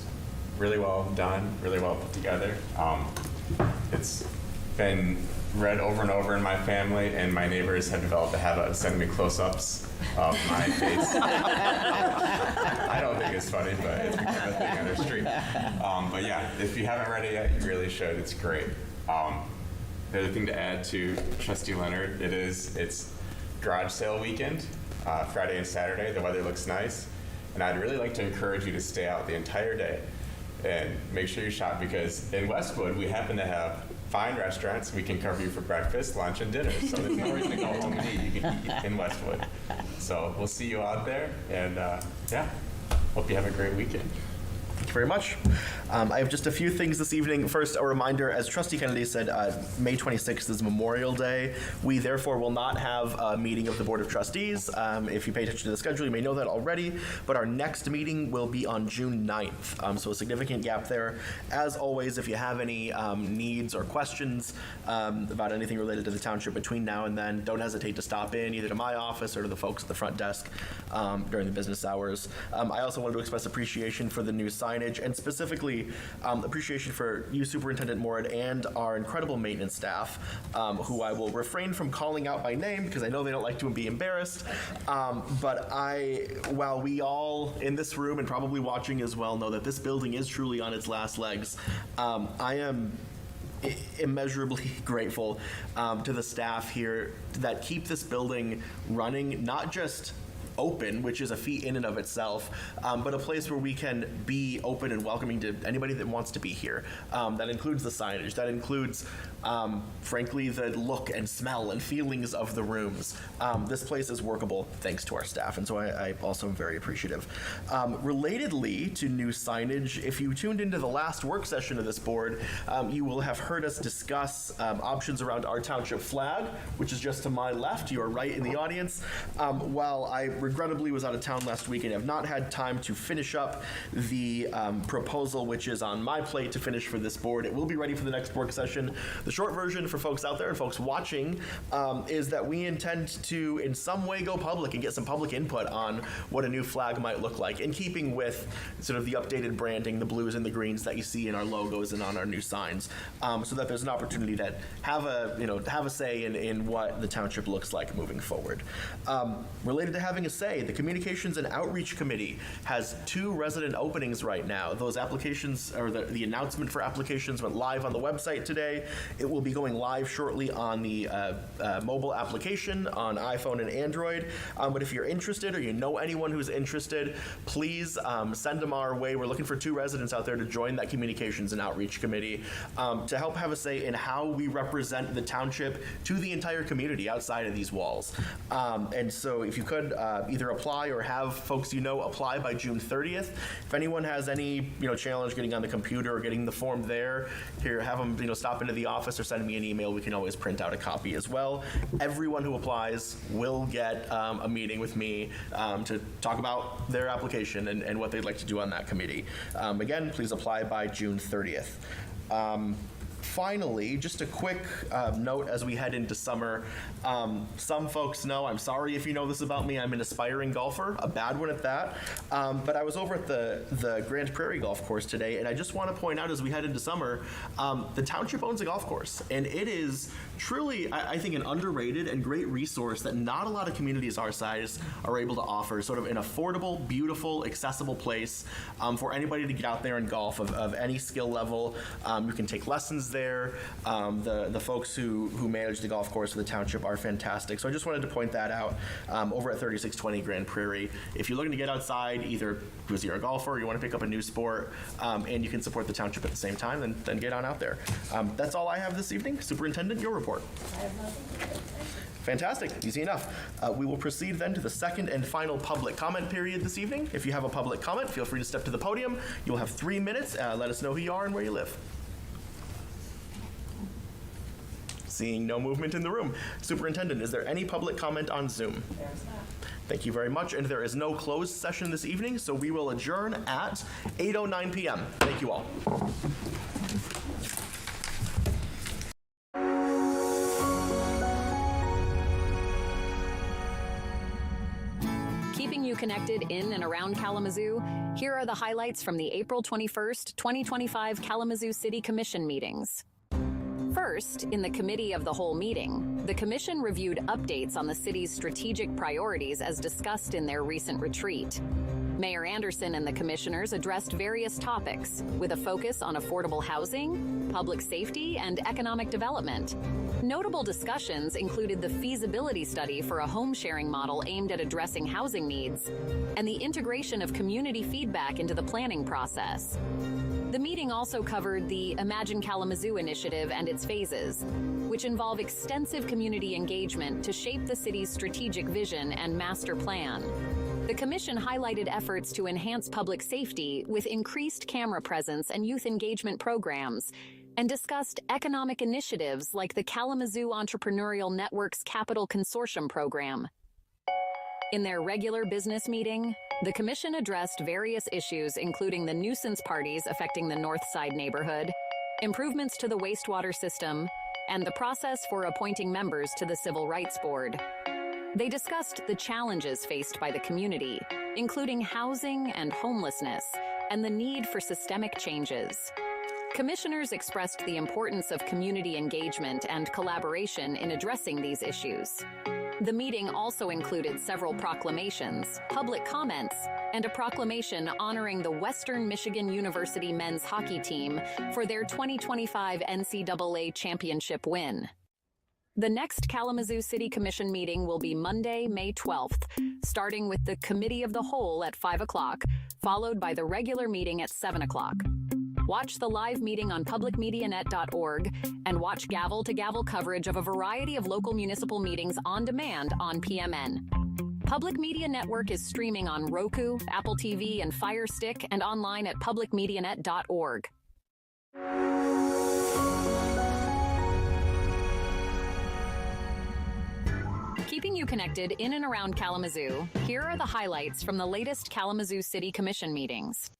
really well done, really well put together. It's been read over and over in my family, and my neighbors have developed a habit of sending me close-ups of my face. I don't think it's funny, but it's become a thing on our street. But yeah, if you haven't read it yet, you really should. It's great. The other thing to add to Trustee Leonard, it's garage sale weekend, Friday and Saturday. The weather looks nice, and I'd really like to encourage you to stay out the entire day and make sure you shop, because in Westwood we happen to have fine restaurants. We can cover you for breakfast, lunch, and dinner. So there's no reason to go home and eat. You can eat in Westwood. So we'll see you out there, and yeah, hope you have a great weekend. Thank you very much. I have just a few things this evening. First, a reminder, as Trustee Kennedy said, May 26th is Memorial Day. We therefore will not have a meeting of the Board of Trustees. If you pay attention to the schedule, you may know that already, but our next meeting will be on June 9th, so a significant gap there. As always, if you have any needs or questions about anything related to the township between now and then, don't hesitate to stop in either to my office or to the folks at the front desk during the business hours. I also wanted to express appreciation for the new signage, and specifically appreciation for you, Superintendent Morad, and our incredible maintenance staff, who I will refrain from calling out by name because I know they don't like to be embarrassed. But while we all in this room and probably watching as well know that this building is truly on its last legs, I am immeasurably grateful to the staff here that keep this building running, not just open, which is a feat in and of itself, but a place where we can be open and welcoming to anybody that wants to be here. That includes the signage, that includes, frankly, the look and smell and feelings of the rooms. This place is workable thanks to our staff, and so I also am very appreciative. Relatedly to new signage, if you tuned into the last work session of this board, you will have heard us discuss options around our township flag, which is just to my left. You are right in the audience. While I regrettably was out of town last week and have not had time to finish up the proposal, which is on my plate to finish for this board, it will be ready for the next work session. The short version for folks out there and folks watching is that we intend to in some way go public and get some public input on what a new flag might look like, in keeping with sort of the updated branding, the blues and the greens that you see in our logos and on our new signs, so that there's an opportunity to have a say in what the township looks like moving forward. Related to having a say, the Communications and Outreach Committee has 2 resident openings right now. Those applications, or the announcement for applications, went live on the website today. It will be going live shortly on the mobile application on iPhone and Android. But if you're interested or you know anyone who's interested, please send them our way. We're looking for 2 residents out there to join that Communications and Outreach Committee to help have a say in how we represent the township to the entire community outside of these walls. And so if you could either apply or have folks apply by June 30th. If anyone has any challenge getting on the computer or getting the form there, here, have them stop into the office or send me an email. We can always print out a copy as well. Everyone who applies will get a meeting with me to talk about their application and what they'd like to do on that committee. Again, please apply by June 30th. Finally, just a quick note as we head into summer. Some folks know, I'm sorry if you know this about me, I'm an aspiring golfer, a bad one at that. But I was over at the Grand Prairie Golf Course today, and I just want to point out as we head into summer, the township owns a golf course, and it is truly, I think, an underrated and great resource that not a lot of communities our size are able to offer. Sort of an affordable, beautiful, accessible place for anybody to get out there and golf of any skill level. You can take lessons there. The folks who manage the golf course for the township are fantastic. So I just wanted to point that out over at 3620 Grand Prairie. If you're looking to get outside, either because you're a golfer or you want to pick up a new sport, and you can support the township at the same time, then get on out there. That's all I have this evening. Superintendent, your report. I have nothing. Fantastic, easy enough. We will proceed then to the second and final public comment period this evening. If you have a public comment, feel free to step to the podium. You'll have 3 minutes. Let us know who you are and where you live. Seeing no movement in the room. Superintendent, is there any public comment on Zoom? There's not. Thank you very much. And there is no closed session this evening, so we will adjourn at 8:09 p.m. Thank you all. Keeping you connected in and around Kalamazoo, here are the highlights from the April 21st, 2025 Kalamazoo City Commission meetings. First, in the Committee of the Whole meeting, the Commission reviewed updates on the city's strategic priorities as discussed in their recent retreat. Mayor Anderson and the commissioners addressed various topics, with a focus on affordable housing, public safety, and economic development. Notable discussions included the feasibility study for a home-sharing model aimed at addressing housing needs, and the integration of community feedback into the planning process. The meeting also covered the Imagine Kalamazoo initiative and its phases, which involve extensive community engagement to shape the city's strategic vision and master plan. The Commission highlighted efforts to enhance public safety with increased camera presence and youth engagement programs, and discussed economic initiatives like the Kalamazoo Entrepreneurial Network's Capital Consortium program. In their regular business meeting, the Commission addressed various issues including the nuisance parties affecting the North Side neighborhood, improvements to the wastewater system, and the process for appointing members to the Civil Rights Board. They discussed the challenges faced by the community, including housing and homelessness, and the need for systemic changes. Commissioners expressed the importance of community engagement and collaboration in addressing these issues. The meeting also included several proclamations, public comments, and a proclamation honoring the Western Michigan University men's hockey team for their 2025 NCAA championship win. The next Kalamazoo City Commission meeting will be Monday, May 12th, starting with the Committee of the Whole at 5 o'clock, followed by the regular meeting at 7 o'clock. Watch the live meeting on publicmedianet.org and watch gavel-to-gavel coverage of a variety of local municipal meetings on demand on PMN. Public Media Network is streaming on Roku, Apple TV, and Fire Stick, and online at publicmedianet.org. Keeping you connected in and around Kalamazoo, here are the highlights from the latest Kalamazoo City Commission meetings.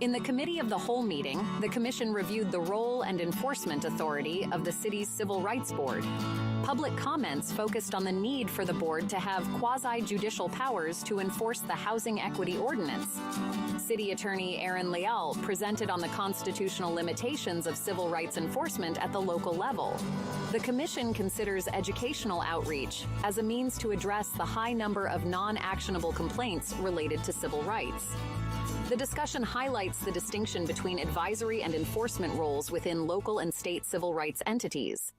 In the Committee of the Whole meeting, the Commission reviewed the role and enforcement authority of the city's Civil Rights Board. Public comments focused on the need for the board to have quasi-judicial powers to enforce the Housing Equity Ordinance. City Attorney Aaron Leal presented on the constitutional limitations of civil rights enforcement at the local level. The Commission considers educational outreach as a means to address the high number of non-actionable complaints related to civil rights. The discussion highlights the distinction between advisory and enforcement roles within local and state civil rights entities.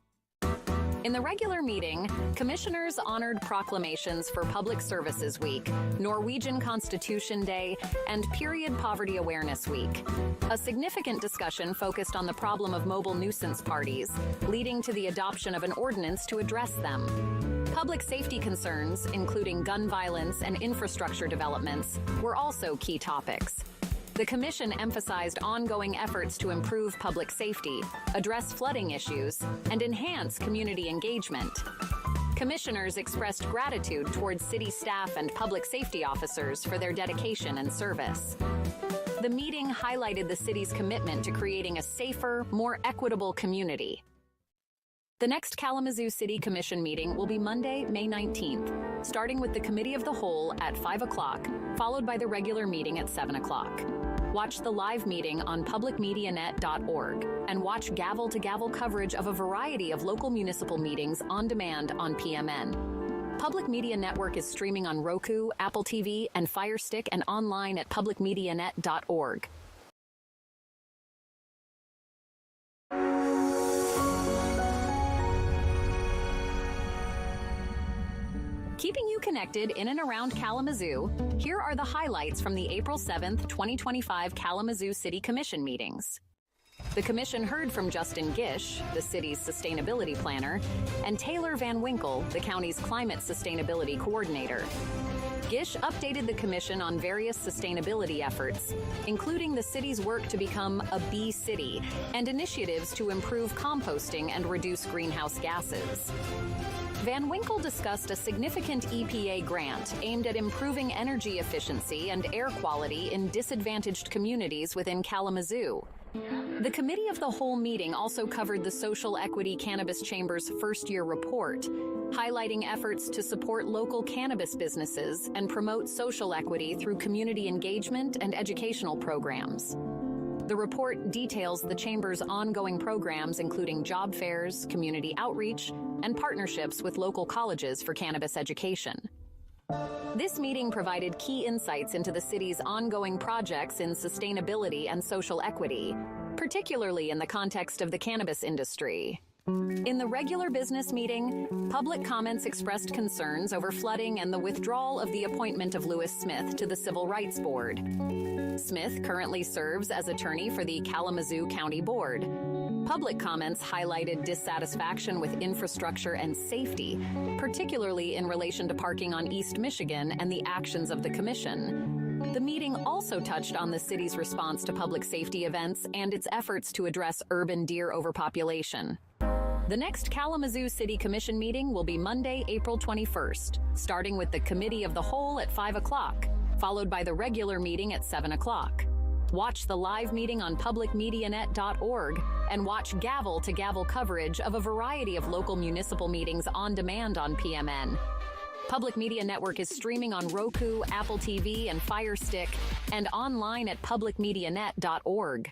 In the regular meeting, commissioners honored proclamations for Public Services Week, Norwegian Constitution Day, and Period Poverty Awareness Week. A significant discussion focused on the problem of mobile nuisance parties, leading to the adoption of an ordinance to address them. Public safety concerns, including gun violence and infrastructure developments, were also key topics. The Commission emphasized ongoing efforts to improve public safety, address flooding issues, and enhance community engagement. Commissioners expressed gratitude towards city staff and public safety officers for their dedication and service. The meeting highlighted the city's commitment to creating a safer, more equitable community. The next Kalamazoo City Commission meeting will be Monday, May 19th, starting with the Committee of the Whole at 5 o'clock, followed by the regular meeting at 7 o'clock. Watch the live meeting on publicmedianet.org and watch gavel-to-gavel coverage of a variety of local municipal meetings on demand on PMN. Public Media Network is streaming on Roku, Apple TV, and Fire Stick, and online at publicmedianet.org. Keeping you connected in and around Kalamazoo, here are the highlights from the April 7th, 2025 Kalamazoo City Commission meetings. The Commission heard from Justin Gish, the city's sustainability planner, and Taylor Van Winkle, the county's climate sustainability coordinator. Gish updated the Commission on various sustainability efforts, including the city's work to become a bee city and initiatives to improve composting and reduce greenhouse gases. Van Winkle discussed a significant EPA grant aimed at improving energy efficiency and air quality in disadvantaged communities within Kalamazoo. The Committee of the Whole meeting also covered the Social Equity Cannabis Chamber's first-year report, highlighting efforts to support local cannabis businesses and promote social equity through community engagement and educational programs. The report details the Chamber's ongoing programs, including job fairs, community outreach, and partnerships with local colleges for cannabis education. This meeting provided key insights into the city's ongoing projects in sustainability and social equity, particularly in the context of the cannabis industry. In the regular business meeting, public comments expressed concerns over flooding and the withdrawal of the appointment of Lewis Smith to the Civil Rights Board. Smith currently serves as attorney for the Kalamazoo County Board. Public comments highlighted dissatisfaction with infrastructure and safety, particularly in relation to parking on East Michigan and the actions of the Commission. The meeting also touched on the city's response to public safety events and its efforts to address urban deer overpopulation. The next Kalamazoo City Commission meeting will be Monday, April 21st, starting with the Committee of the Whole at 5 o'clock, followed by the regular meeting at 7 o'clock. Watch the live meeting on publicmedianet.org and watch gavel-to-gavel coverage of a variety of local municipal meetings on demand on PMN. Public Media Network is streaming on Roku, Apple TV, and Fire Stick, and online at publicmedianet.org.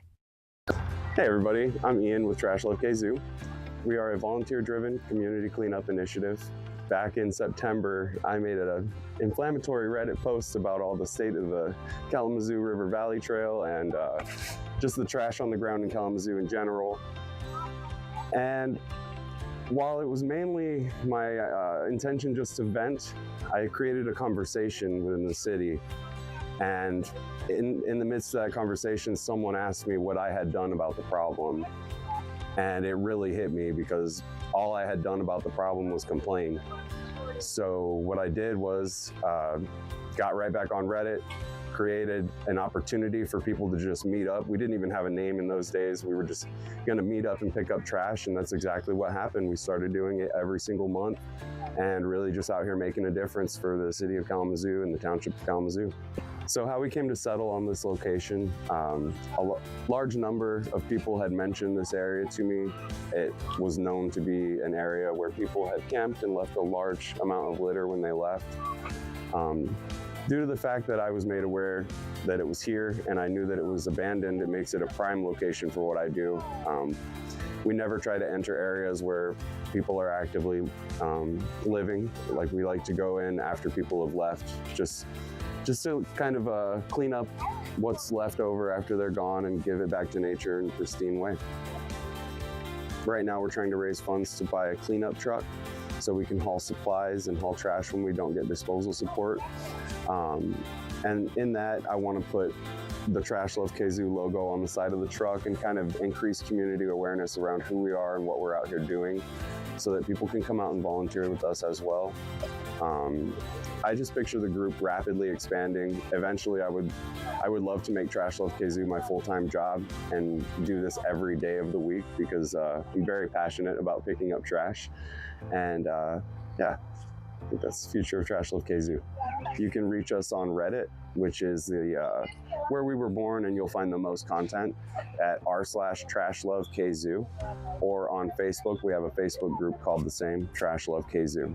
Hey everybody, I'm Ian with Trash Love KZoo. We are a volunteer-driven community cleanup initiative. back in September, I made an inflammatory Reddit post about all the state of the Kalamazoo River Valley Trail and just the trash on the ground in Kalamazoo in general. And while it was mainly my intention just to vent, I created a conversation within the city. And in the midst of that conversation, someone asked me what I had done about the problem. And it really hit me because all I had done about the problem was complain. So what I did was got right back on Reddit, created an opportunity for people to just meet up. We didn't even have a name in those days. We were just gonna meet up and pick up trash, and that's exactly what happened. We started doing it every single month and really just out here making a difference for the city of Kalamazoo and the township of Kalamazoo. So how we came to settle on this location, a large number of people had mentioned this area to me. It was known to be an area where people had camped and left a large amount of litter when they left. Due to the fact that I was made aware that it was here and I knew that it was abandoned, it makes it a prime location for what I do. We never try to enter areas where people are actively living. Like, we like to go in after people have left, just to kind of clean up what's left over after they're gone and give it back to nature in a pristine way. Right now we're trying to raise funds to buy a cleanup truck so we can haul supplies and haul trash when we don't get disposal support. And in that, I want to put the Trash Love KZoo logo on the side of the truck and kind of increase community awareness around who we are and what we're out here doing so that people can come out and volunteer with us as well. I just picture the group rapidly expanding. Eventually, I would love to make Trash Love KZoo my full-time job and do this every day of the week because I'm very passionate about picking up trash. And yeah, I think that's the future of Trash Love KZoo. You can reach us on Reddit, which is the where we were born, and you'll find the most content at r/TrashLoveKZoo, or on Facebook. We have a Facebook group called the same, Trash Love KZoo.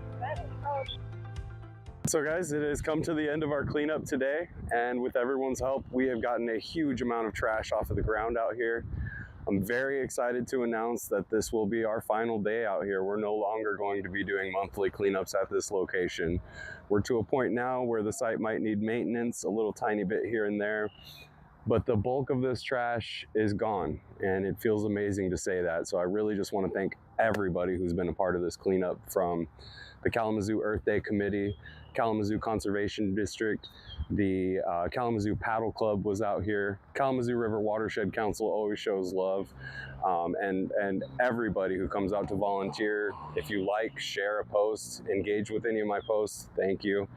So guys, it has come to the end of our cleanup today, and with everyone's help, we have gotten a huge amount of trash off of the ground out here. I'm very excited to announce that this will be our final day out here. We're no longer going to be doing monthly cleanups at this location. We're to a point now where the site might need maintenance, a little tiny bit here and there, but the bulk of this trash is gone, and it feels amazing to say that. So I really just want to thank everybody who's been a part of this cleanup, from the Kalamazoo Earth Day Committee, Kalamazoo Conservation District, the Kalamazoo Paddle Club was out here, Kalamazoo River Watershed Council always shows love, and everybody who comes out to volunteer. If you like, share a post, engage with any of my posts, thank you.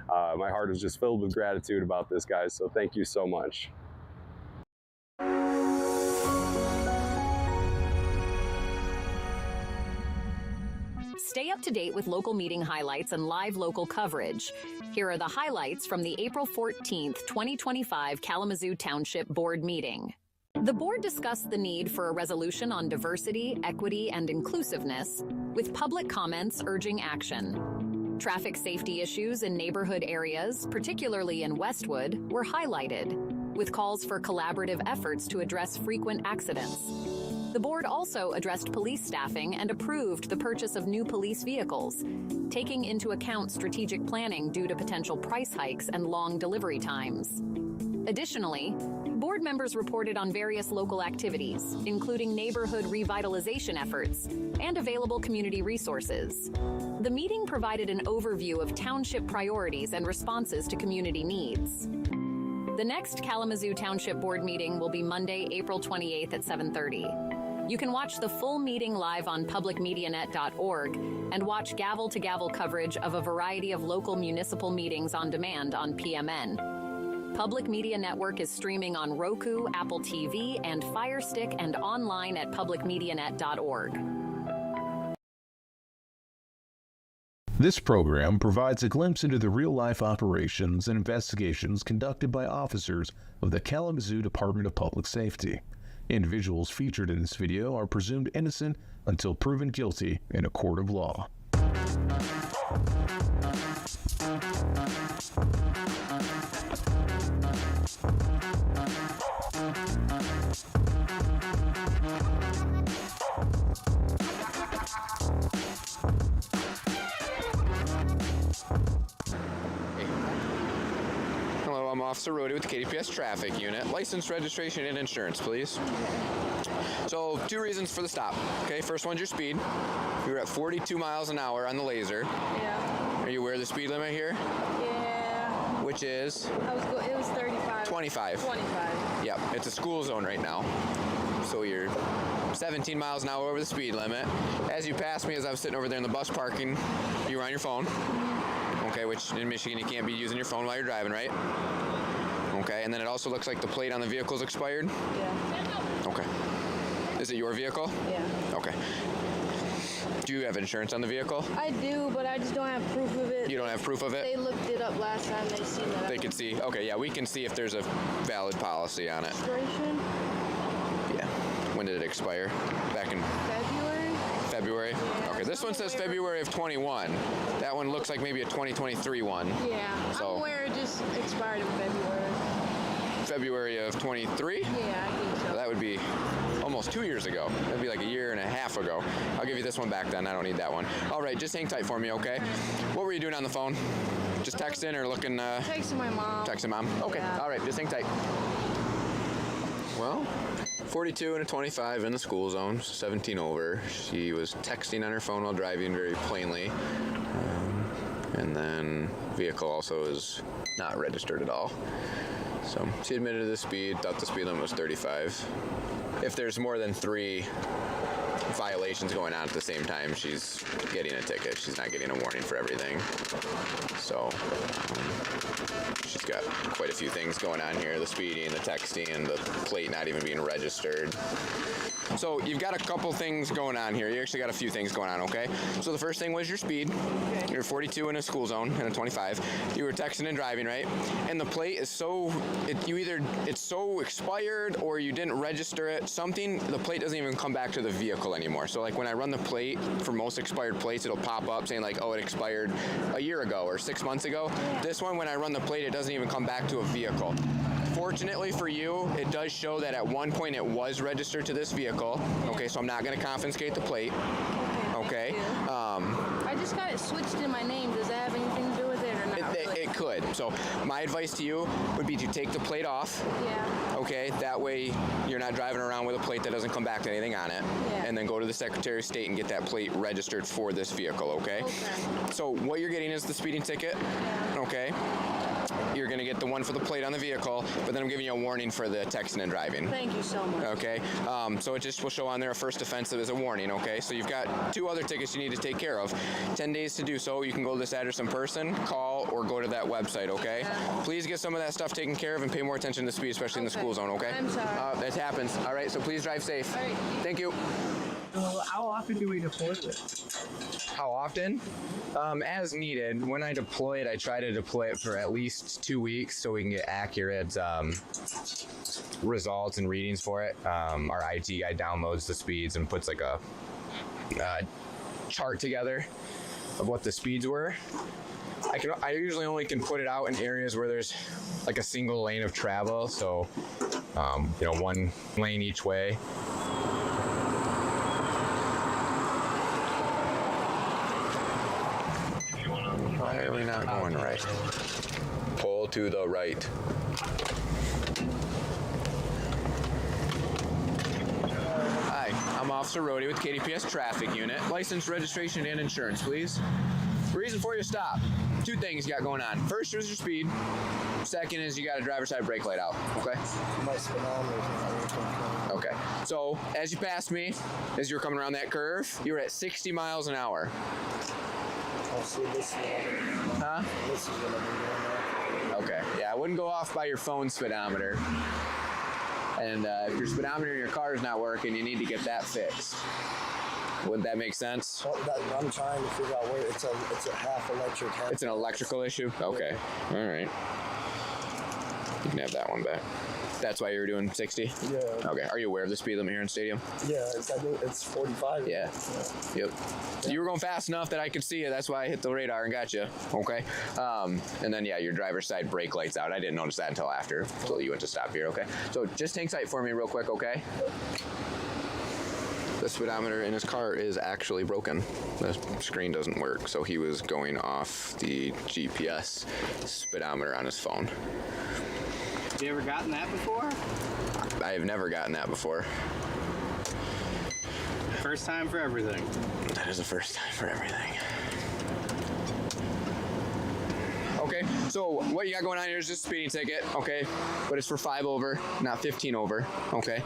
My heart is just filled with gratitude about this, guys, so thank you so much. Stay up to date with local meeting highlights and live local coverage. Here are the highlights from the April 14th, 2025 Kalamazoo Township Board meeting. The board discussed the need for a resolution on diversity, equity, and inclusiveness, with public comments urging action. Traffic safety issues in neighborhood areas, particularly in Westwood, were highlighted, with calls for collaborative efforts to address frequent accidents. The board also addressed police staffing and approved the purchase of new police vehicles, taking into account strategic planning due to potential price hikes and long delivery times. Additionally, board members reported on various local activities, including neighborhood revitalization efforts and available community resources. The meeting provided an overview of township priorities and responses to community needs. The next Kalamazoo Township Board meeting will be Monday, April 28th at 7:30. You can watch the full meeting live on publicmedianet.org and watch gavel-to-gavel coverage of a variety of local municipal meetings on demand on PMN. Public Media Network is streaming on Roku, Apple TV, and Fire Stick, and online at publicmedianet.org. This program provides a glimpse into the real-life operations and investigations conducted by officers of the Kalamazoo Department of Public Safety. Individuals featured in this video are presumed innocent until proven guilty in a court of law. I'm Officer Rody with the KDPS Traffic Unit. License, registration, and insurance, please. So, 2 reasons for the stop. Okay, first one's your speed. You were at 42 miles an hour on the laser. Yeah. Are you aware of the speed limit here? Yeah. Which is? It was 35. 25. 25. Yep, it's a school zone right now. So you're 17 miles an hour over the speed limit. As you passed me, as I was sitting over there in the bus parking, you were on your phone. Okay, which in Michigan you can't be using your phone while you're driving, right? Okay, and then it also looks like the plate on the vehicle's expired? Yeah. Okay. Is it your vehicle? Yeah. Okay. Do you have insurance on the vehicle? I do, but I just don't have proof of it. You don't have proof of it? They looked it up last time. They seen that. They could see. Okay, yeah, we can see if there's a valid policy on it. Registration? Yeah. When did it expire? Back in February? February? Yeah, Okay, this one says February of 21. That one looks like maybe a 2023 one. Yeah. So I'm aware it just expired in February. February of 23? Yeah, I think so. That would be almost 2 years ago. That'd be like a year and a half ago. I'll give you this one back then. I don't need that one. All right, just hang tight for me, okay? What were you doing on the phone? Just texting or looking? Texting my mom. Texting mom? Okay, Yeah. all right, just hang tight. Well, 42 and a 25 in the school zone, 17 over. She was texting on her phone while driving very plainly. And then vehicle also is not registered at all. So she admitted to the speed, thought the speed limit was 35. If there's more than 3 violations going on at the same time, she's getting a ticket. She's not getting a warning for everything. So she's got quite a few things going on here. The speeding, the texting, the plate not even being registered. So you've got a couple things going on here. You actually got a few things going on, okay? So the first thing was your speed. Okay. You're 42 in a school zone and a 25. You were texting and driving, right? And the plate is it's so expired or you didn't register it. The plate doesn't even come back to the vehicle anymore. So like when I run the plate for most expired plates, it'll pop up saying like, oh, it expired a year ago or 6 months ago. Yeah. This one, when I run the plate, it doesn't even come back to a vehicle. Fortunately for you, it does show that at one point it was registered to this vehicle. Okay, so I'm not going to confiscate the plate. Okay. I just got it switched in my name. Does that have anything to do with it or not? It could. So my advice to you would be to take the plate off. Yeah. Okay, that way you're not driving around with a plate that doesn't come back to anything on it. Yeah. And then go to the Secretary of State and get that plate registered for this vehicle, okay? So what you're getting is the speeding ticket, okay? You're going to get the one for the plate on the vehicle, but then I'm giving you a warning for the texting and driving. Thank you so much. Okay, so it just will show on there a first offense as a warning, okay? So you've got 2 other tickets you need to take care of. 10 days to do so. You can go to this address in person, call, or go to that website, okay? Please get some of that stuff taken care of and pay more attention to speed, especially in the school zone, okay? I'm sorry. It happens. All right, so please drive safe. All right. Thank you. How often do we deploy this? How often? As needed. When I deploy it, I try to deploy it for at least 2 weeks so we can get accurate results and readings for it. Our IT guy downloads the speeds and puts like a chart together of what the speeds were. I usually only can put it out in areas where there's like a single lane of travel, so 1 lane each way. Why are we not going right? Pull to the right. Hi, I'm Officer Rody with KDPS Traffic Unit. License, registration, and insurance, please. Reason for your stop. 2 things you got going on. First is your speed. Second is you got a driver's side brake light out, okay? My speedometer. Okay, so as you passed me, as you were coming around that curve, you were at 60 miles an hour. I'll see this one. Huh? This is what I've been doing now. Okay, yeah, I wouldn't go off by your phone speedometer. And if your speedometer in your car is not working, you need to get that fixed. Would that make sense? Well, I'm trying to figure out where it's a half electric. It's an electrical issue? Okay, all right. You can have that one back. That's why you were doing 60? Yeah. Okay, are you aware of the speed limit here in Stadium? Yeah, it's 45. Yeah. Yep. So you were going fast enough that I could see you. That's why I hit the radar and got you. Okay. And then, yeah, your driver's side brake light's out. I didn't notice that until after, until you went to stop here, okay? So just hang tight for me real quick, okay? The speedometer in his car is actually broken. The screen doesn't work, so he was going off the GPS speedometer on his phone. Have you ever gotten that before? I have never gotten that before. First time for everything. That is the first time for everything. Okay, so what you got going on here is just a speeding ticket, okay? But it's for 5 over, not 15 over, okay?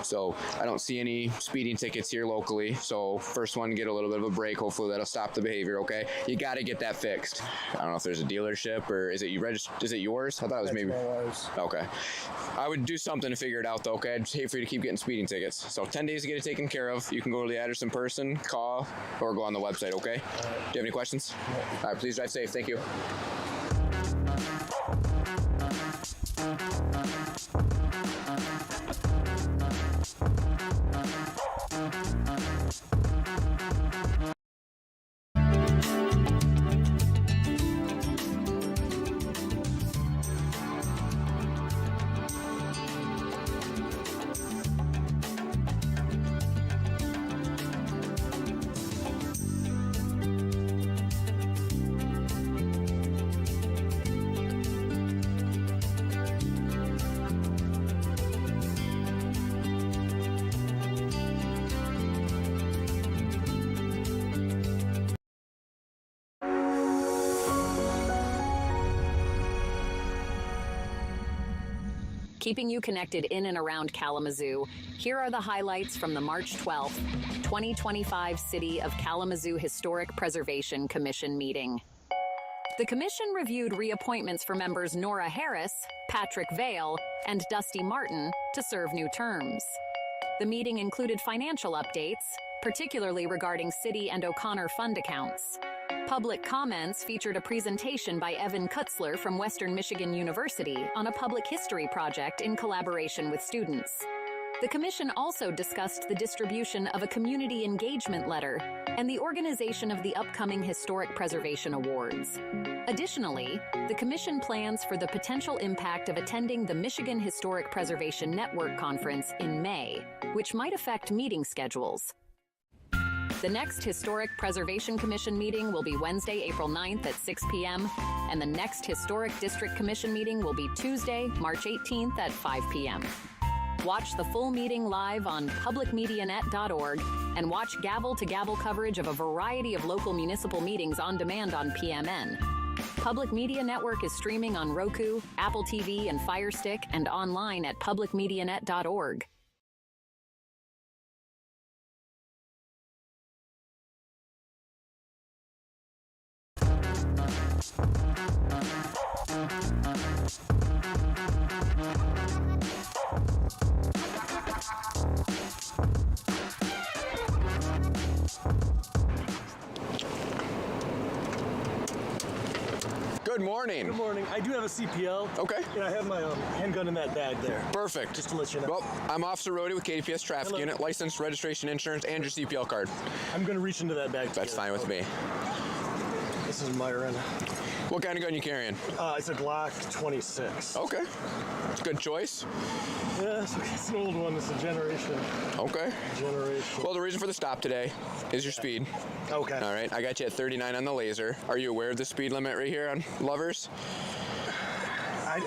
So I don't see any speeding tickets here locally. So first one, get a little bit of a break. Hopefully that'll stop the behavior, okay? You got to get that fixed. I don't know if there's a dealership or is it you registered? Is it yours? I thought it was maybe. Okay. I would do something to figure it out though, okay? I'd hate for you to keep getting speeding tickets. So 10 days to get it taken care of. You can go to the address in person, call, or go on the website, okay? Do you have any questions? All right, please drive safe. Thank you. Keeping you connected in and around Kalamazoo, here are the highlights from the March 12th, 2025 City of Kalamazoo Historic Preservation Commission meeting. The commission reviewed reappointments for members Nora Harris, Patrick Vale, and Dusty Martin to serve new terms. The meeting included financial updates, particularly regarding City and O'Connor fund accounts. Public comments featured a presentation by Evan Kutzler from Western Michigan University on a public history project in collaboration with students. The commission also discussed the distribution of a community engagement letter and the organization of the upcoming Historic Preservation Awards. Additionally, the commission plans for the potential impact of attending the Michigan Historic Preservation Network Conference in May, which might affect meeting schedules. The next Historic Preservation Commission meeting will be Wednesday, April 9th at 6 p.m., and the next Historic District Commission meeting will be Tuesday, March 18th at 5 p.m. Watch the full meeting live on publicmedianet.org and watch gavel-to-gavel coverage of a variety of local municipal meetings on demand on PMN. Public Media Network is streaming on Roku, Apple TV, and Fire Stick, and online at publicmedianet.org. Good morning. Good morning. I do have a CPL. Okay. And I have my handgun in that bag there. Perfect. Just to let you know. Well, I'm Officer Rody with KDPS Traffic Unit, license, registration, insurance, and your CPL card. I'm going to reach into that bag. That's fine with me. This is Myron. What kind of gun you carrying? It's a Glock 26. Okay. Good choice. Yeah, it's an old one. It's a generation. Okay. Generation. Well, the reason for the stop today is your speed. Okay. All right. I got you at 39 on the laser. Are you aware of the speed limit right here on Lovers?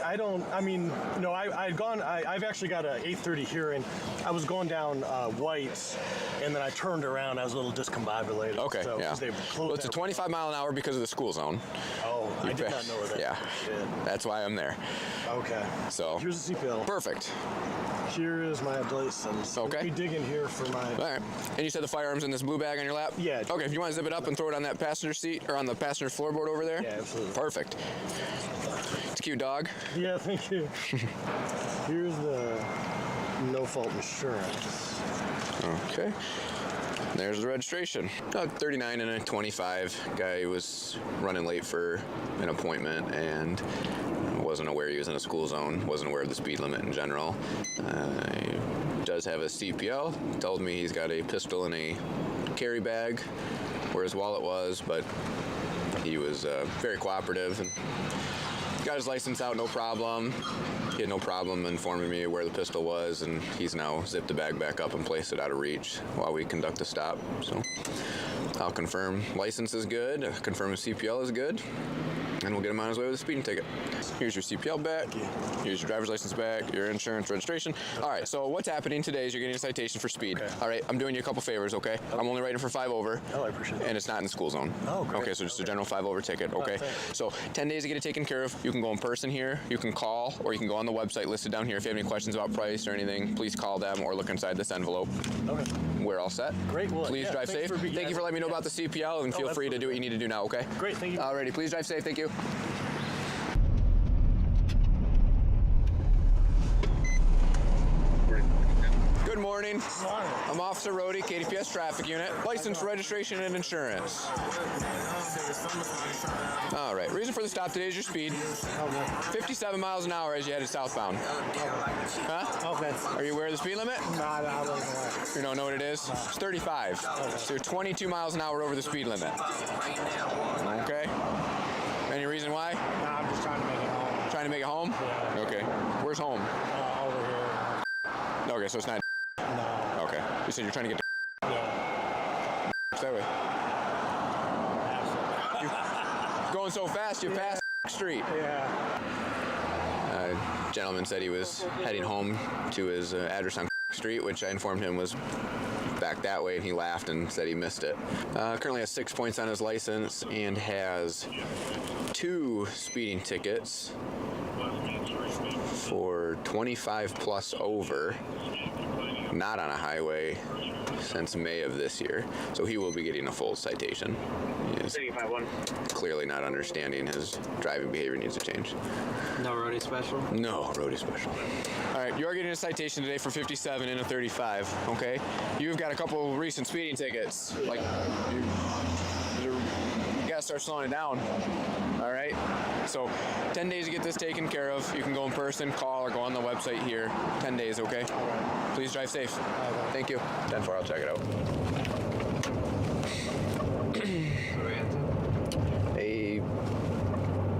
I don't, I mean, no, I've actually got an 830 here, and I was going down White, and then I turned around. I was a little discombobulated. Okay, so, yeah. Well, it's a 25 mile an hour because of the school zone. Oh, I did not know that. Yeah, that's why I'm there. Okay. So here's the CPL. Perfect. Here is my license. Okay. Let me dig in here for my. All right. And you said the firearm's in this blue bag on your lap? Yeah. Okay, if you want to zip it up and throw it on that passenger seat or on the passenger floorboard over there? Yeah, absolutely. Perfect. It's a cute dog. Yeah, thank you. Here's the no-fault insurance. Okay. There's the registration. 39 and a 25. Guy was running late for an appointment and wasn't aware he was in a school zone, wasn't aware of the speed limit in general. He does have a CPL. Told me he's got a pistol in a carry bag where his wallet was, but he was very cooperative and got his license out, no problem. He had no problem informing me where the pistol was, and he's now zipped the bag back up and placed it out of reach while we conduct the stop. So I'll confirm license is good, confirm his CPL is good, and we'll get him on his way with a speeding ticket. Here's your CPL back. Here's your driver's license back, your insurance registration. All right, so what's happening today is you're getting a citation for speed. All right, I'm doing you a couple favors, okay? I'm only writing for 5 over. Oh, I appreciate that. And it's not in the school zone. Oh, great. Okay, so just a general 5 over ticket, okay? So 10 days to get it taken care of. You can go in person here, you can call, or you can go on the website listed down here. If you have any questions about price or anything, please call them or look inside this envelope. Okay. We're all set. Great. Well, please drive safe. Thank you for letting me know about the CPL, and feel free to do what you need to do now, okay? Great, thank you. Alrighty, please drive safe. Thank you. Good morning. I'm Officer Rody, KDPS Traffic Unit. License, registration, and insurance. All right. Reason for the stop today is your speed. 57 miles an hour as you headed southbound. Huh? Okay. Are you aware of the speed limit? No, I wasn't aware. You don't know what it is? It's 35. So you're 22 miles an hour over the speed limit. Okay. Any reason why? No, I'm just trying to make it home. Trying to make it home? Yeah. Okay. Where's home? Over here. Okay, so it's not. No. Okay. You said you're trying to get to. Yeah. That way. You're going so fast, you passed street. Yeah. Gentleman said he was heading home to his address on Street, which I informed him was back that way, and he laughed and said he missed it. Currently has 6 points on his license and has 2 speeding tickets for 25 plus over, not on a highway since May of this year. So he will be getting a full citation. He is clearly not understanding his driving behavior needs to change. No roadie special? No roadie special. All right, you're getting a citation today for 57 and a 35, okay? You've got a couple recent speeding tickets. Like, you gotta start slowing it down, all right? So 10 days to get this taken care of. You can go in person, call, or go on the website here. 10 days, okay? Please drive safe. Thank you. 10-4, I'll check it out. A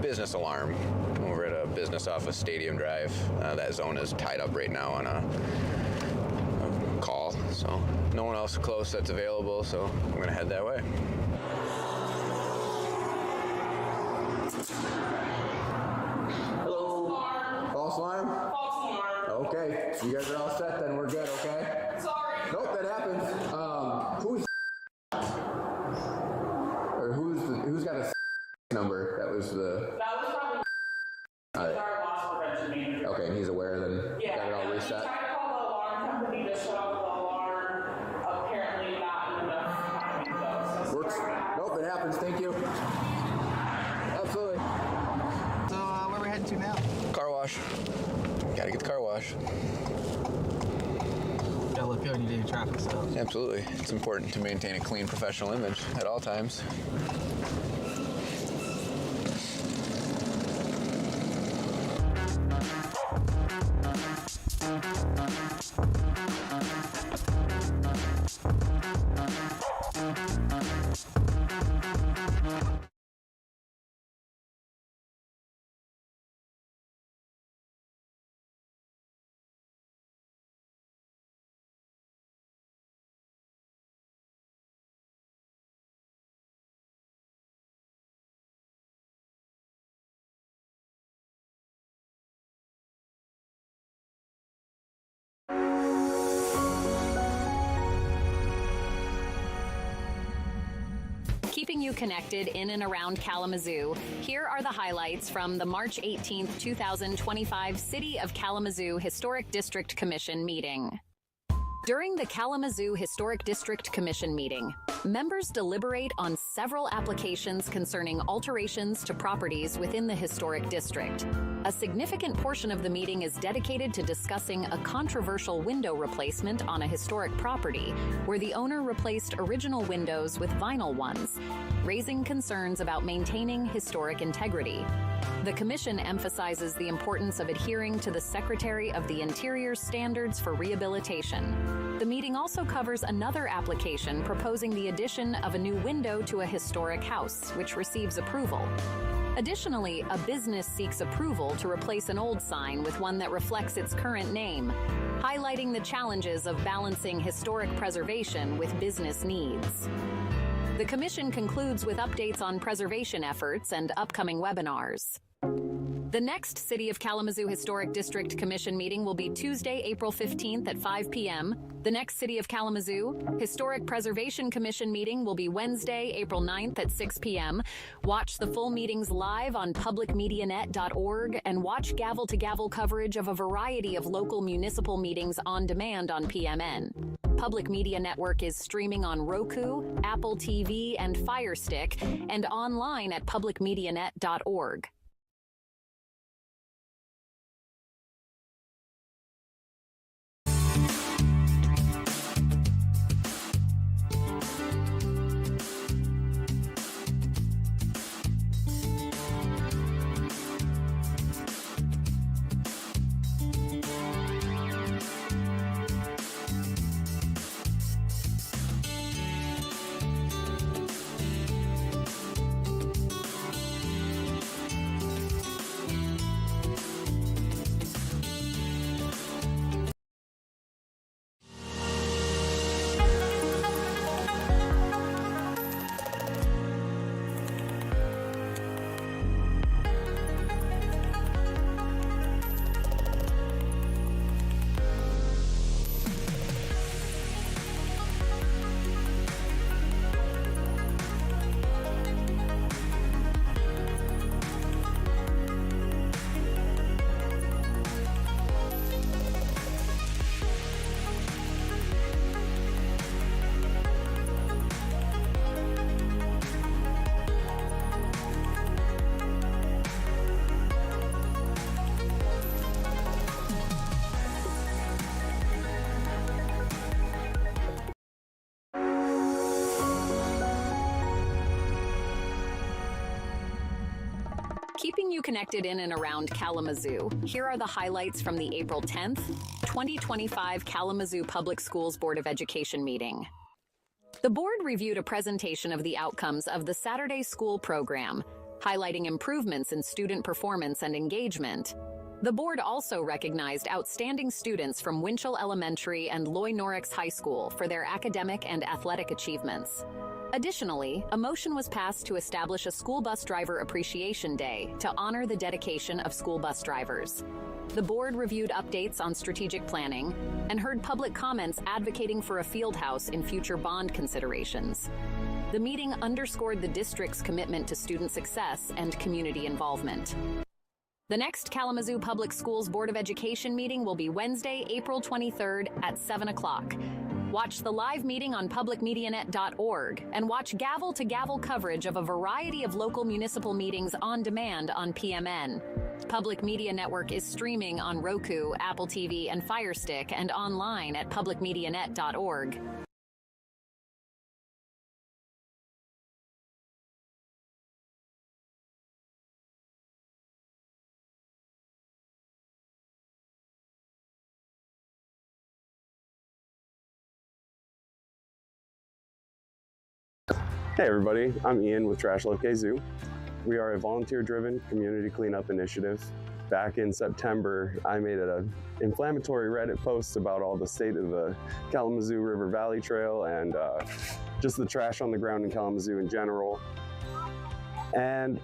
business alarm over at a business off of Stadium Drive. That zone is tied up right now on a call, so no one else close that's available, so I'm gonna head that way. Hello. False alarm? False alarm. Okay, you guys are all set then, we're good, okay? Sorry. Nope, that happens. Who's got a number? That was the... That was probably our loss prevention manager. Okay, and he's aware then? Yeah. Got it all reset? He tried to call the alarm company to shut off the alarm. Apparently not in enough time, though. So Works. Nope, it happens. Thank you. Absolutely. So where are we heading to now? Car wash. Gotta get the car wash. Gotta look good when you do traffic stuff. Absolutely. It's important to maintain a clean professional image at all times. Keeping you connected in and around Kalamazoo, here are the highlights from the March 18th, 2025 City of Kalamazoo Historic District Commission meeting. During the Kalamazoo Historic District Commission meeting, members deliberate on several applications concerning alterations to properties within the historic district. A significant portion of the meeting is dedicated to discussing a controversial window replacement on a historic property where the owner replaced original windows with vinyl ones, raising concerns about maintaining historic integrity. The Commission emphasizes the importance of adhering to the Secretary of the Interior's standards for rehabilitation. The meeting also covers another application proposing the addition of a new window to a historic house, which receives approval. Additionally, a business seeks approval to replace an old sign with one that reflects its current name, highlighting the challenges of balancing historic preservation with business needs. The Commission concludes with updates on preservation efforts and upcoming webinars. The next City of Kalamazoo Historic District Commission meeting will be Tuesday, April 15th at 5 p.m. The next City of Kalamazoo Historic Preservation Commission meeting will be Wednesday, April 9th at 6 p.m. Watch the full meetings live on publicmedianet.org and watch gavel-to-gavel coverage of a variety of local municipal meetings on demand on PMN. Public Media Network is streaming on Roku, Apple TV, and Fire Stick, and online at publicmedianet.org. Keeping you connected in and around Kalamazoo, here are the highlights from the April 10th, 2025 Kalamazoo Public Schools Board of Education meeting. The board reviewed a presentation of the outcomes of the Saturday School program, highlighting improvements in student performance and engagement. The board also recognized outstanding students from Winchell Elementary and Loy Norrix High School for their academic and athletic achievements. Additionally, a motion was passed to establish a School Bus Driver Appreciation Day to honor the dedication of school bus drivers. The board reviewed updates on strategic planning and heard public comments advocating for a field house in future bond considerations. The meeting underscored the district's commitment to student success and community involvement. The next Kalamazoo Public Schools Board of Education meeting will be Wednesday, April 23rd at 7 o'clock. Watch the live meeting on publicmedianet.org and watch gavel-to-gavel coverage of a variety of local municipal meetings on demand on PMN. Public Media Network is streaming on Roku, Apple TV, and Fire Stick and online at publicmedianet.org. Hey everybody, I'm Ian with Trash Love KZoo. We are a volunteer-driven community cleanup initiative. Back in September, I made an inflammatory Reddit post about all the state of the Kalamazoo River Valley Trail and just the trash on the ground in Kalamazoo in general. And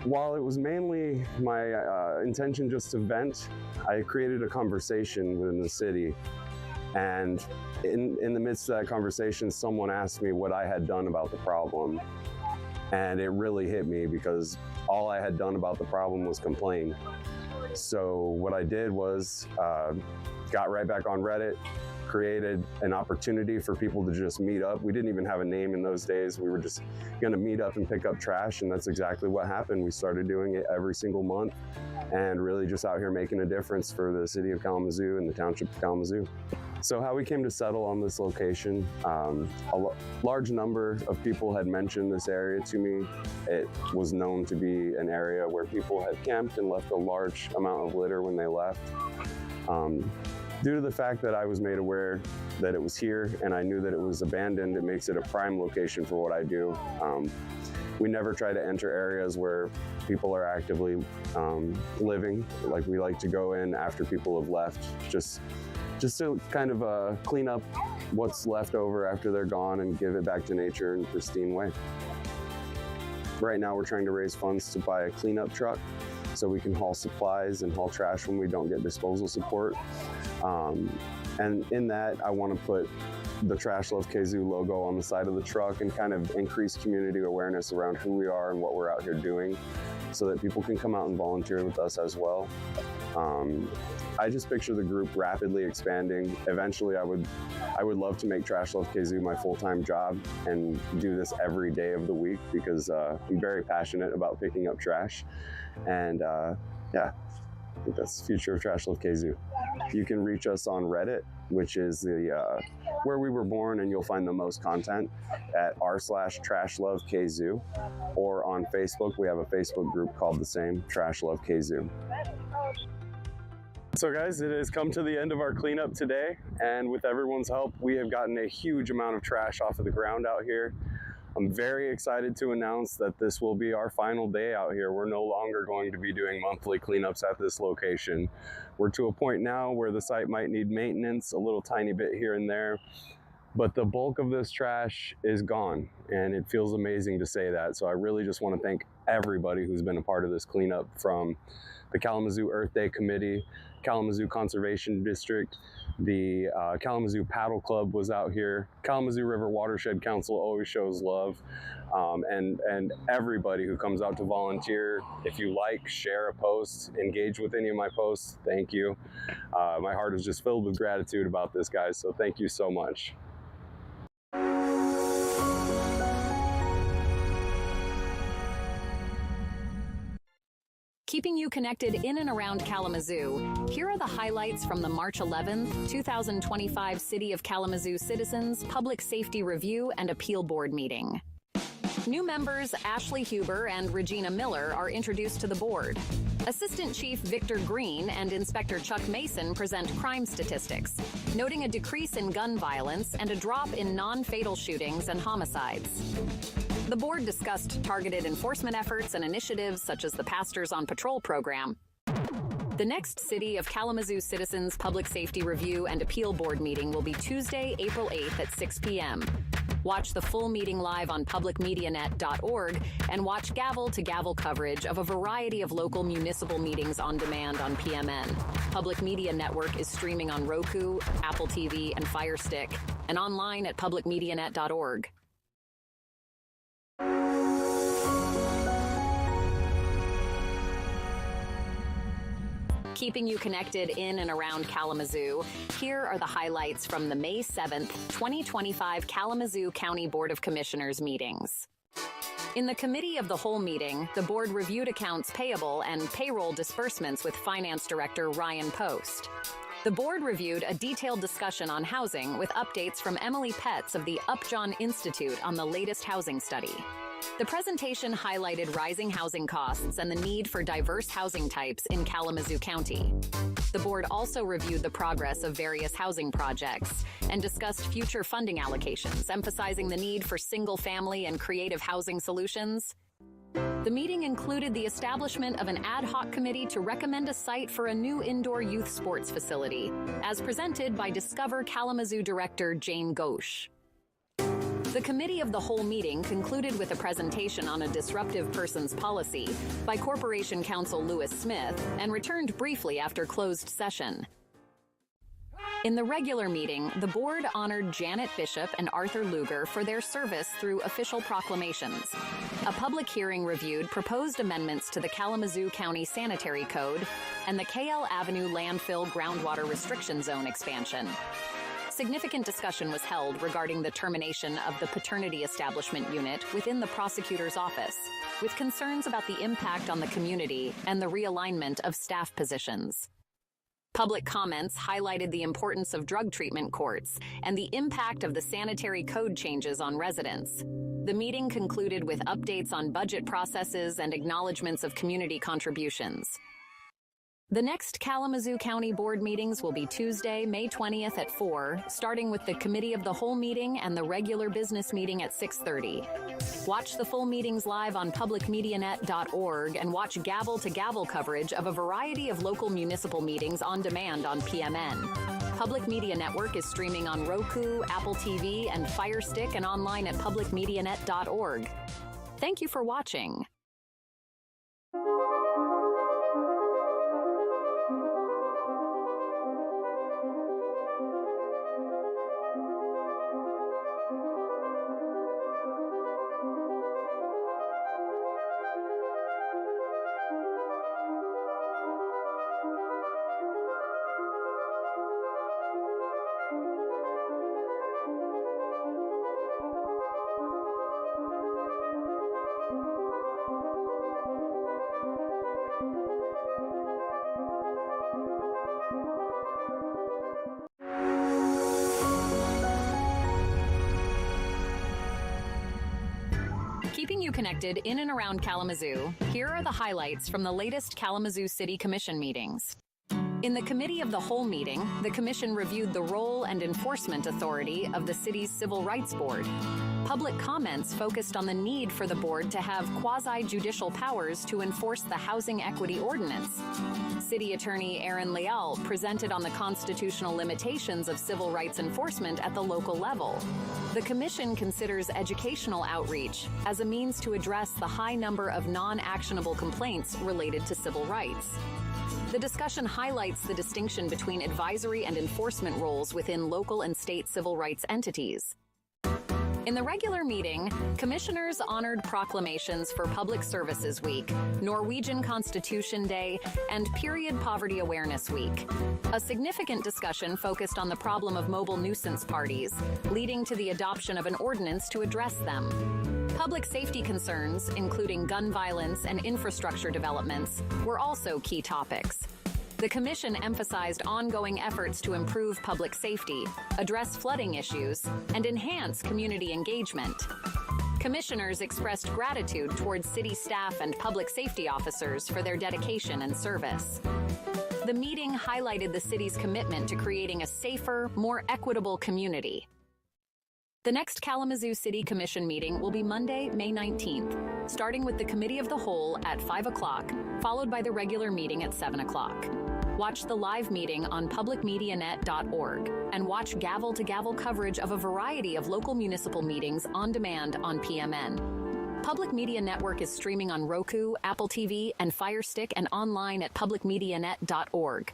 while it was mainly my intention just to vent, I created a conversation within the city. And in the midst of that conversation, someone asked me what I had done about the problem. And it really hit me because all I had done about the problem was complain. So what I did was got right back on Reddit, created an opportunity for people to just meet up. We didn't even have a name in those days. We were just gonna meet up and pick up trash, and that's exactly what happened. We started doing it every single month and really just out here making a difference for the city of Kalamazoo and the township of Kalamazoo. So how we came to settle on this location, a large number of people had mentioned this area to me. It was known to be an area where people had camped and left a large amount of litter when they left. Due to the fact that I was made aware that it was here and I knew that it was abandoned, it makes it a prime location for what I do. We never try to enter areas where people are actively living. Like, we like to go in after people have left, just just to kind of clean up what's left over after they're gone and give it back to nature in a pristine way. Right now we're trying to raise funds to buy a cleanup truck so we can haul supplies and haul trash when we don't get disposal support. And in that, I want to put the Trash Love KZoo logo on the side of the truck and kind of increase community awareness around who we are and what we're out here doing so that people can come out and volunteer with us as well. I just picture the group rapidly expanding. Eventually, I would love to make Trash Love KZoo my full-time job and do this every day of the week because I'm very passionate about picking up trash. And yeah, I think that's the future of Trash Love KZoo. You can reach us on Reddit, which is the where we were born, and you'll find the most content at r/TrashLoveKZoo, or on Facebook. We have a Facebook group called the same, Trash Love KZoo. So guys, it has come to the end of our cleanup today, and with everyone's help, we have gotten a huge amount of trash off of the ground out here. I'm very excited to announce that this will be our final day out here. We're no longer going to be doing monthly cleanups at this location. We're to a point now where the site might need maintenance, a little tiny bit here and there, but the bulk of this trash is gone, and it feels amazing to say that. So I really just want to thank everybody who's been a part of this cleanup, from the Kalamazoo Earth Day Committee, Kalamazoo Conservation District, the Kalamazoo Paddle Club was out here, Kalamazoo River Watershed Council always shows love, and everybody who comes out to volunteer. If you like, share a post, engage with any of my posts, thank you. My heart is just filled with gratitude about this, guys, so thank you so much. Keeping you connected in and around Kalamazoo, here are the highlights from the March 11th, 2025 City of Kalamazoo Citizens Public Safety Review and Appeal Board meeting. New members Ashley Huber and Regina Miller are introduced to the board. Assistant Chief Victor Green and Inspector Chuck Mason present crime statistics, noting a decrease in gun violence and a drop in non-fatal shootings and homicides. The board discussed targeted enforcement efforts and initiatives such as the Pastors on Patrol program. The next City of Kalamazoo Citizens Public Safety Review and Appeal Board meeting will be Tuesday, April 8th at 6 p.m. Watch the full meeting live on publicmedianet.org and watch gavel-to-gavel coverage of a variety of local municipal meetings on demand on PMN. Public Media Network is streaming on Roku, Apple TV, and Fire Stick, and online at publicmedianet.org. Keeping you connected in and around Kalamazoo, here are the highlights from the May 7th, 2025 Kalamazoo County Board of Commissioners meetings. In the Committee of the Whole meeting, the board reviewed accounts payable and payroll disbursements with Finance Director Ryan Post. The board reviewed a detailed discussion on housing with updates from Emily Petz of the Upjohn Institute on the latest housing study. The presentation highlighted rising housing costs and the need for diverse housing types in Kalamazoo County. The board also reviewed the progress of various housing projects and discussed future funding allocations, emphasizing the need for single-family and creative housing solutions. The meeting included the establishment of an ad hoc committee to recommend a site for a new indoor youth sports facility, as presented by Discover Kalamazoo Director Jane Ghosh. The Committee of the Whole meeting concluded with a presentation on a disruptive persons policy by Corporation Counsel Lewis Smith and returned briefly after closed session. In the regular meeting, the board honored Janet Bishop and Arthur Luger for their service through official proclamations. A public hearing reviewed proposed amendments to the Kalamazoo County Sanitary Code and the KL Avenue Landfill Groundwater Restriction Zone expansion. Significant discussion was held regarding the termination of the Paternity Establishment Unit within the prosecutor's office, with concerns about the impact on the community and the realignment of staff positions. Public comments highlighted the importance of drug treatment courts and the impact of the sanitary code changes on residents. The meeting concluded with updates on budget processes and acknowledgments of community contributions. The next Kalamazoo County Board meetings will be Tuesday, May 20th at 4, starting with the Committee of the Whole meeting and the regular business meeting at 6:30. Watch the full meetings live on publicmedianet.org and watch gavel-to-gavel coverage of a variety of local municipal meetings on demand on PMN. Public Media Network is streaming on Roku, Apple TV, and Fire Stick and online at publicmedianet.org. Thank you for watching. Keeping you connected in and around Kalamazoo, here are the highlights from the latest Kalamazoo City Commission meetings. In the Committee of the Whole meeting, the Commission reviewed the role and enforcement authority of the city's Civil Rights Board. Public comments focused on the need for the board to have quasi-judicial powers to enforce the Housing Equity Ordinance. City Attorney Aaron Leal presented on the constitutional limitations of civil rights enforcement at the local level. The Commission considers educational outreach as a means to address the high number of non-actionable complaints related to civil rights. The discussion highlights the distinction between advisory and enforcement roles within local and state civil rights entities. In the regular meeting, commissioners honored proclamations for Public Services Week, Norwegian Constitution Day, and Period Poverty Awareness Week. A significant discussion focused on the problem of mobile nuisance parties, leading to the adoption of an ordinance to address them. Public safety concerns, including gun violence and infrastructure developments, were also key topics. The Commission emphasized ongoing efforts to improve public safety, address flooding issues, and enhance community engagement. Commissioners expressed gratitude towards city staff and public safety officers for their dedication and service. The meeting highlighted the city's commitment to creating a safer, more equitable community. The next Kalamazoo City Commission meeting will be Monday, May 19th, starting with the Committee of the Whole at 5 o'clock, followed by the regular meeting at 7 o'clock. Watch the live meeting on publicmedianet.org and watch gavel-to-gavel coverage of a variety of local municipal meetings on demand on PMN. Public Media Network is streaming on Roku, Apple TV, and Fire Stick and online at publicmedianet.org.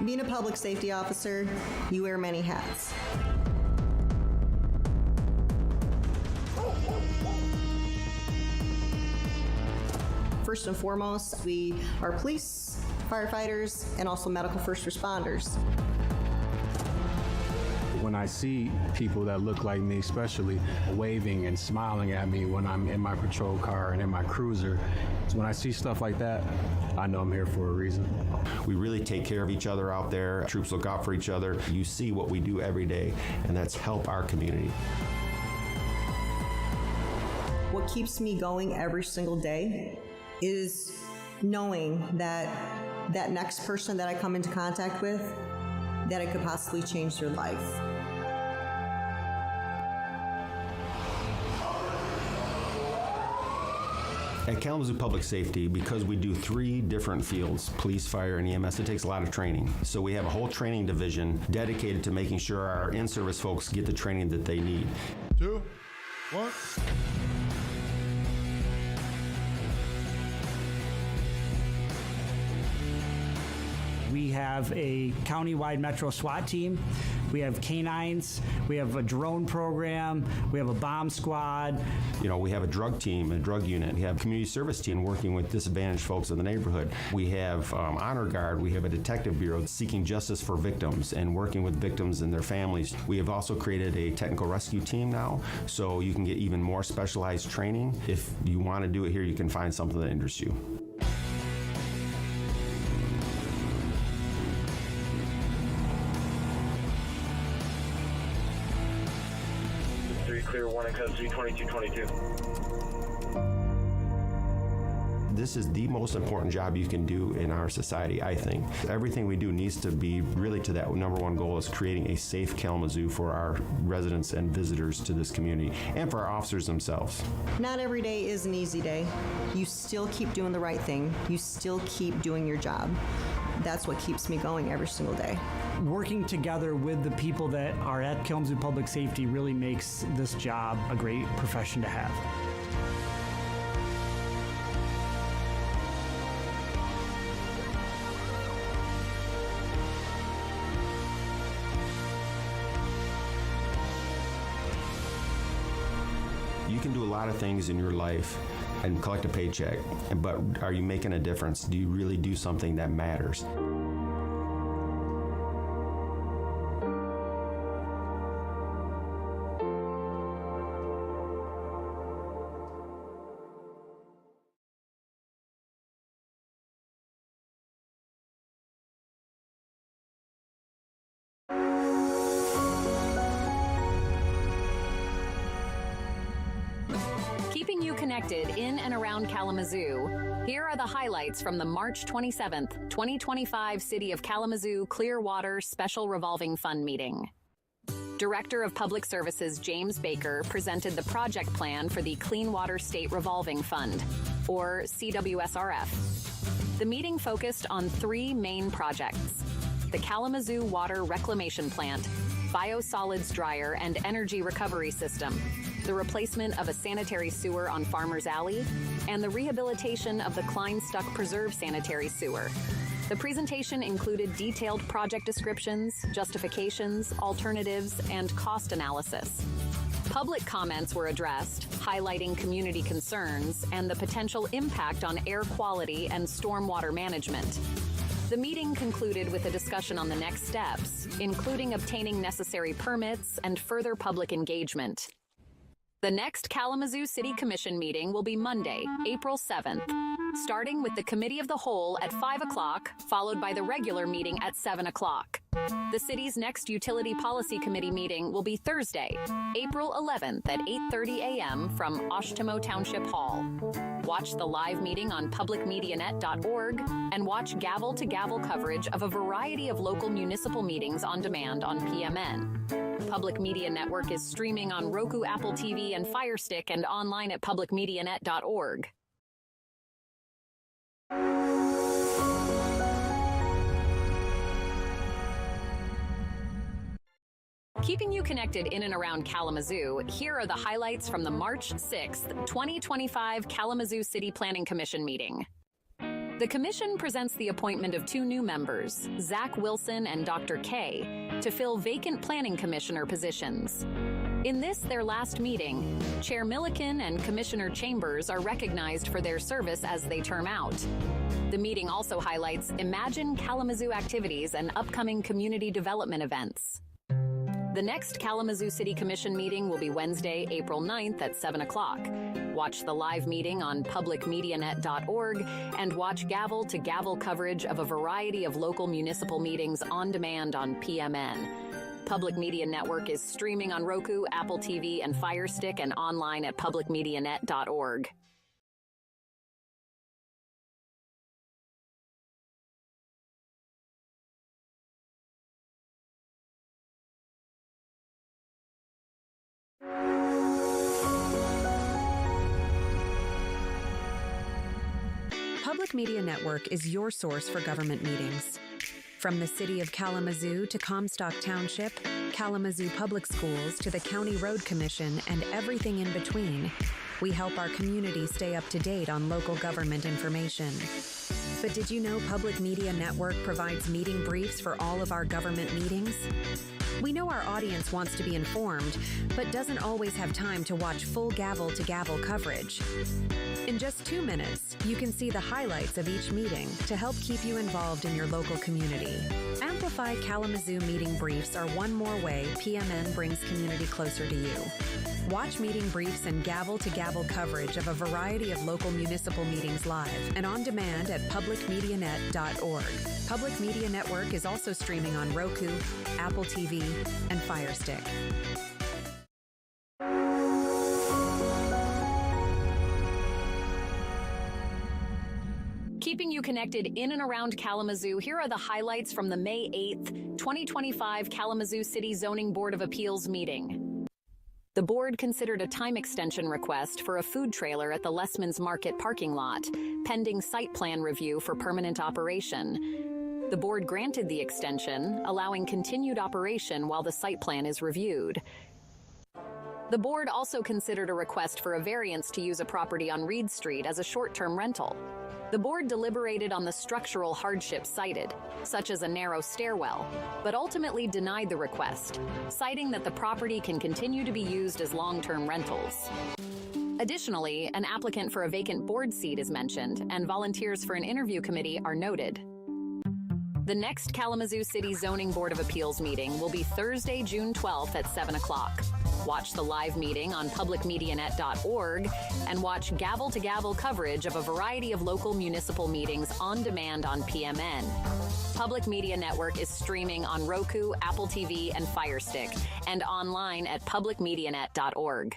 Being a public safety officer, you wear many hats. First and foremost, we are police, firefighters, and also medical first responders. When I see people that look like me, especially waving and smiling at me when I'm in my patrol car and in my cruiser, so when I see stuff like that, I know I'm here for a reason. We really take care of each other out there. Troops look out for each other. You see what we do every day, and that's help our community. What keeps me going every single day is knowing that that next person that I come into contact with, that I could possibly change their life. At Kalamazoo Public Safety, because we do 3 different fields, police, fire, and EMS, it takes a lot of training. So we have a whole training division dedicated to making sure our in-service folks get the training that they need. 2, 1. We We have a countywide Metro SWAT team. We have canines. We have a drone program. We have a bomb squad. You know, we have a drug team, a drug unit. We have a community service team working with disadvantaged folks in the neighborhood. We have Honor Guard. We have a detective bureau seeking justice for victims and working with victims and their families. We have also created a technical rescue team now, so you can get even more specialized training. If you want to do it here, you can find something that interests you. Clear 1 and custody 2222. This is the most important job you can do in our society, I think. Everything we do needs to be really to that number one goal, is creating a safe Kalamazoo for our residents and visitors to this community, and for our officers themselves. Not every day is an easy day. You still keep doing the right thing. You still keep doing your job. That's what keeps me going every single day. Working together with the people that are at Kalamazoo Public Safety really makes this job a great profession to have. You can do a lot of things in your life and collect a paycheck, but are you making a difference? Do you really do something that matters? Keeping you connected in and around Kalamazoo, here are the highlights from the March 27th, 2025 City of Kalamazoo Clearwater Special Revolving Fund meeting. Director of Public Services James Baker presented the project plan for the Clean Water State Revolving Fund, or CWSRF. The meeting focused on three main projects: the Kalamazoo Water Reclamation Plant, biosolids dryer and energy recovery system, the replacement of a sanitary sewer on Farmers Alley, and the rehabilitation of the Kleinstuck Preserve sanitary sewer. The presentation included detailed project descriptions, justifications, alternatives, and cost analysis. Public comments were addressed, highlighting community concerns and the potential impact on air quality and stormwater management. The meeting concluded with a discussion on the next steps, including obtaining necessary permits and further public engagement. The next Kalamazoo City Commission meeting will be Monday, April 7th, starting with the Committee of the Whole at 5 o'clock, followed by the regular meeting at 7 o'clock. The city's next Utility Policy Committee meeting will be Thursday, April 11th at 8:30 a.m. from Oshtemo Township Hall. Watch the live meeting on publicmedianet.org and watch gavel-to-gavel coverage of a variety of local municipal meetings on demand on PMN. Public Media Network is streaming on Roku, Apple TV, and Fire Stick, and online at publicmedianet.org. Keeping you connected in and around Kalamazoo, here are the highlights from the March 6th, 2025 Kalamazoo City Planning Commission meeting. The commission presents the appointment of two new members, Zach Wilson and Dr. Kay, to fill vacant planning commissioner positions. In this, their last meeting, Chair Milliken and Commissioner Chambers are recognized for their service as they term out. The meeting also highlights Imagine Kalamazoo activities and upcoming community development events. The next Kalamazoo City Commission meeting will be Wednesday, April 9th at 7 o'clock. Watch the live meeting on publicmedianet.org and watch gavel-to-gavel coverage of a variety of local municipal meetings on demand on PMN. Public Media Network is streaming on Roku, Apple TV, and Fire Stick, and online at publicmedianet.org. Public Media Network is your source for government meetings. From the City of Kalamazoo to Comstock Township, Kalamazoo Public Schools to the County Road Commission and everything in between, we help our community stay up to date on local government information. But did you know Public Media Network provides meeting briefs for all of our government meetings? We know our audience wants to be informed, but doesn't always have time to watch full gavel-to-gavel coverage. In just 2 minutes, you can see the highlights of each meeting to help keep you involved in your local community. Amplify Kalamazoo meeting briefs are one more way PMN brings community closer to you. Watch meeting briefs and gavel-to-gavel coverage of a variety of local municipal meetings live and on demand at publicmedianet.org. Public Media Network is also streaming on Roku, Apple TV, and Fire Stick. Keeping you connected in and around Kalamazoo, here are the highlights from the May 8th, 2025 Kalamazoo City Zoning Board of Appeals meeting. The board considered a time extension request for a food trailer at the Lessman's Market parking lot, pending site plan review for permanent operation. The board granted the extension, allowing continued operation while the site plan is reviewed. The board also considered a request for a variance to use a property on Reed Street as a short-term rental. The board deliberated on the structural hardships cited, such as a narrow stairwell, but ultimately denied the request, citing that the property can continue to be used as long-term rentals. Additionally, an applicant for a vacant board seat is mentioned, and volunteers for an interview committee are noted. The next Kalamazoo City Zoning Board of Appeals meeting will be Thursday, June 12th at 7 o'clock. Watch the live meeting on publicmedianet.org and watch gavel-to-gavel coverage of a variety of local municipal meetings on demand on PMN. Public Media Network is streaming on Roku, Apple TV, and Fire Stick, and online at publicmedianet.org.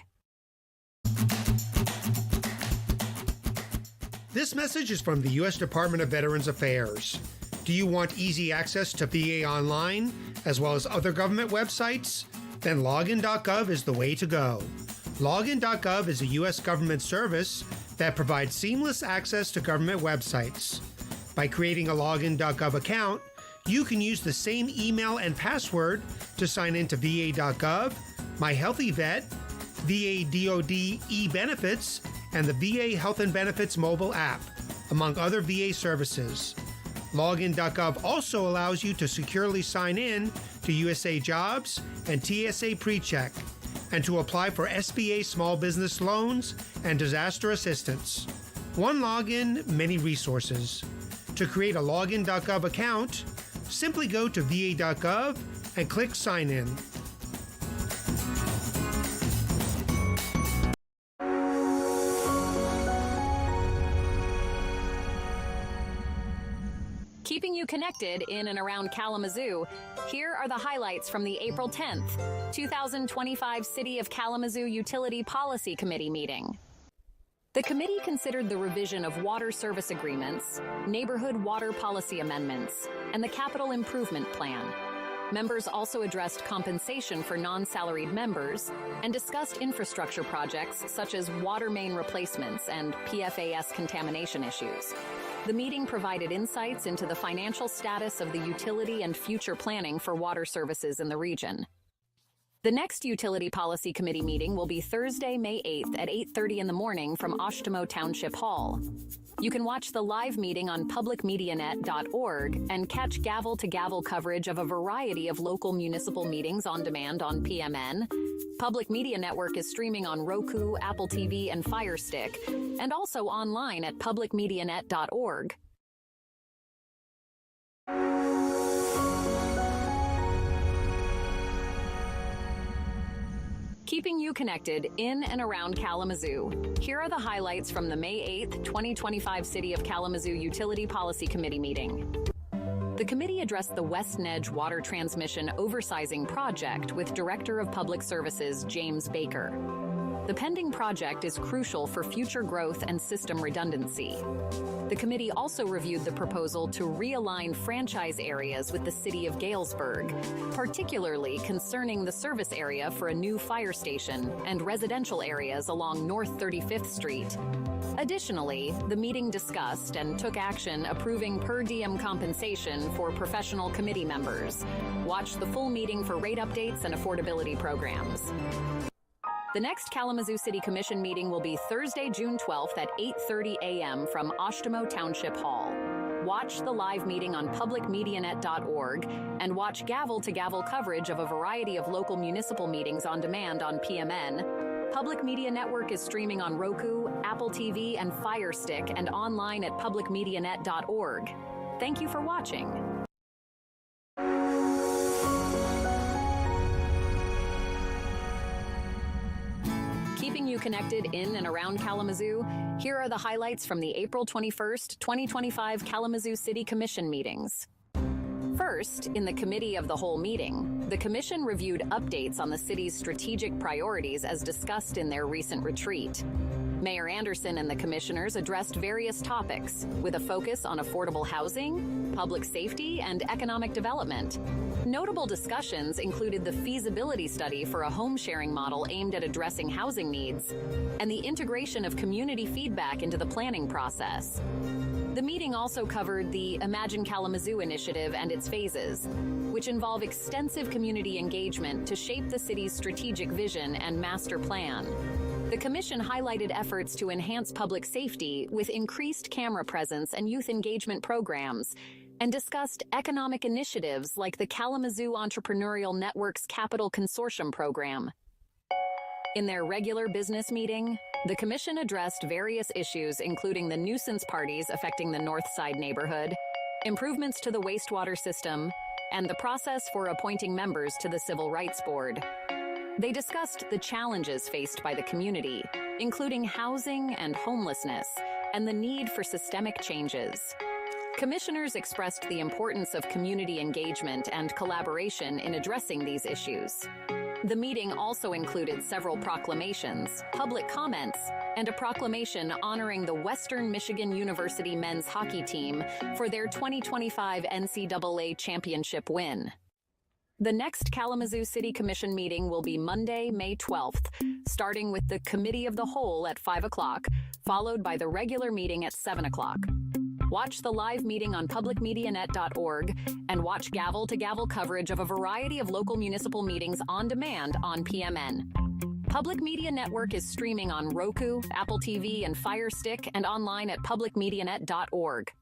This message is from the U.S. Department of Veterans Affairs. Do you want easy access to VA Online, as well as other government websites? Then login.gov is the way to go. Login.gov is a U.S. government service that provides seamless access to government websites. By creating a login.gov account, you can use the same email and password to sign into VA.gov, My Healthy Vet, VA DoD e-Benefits, and the VA Health and Benefits mobile app, among other VA services. Login.gov also allows you to securely sign in to USA Jobs and TSA PreCheck, and to apply for SBA small business loans and disaster assistance. One login, many resources. To create a Login.gov account, simply go to va.gov and click Sign In. Keeping you connected in and around Kalamazoo, here are the highlights from the April 10th, 2025 City of Kalamazoo Utility Policy Committee meeting. The committee considered the revision of water service agreements, neighborhood water policy amendments, and the capital improvement plan. Members also addressed compensation for non-salaried members and discussed infrastructure projects such as water main replacements and PFAS contamination issues. The meeting provided insights into the financial status of the utility and future planning for water services in the region. The next Utility Policy Committee meeting will be Thursday, May 8th at 8:30 in the morning from Oshtemo Township Hall. You can watch the live meeting on publicmedianet.org and catch gavel-to-gavel coverage of a variety of local municipal meetings on demand on PMN. Public Media Network is streaming on Roku, Apple TV, and Fire Stick, and also online at publicmedianet.org. Keeping you connected in and around Kalamazoo, here are the highlights from the May 8th, 2025 City of Kalamazoo Utility Policy Committee meeting. The committee addressed the West Nedge Water Transmission Oversizing Project with Director of Public Services James Baker. The pending project is crucial for future growth and system redundancy. The committee also reviewed the proposal to realign franchise areas with the city of Galesburg, particularly concerning the service area for a new fire station and residential areas along North 35th Street. Additionally, the meeting discussed and took action approving per diem compensation for professional committee members. Watch the full meeting for rate updates and affordability programs. The next Kalamazoo City Commission meeting will be Thursday, June 12th at 8:30 a.m. from Oshtemo Township Hall. watch the live meeting on publicmedianet.org, and watch gavel-to-gavel coverage of a variety of local municipal meetings on demand on PMN. Public Media Network is streaming on Roku, Apple TV, and Fire Stick, and online at publicmedianet.org. Thank you for watching. Keeping you connected in and around Kalamazoo, here are the highlights from the April 21st, 2025 Kalamazoo City Commission meetings. First, in the Committee of the Whole meeting, the Commission reviewed updates on the city's strategic priorities as discussed in their recent retreat. Mayor Anderson and the commissioners addressed various topics, with a focus on affordable housing, public safety, and economic development. Notable discussions included the feasibility study for a home-sharing model aimed at addressing housing needs, and the integration of community feedback into the planning process. The meeting also covered the Imagine Kalamazoo initiative and its phases, which involve extensive community engagement to shape the city's strategic vision and master plan. The Commission highlighted efforts to enhance public safety with increased camera presence and youth engagement programs, and discussed economic initiatives like the Kalamazoo Entrepreneurial Network's Capital Consortium program. In their regular business meeting, the Commission addressed various issues including the nuisance parties affecting the North Side neighborhood, improvements to the wastewater system, and the process for appointing members to the Civil Rights Board. They discussed the challenges faced by the community, including housing and homelessness, and the need for systemic changes. Commissioners expressed the importance of community engagement and collaboration in addressing these issues. The meeting also included several proclamations, public comments, and a proclamation honoring the Western Michigan University men's hockey team for their 2025 NCAA championship win. The next Kalamazoo City Commission meeting will be Monday, May 12th, starting with the Committee of the Whole at 5 o'clock, followed by the regular meeting at 7 o'clock. Watch the live meeting on publicmedianet.org and watch gavel-to-gavel coverage of a variety of local municipal meetings on demand on PMN. Public Media Network is streaming on Roku, Apple TV, and Fire Stick, and online at publicmedianet.org.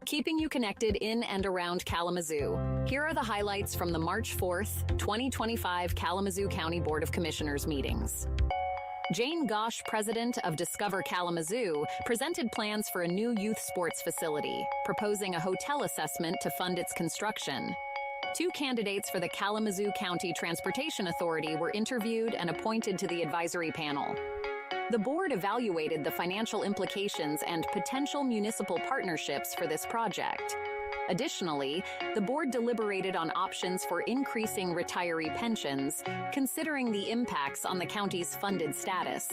Keeping you connected in and around Kalamazoo, here are the highlights from the March 4th, 2025 Kalamazoo County Board of Commissioners meetings. Jane Gosch, president of Discover Kalamazoo, presented plans for a new youth sports facility, proposing a hotel assessment to fund its construction. 2 candidates for the Kalamazoo County Transportation Authority were interviewed and appointed to the advisory panel. The board evaluated the financial implications and potential municipal partnerships for this project. Additionally, the board deliberated on options for increasing retiree pensions, considering the impacts on the county's funded status.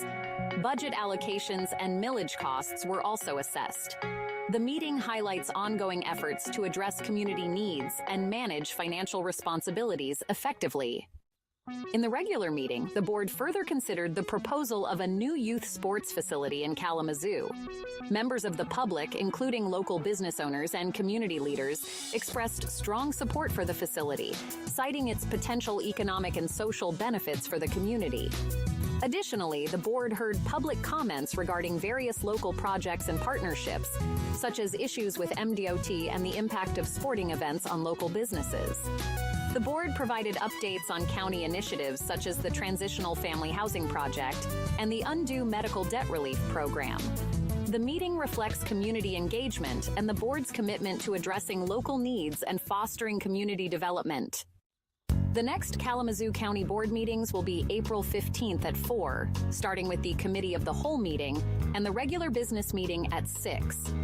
Budget allocations and millage costs were also assessed. The meeting highlights ongoing efforts to address community needs and manage financial responsibilities effectively. In the regular meeting, the board further considered the proposal of a new youth sports facility in Kalamazoo. Members of the public, including local business owners and community leaders, expressed strong support for the facility, citing its potential economic and social benefits for the community. Additionally, the board heard public comments regarding various local projects and partnerships, such as issues with MDOT and the impact of sporting events on local businesses. The board provided updates on county initiatives such as the Transitional Family Housing Project and the Undue Medical Debt Relief Program. The meeting reflects community engagement and the board's commitment to addressing local needs and fostering community development. The next Kalamazoo County Board meetings will be April 15th at 4, starting with the Committee of the Whole meeting and the regular business meeting at 6.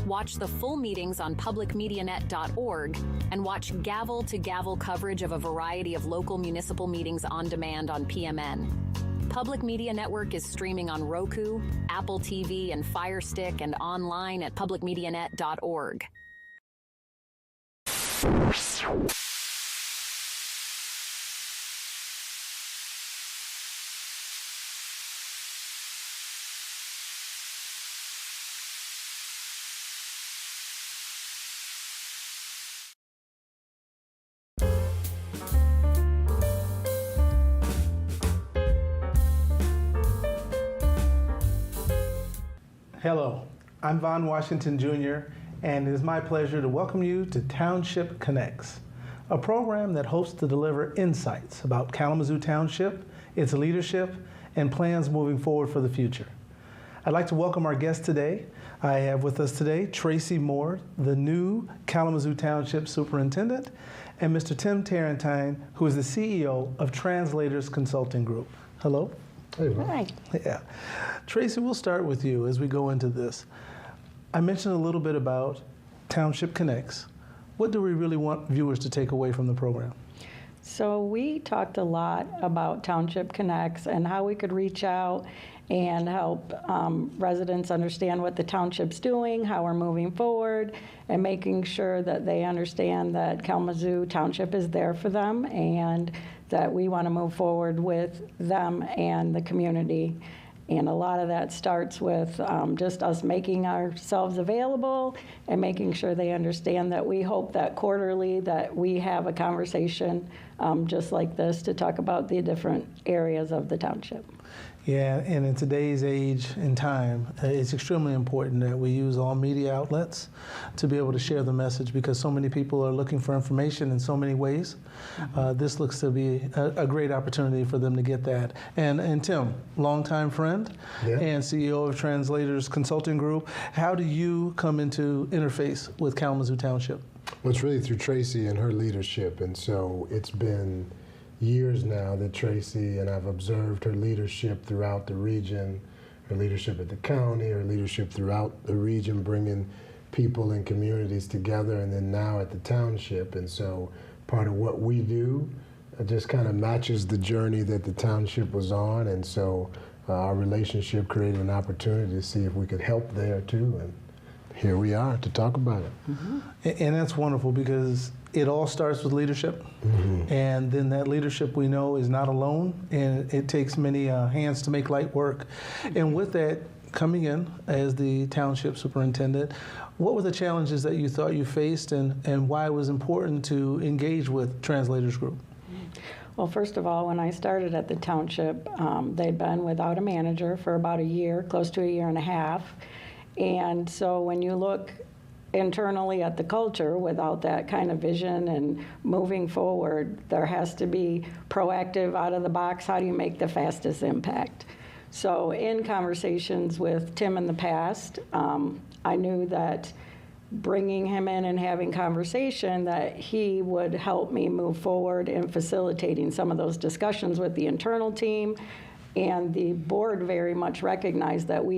Watch the full meetings on publicmedianet.org and watch gavel-to-gavel coverage of a variety of local municipal meetings on demand on PMN. Public Media Network is streaming on Roku, Apple TV, and Fire Stick, and online at publicmedianet.org. Hello, I'm Von Washington Jr., and it is my pleasure to welcome you to Township Connects, a program that hopes to deliver insights about Kalamazoo Township, its leadership, and plans moving forward for the future. I'd like to welcome our guest today. I have with us today Tracy Moore, the new Kalamazoo Township Superintendent, and Mr. Tim Tarantine, who is the CEO of Translators Consulting Group. Hello. Hey, Ron. Hi. Yeah. Tracy, we'll start with you as we go into this. I mentioned a little bit about Township Connects. What do we really want viewers to take away from the program? So we talked a lot about Township Connects and how we could reach out and help residents understand what the township's doing, how we're moving forward, and making sure that they understand that Kalamazoo Township is there for them and that we want to move forward with them and the community. And a lot of that starts with just us making ourselves available and making sure they understand that we hope that quarterly that we have a conversation just like this to talk about the different areas of the township. Yeah, and in today's age and time, it's extremely important that we use all media outlets to be able to share the message because so many people are looking for information in so many ways. This looks to be a great opportunity for them to get that. And Tim, longtime friend and CEO of Translators Consulting Group, how do you come into interface with Kalamazoo Township? Well, it's really through Tracy and her leadership, and so it's been years now that Tracy, and I've observed her leadership throughout the region, her leadership at the county, her leadership throughout the region, bringing people and communities together, and then now at the township. And so part of what we do just kind of matches the journey that the township was on, and so our relationship created an opportunity to see if we could help there too. And here we are to talk about it. And that's wonderful because it all starts with leadership, and then that leadership we know is not alone, and it takes many hands to make light work. And with that, coming in as the township superintendent, what were the challenges that you thought you faced, and why it was important to engage with Translators Group? Well, first of all, when I started at the township, they'd been without a manager for about a year, close to a year and a half. And so when you look internally at the culture without that kind of vision and moving forward, there has to be proactive, out of the box, how do you make the fastest impact? So in conversations with Tim in the past, I knew that bringing him in and having conversation that he would help me move forward in facilitating some of those discussions with the internal team, and the board very much recognized that we